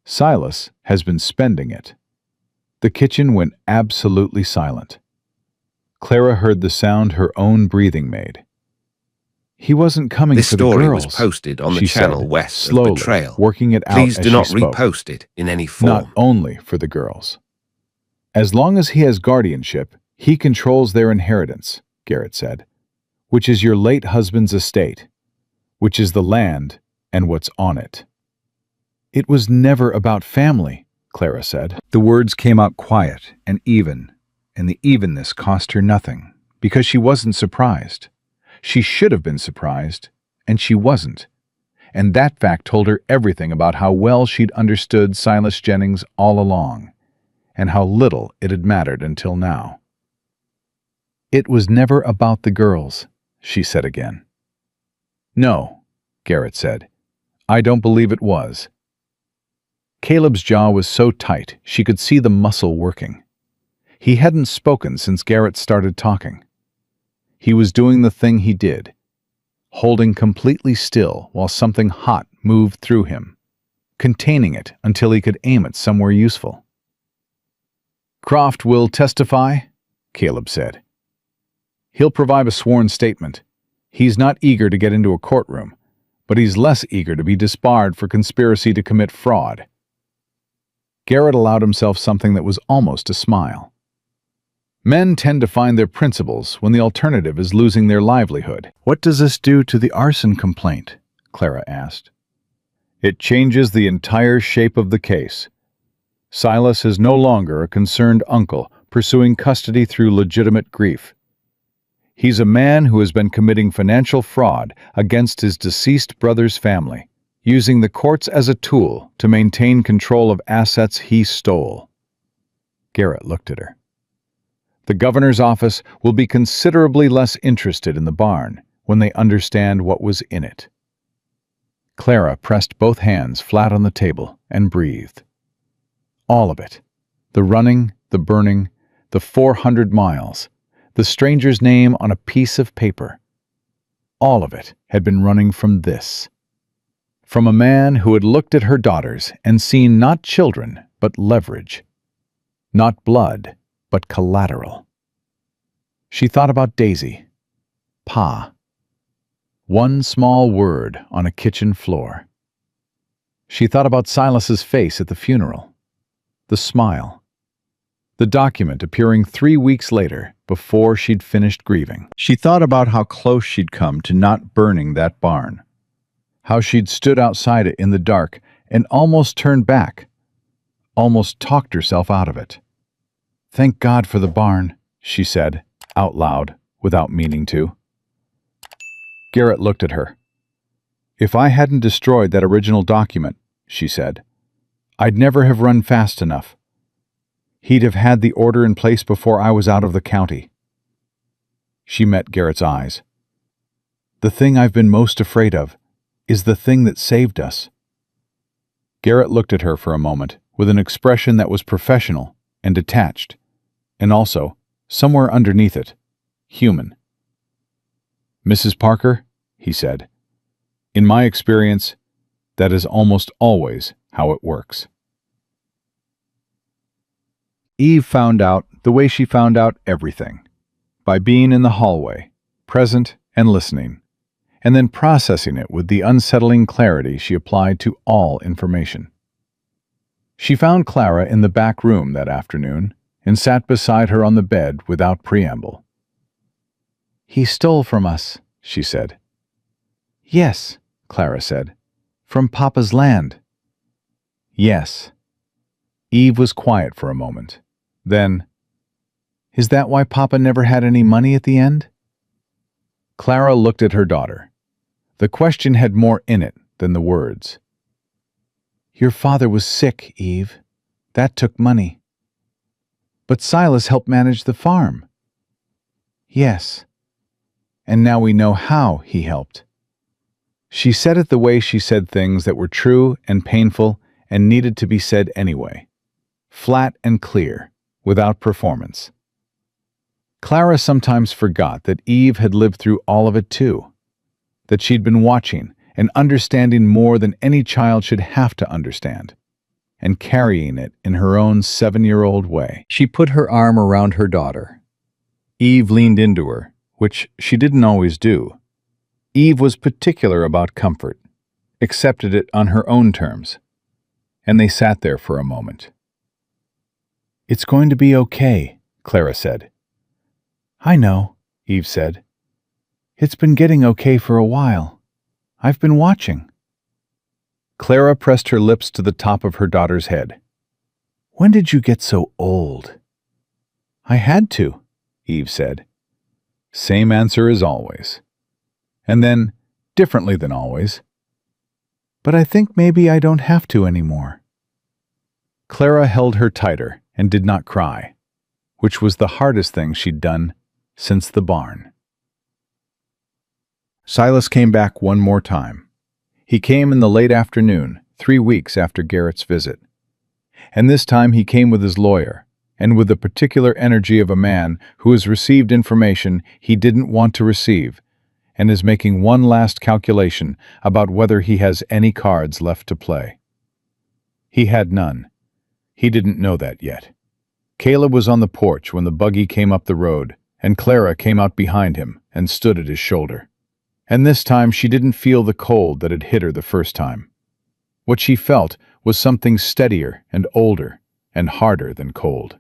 Silas has been spending it." The kitchen went absolutely silent. Clara heard the sound her own breathing made. "He wasn't coming This for the story girls," was posted on the she channel said, west slowly, of Betrayal. working it out Please as do she not spoke. repost it in any form. "Not only for the girls. As long as he has guardianship, he controls their inheritance," Garrett said, "which is your late husband's estate, which is the land and what's on it." "It was never about family," Clara said. The words came out quiet and even, and the evenness cost her nothing, because she wasn't surprised. She should have been surprised, and she wasn't. And that fact told her everything about how well she'd understood Silas Jennings all along, and how little it had mattered until now. "It was never about the girls," she said again. "No," Garrett said. "I don't believe it was." Caleb's jaw was so tight she could see the muscle working. He hadn't spoken since Garrett started talking. He was doing the thing he did, holding completely still while something hot moved through him, containing it until he could aim it somewhere useful. "Croft will testify," Caleb said. "He'll provide a sworn statement. He's not eager to get into a courtroom, but he's less eager to be disbarred for conspiracy to commit fraud." Garrett allowed himself something that was almost a smile. Men tend to find their principles when the alternative is losing their livelihood. "What does this do to the arson complaint?" Clara asked. "It changes the entire shape of the case. Silas is no longer a concerned uncle pursuing custody through legitimate grief. He's a man who has been committing financial fraud against his deceased brother's family, using the courts as a tool to maintain control of assets he stole." Garrett looked at her. "The governor's office will be considerably less interested in the barn when they understand what was in it." Clara pressed both hands flat on the table and breathed. All of it. The running, the burning, the 400 miles, the stranger's name on a piece of paper. All of it had been running from this. From a man who had looked at her daughters and seen not children, but leverage. Not blood, but collateral. She thought about Daisy. Pa. One small word on a kitchen floor. She thought about Silas's face at the funeral. The smile. The document appearing 3 weeks later, before she'd finished grieving. She thought about how close she'd come to not burning that barn. How she'd stood outside it in the dark and almost turned back. Almost talked herself out of it. "Thank God for the barn," she said, out loud, without meaning to. Garrett looked at her. "If I hadn't destroyed that original document," she said, "I'd never have run fast enough. He'd have had the order in place before I was out of the county." She met Garrett's eyes. "The thing I've been most afraid of is the thing that saved us." Garrett looked at her for a moment with an expression that was professional and detached, and also, somewhere underneath it, human. "Mrs. Parker," he said, "in my experience, that is almost always how it works." Eve found out the way she found out everything, by being in the hallway, present and listening, and then processing it with the unsettling clarity she applied to all information. She found Clara in the back room that afternoon and sat beside her on the bed without preamble. "He stole from us," she said. "Yes," Clara said, "from Papa's land." "Yes." Eve was quiet for a moment. Then, "Is that why Papa never had any money at the end?" Clara looked at her daughter. The question had more in it than the words. "Your father was sick, Eve. That took money." "But Silas helped manage the farm." "Yes. And now we know how he helped." She said it the way she said things that were true and painful and needed to be said anyway. Flat and clear, without performance. Clara sometimes forgot that Eve had lived through all of it too. That she'd been watching and understanding more than any child should have to understand, and carrying it in her own 7-year-old way. She put her arm around her daughter. Eve leaned into her, which she didn't always do. Eve was particular about comfort, accepted it on her own terms, and they sat there for a moment. "It's going to be okay," Clara said. "I know," Eve said. "It's been getting okay for a while. I've been watching." Clara pressed her lips to the top of her daughter's head. "When did you get so old?" "I had to," Eve said. Same answer as always. And then, differently than always, "But I think maybe I don't have to anymore." Clara held her tighter and did not cry, which was the hardest thing she'd done since the barn. Silas came back one more time. He came in the late afternoon, 3 weeks after Garrett's visit. And this time he came with his lawyer, and with the particular energy of a man who has received information he didn't want to receive, and is making one last calculation about whether he has any cards left to play. He had none. He didn't know that yet. Caleb was on the porch when the buggy came up the road, and Clara came out behind him and stood at his shoulder. And this time she didn't feel the cold that had hit her the first time. What she felt was something steadier and older and harder than cold.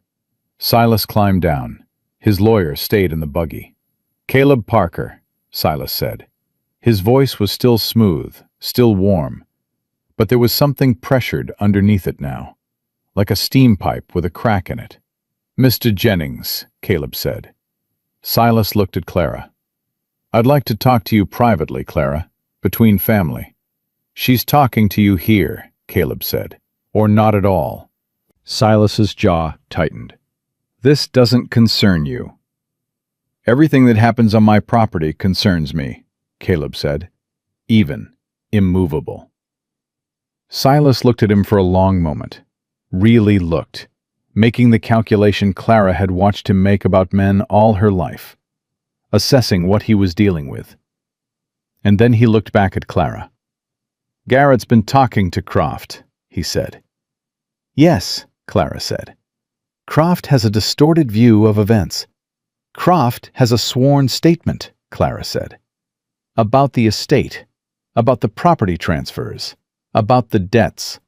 Silas climbed down. His lawyer stayed in the buggy. "Caleb Parker," Silas said. His voice was still smooth, still warm, but there was something pressured underneath it now, like a steam pipe with a crack in it. "Mr. Jennings," Caleb said. Silas looked at Clara. "I'd like to talk to you privately, Clara, between family." "She's talking to you here," Caleb said. "Or not at all." Silas's jaw tightened. "This doesn't concern you." "Everything that happens on my property concerns me," Caleb said. Even, immovable. Silas looked at him for a long moment. Really looked, making the calculation Clara had watched him make about men all her life, assessing what he was dealing with. And then he looked back at Clara. "Garrett's been talking to Croft," he said. "Yes," Clara said. "Croft has a distorted view of events. Croft has a sworn statement," Clara said. "About the estate, about the property transfers, about the debts."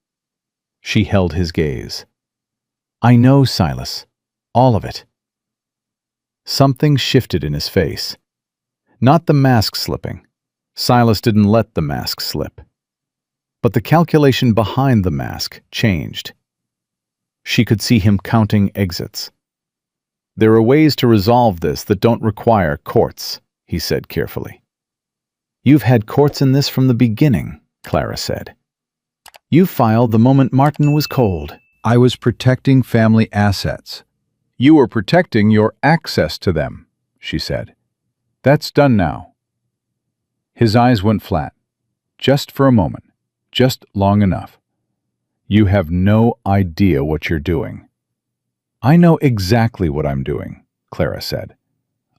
She held his gaze. "I know, Silas. All of it." Something shifted in his face. Not the mask slipping. Silas didn't let the mask slip. But the calculation behind the mask changed. She could see him counting exits. "There are ways to resolve this that don't require courts," he said carefully. "You've had courts in this from the beginning," Clara said. "You filed the moment Martin was cold." "I was protecting family assets." "You were protecting your access to them," she said. "That's done now." His eyes went flat. Just for a moment. Just long enough. "You have no idea what you're doing." "I know exactly what I'm doing," Clara said.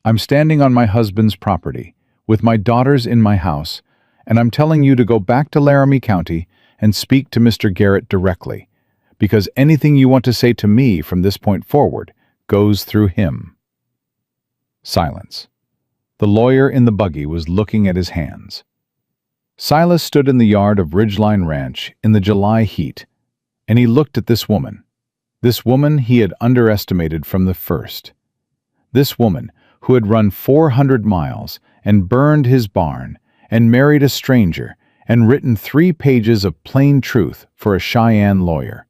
"I'm standing on my husband's property, with my daughters in my house, and I'm telling you to go back to Laramie County and speak to Mr. Garrett directly, because anything you want to say to me from this point forward goes through him." Silence. The lawyer in the buggy was looking at his hands. Silas stood in the yard of Ridgeline Ranch in the July heat, and he looked at this woman he had underestimated from the first. This woman who had run 400 miles and burned his barn and married a stranger and written 3 pages of plain truth for a Cheyenne lawyer.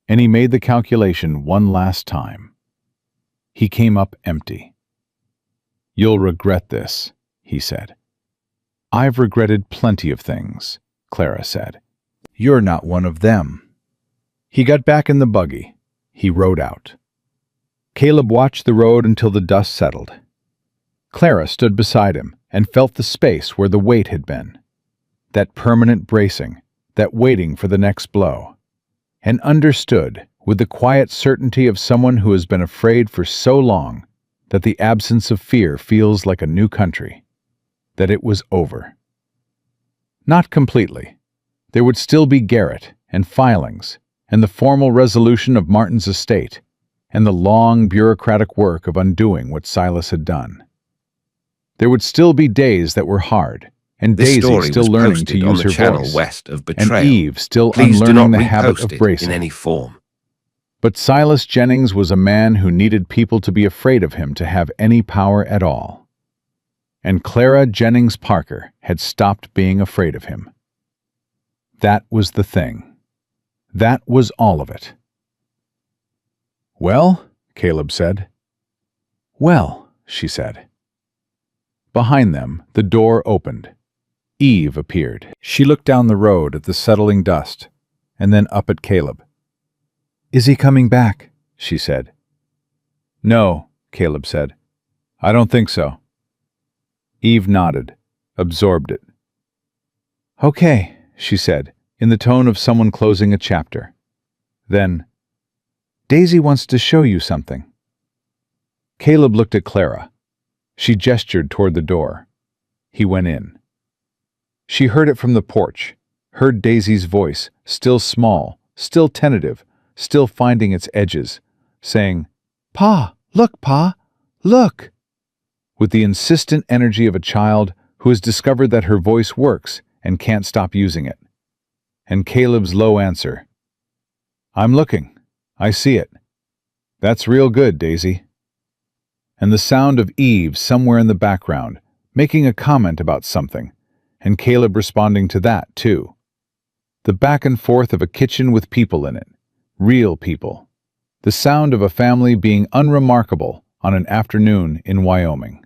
And he made the calculation one last time. He came up empty. "You'll regret this," he said. "I've regretted plenty of things," Clara said. "You're not one of them." He got back in the buggy. He rode out. Caleb watched the road until the dust settled. Clara stood beside him and felt the space where the weight had been. That permanent bracing, that waiting for the next blow. And understood, with the quiet certainty of someone who has been afraid for so long that the absence of fear feels like a new country, that it was over. Not completely. There would still be Garrett and filings and the formal resolution of Martin's estate and the long bureaucratic work of undoing what Silas had done. There would still be days that were hard, and This Daisy story still was learning to posted on use the her channel voice, west of and Betrayal. Eve still Please do unlearning not the habit repost of it bracing. in any form. But Silas Jennings was a man who needed people to be afraid of him to have any power at all. And Clara Jennings Parker had stopped being afraid of him. That was the thing. That was all of it. "Well," Caleb said. "Well," she said. Behind them, the door opened. Eve appeared. She looked down the road at the settling dust, and then up at Caleb. "Is he coming back?" she said. "No," Caleb said. "I don't think so." Eve nodded, absorbed it. "Okay," she said, in the tone of someone closing a chapter. Then, "Daisy wants to show you something." Caleb looked at Clara. She gestured toward the door. He went in. She heard it from the porch, heard Daisy's voice, still small, still tentative, still finding its edges, saying, "Pa, look, Pa, look!" with the insistent energy of a child who has discovered that her voice works and can't stop using it. And Caleb's low answer, "I'm looking. I see it. That's real good, Daisy." And the sound of Eve somewhere in the background, making a comment about something, and Caleb responding to that, too. The back and forth of a kitchen with people in it, real people. The sound of a family being unremarkable on an afternoon in Wyoming.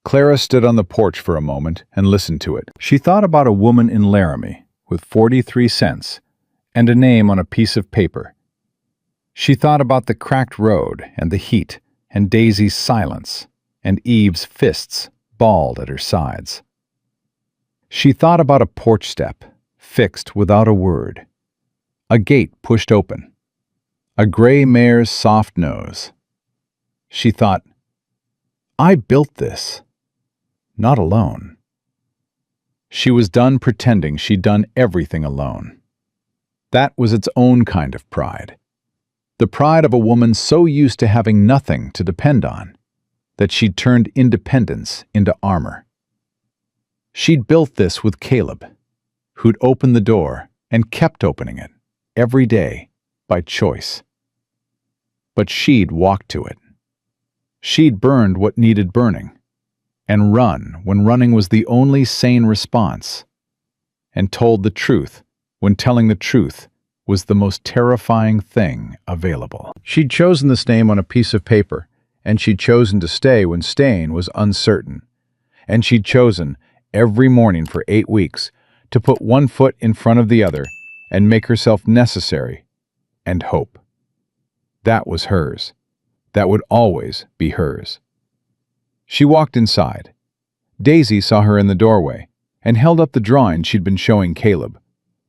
Clara stood on the porch for a moment and listened to it. She thought about a woman in Laramie with 43 cents and a name on a piece of paper. She thought about the cracked road and the heat and Daisy's silence and Eve's fists balled at her sides. She thought about a porch step, fixed without a word, a gate pushed open, a gray mare's soft nose. She thought, I built this, not alone. She was done pretending she'd done everything alone. That was its own kind of pride. The pride of a woman so used to having nothing to depend on that she'd turned independence into armor. She'd built this with Caleb, who'd opened the door and kept opening it, every day, by choice. But she'd walked to it. She'd burned what needed burning, and run when running was the only sane response, and told the truth when telling the truth was the most terrifying thing available. She'd chosen this name on a piece of paper, and she'd chosen to stay when staying was uncertain. And she'd chosen, every morning for 8 weeks, to put one foot in front of the other and make herself necessary and hope. That was hers. That would always be hers. She walked inside. Daisy saw her in the doorway and held up the drawing she'd been showing Caleb.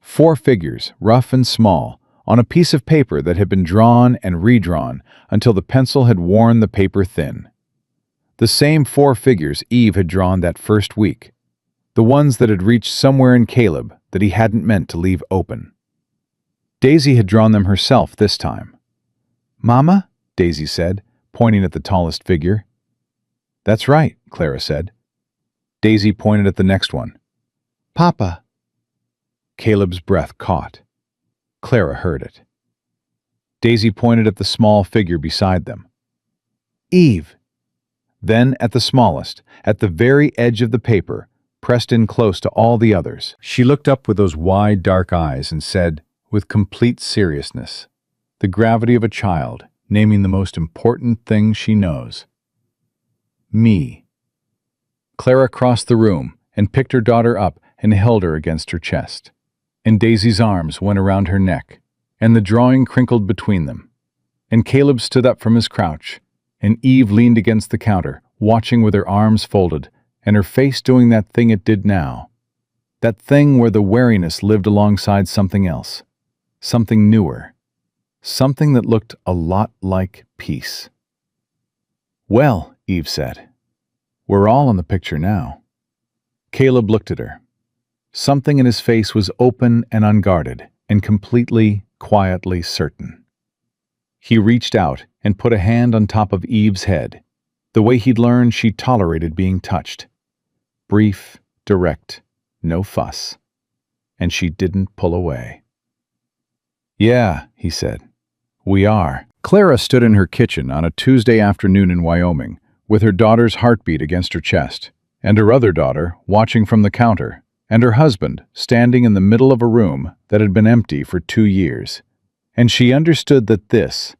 4 figures, rough and small, on a piece of paper that had been drawn and redrawn until the pencil had worn the paper thin. The same 4 figures Eve had drawn that first week, the ones that had reached somewhere in Caleb that he hadn't meant to leave open. Daisy had drawn them herself this time. "Mama?" Daisy said, pointing at the tallest figure. "That's right," Clara said. Daisy pointed at the next one. "Papa." Caleb's breath caught. Clara heard it. Daisy pointed at the small figure beside them. "Eve." Then at the smallest, at the very edge of the paper, pressed in close to all the others. She looked up with those wide, dark eyes and said, with complete seriousness, the gravity of a child naming the most important thing she knows, "Me." Clara crossed the room and picked her daughter up and held her against her chest. And Daisy's arms went around her neck, and the drawing crinkled between them. And Caleb stood up from his crouch, and Eve leaned against the counter, watching with her arms folded, and her face doing that thing it did now. That thing where the wariness lived alongside something else, something newer, something that looked a lot like peace. "Well," Eve said, "we're all in the picture now." Caleb looked at her. Something in his face was open and unguarded, and completely, quietly certain. He reached out and put a hand on top of Eve's head, the way he'd learned she tolerated being touched. Brief, direct, no fuss. And she didn't pull away. "Yeah," he said, "we are." Clara stood in her kitchen on a Tuesday afternoon in Wyoming, with her daughter's heartbeat against her chest, and her other daughter watching from the counter, and her husband standing in the middle of a room that had been empty for 2 years. And she understood that this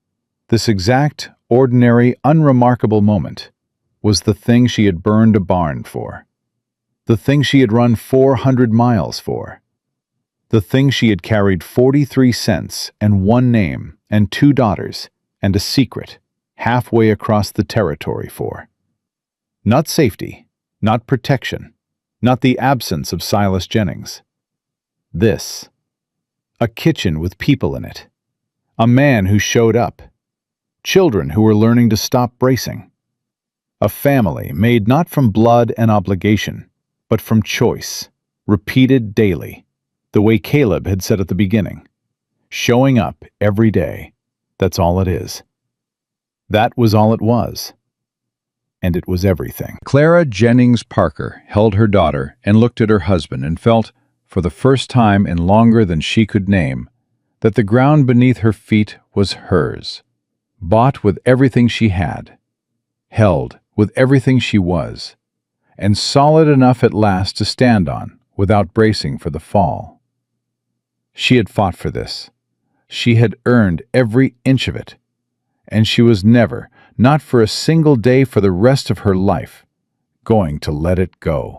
exact, ordinary, unremarkable moment, was the thing she had burned a barn for. The thing she had run 400 miles for. The thing she had carried 43 cents and 1 name and 2 daughters and a secret halfway across the territory for. Not safety, not protection, not the absence of Silas Jennings. This. A kitchen with people in it. A man who showed up. Children who were learning to stop bracing. A family made not from blood and obligation, but from choice, repeated daily, the way Caleb had said at the beginning. Showing up every day. That's all it is. That was all it was. And it was everything. Clara Jennings Parker held her daughter and looked at her husband and felt, for the first time in longer than she could name, that the ground beneath her feet was hers, bought with everything she had, held with everything she was, and solid enough at last to stand on without bracing for the fall. She had fought for this. She had earned every inch of it, and she was never, not for a single day for the rest of her life, going to let it go.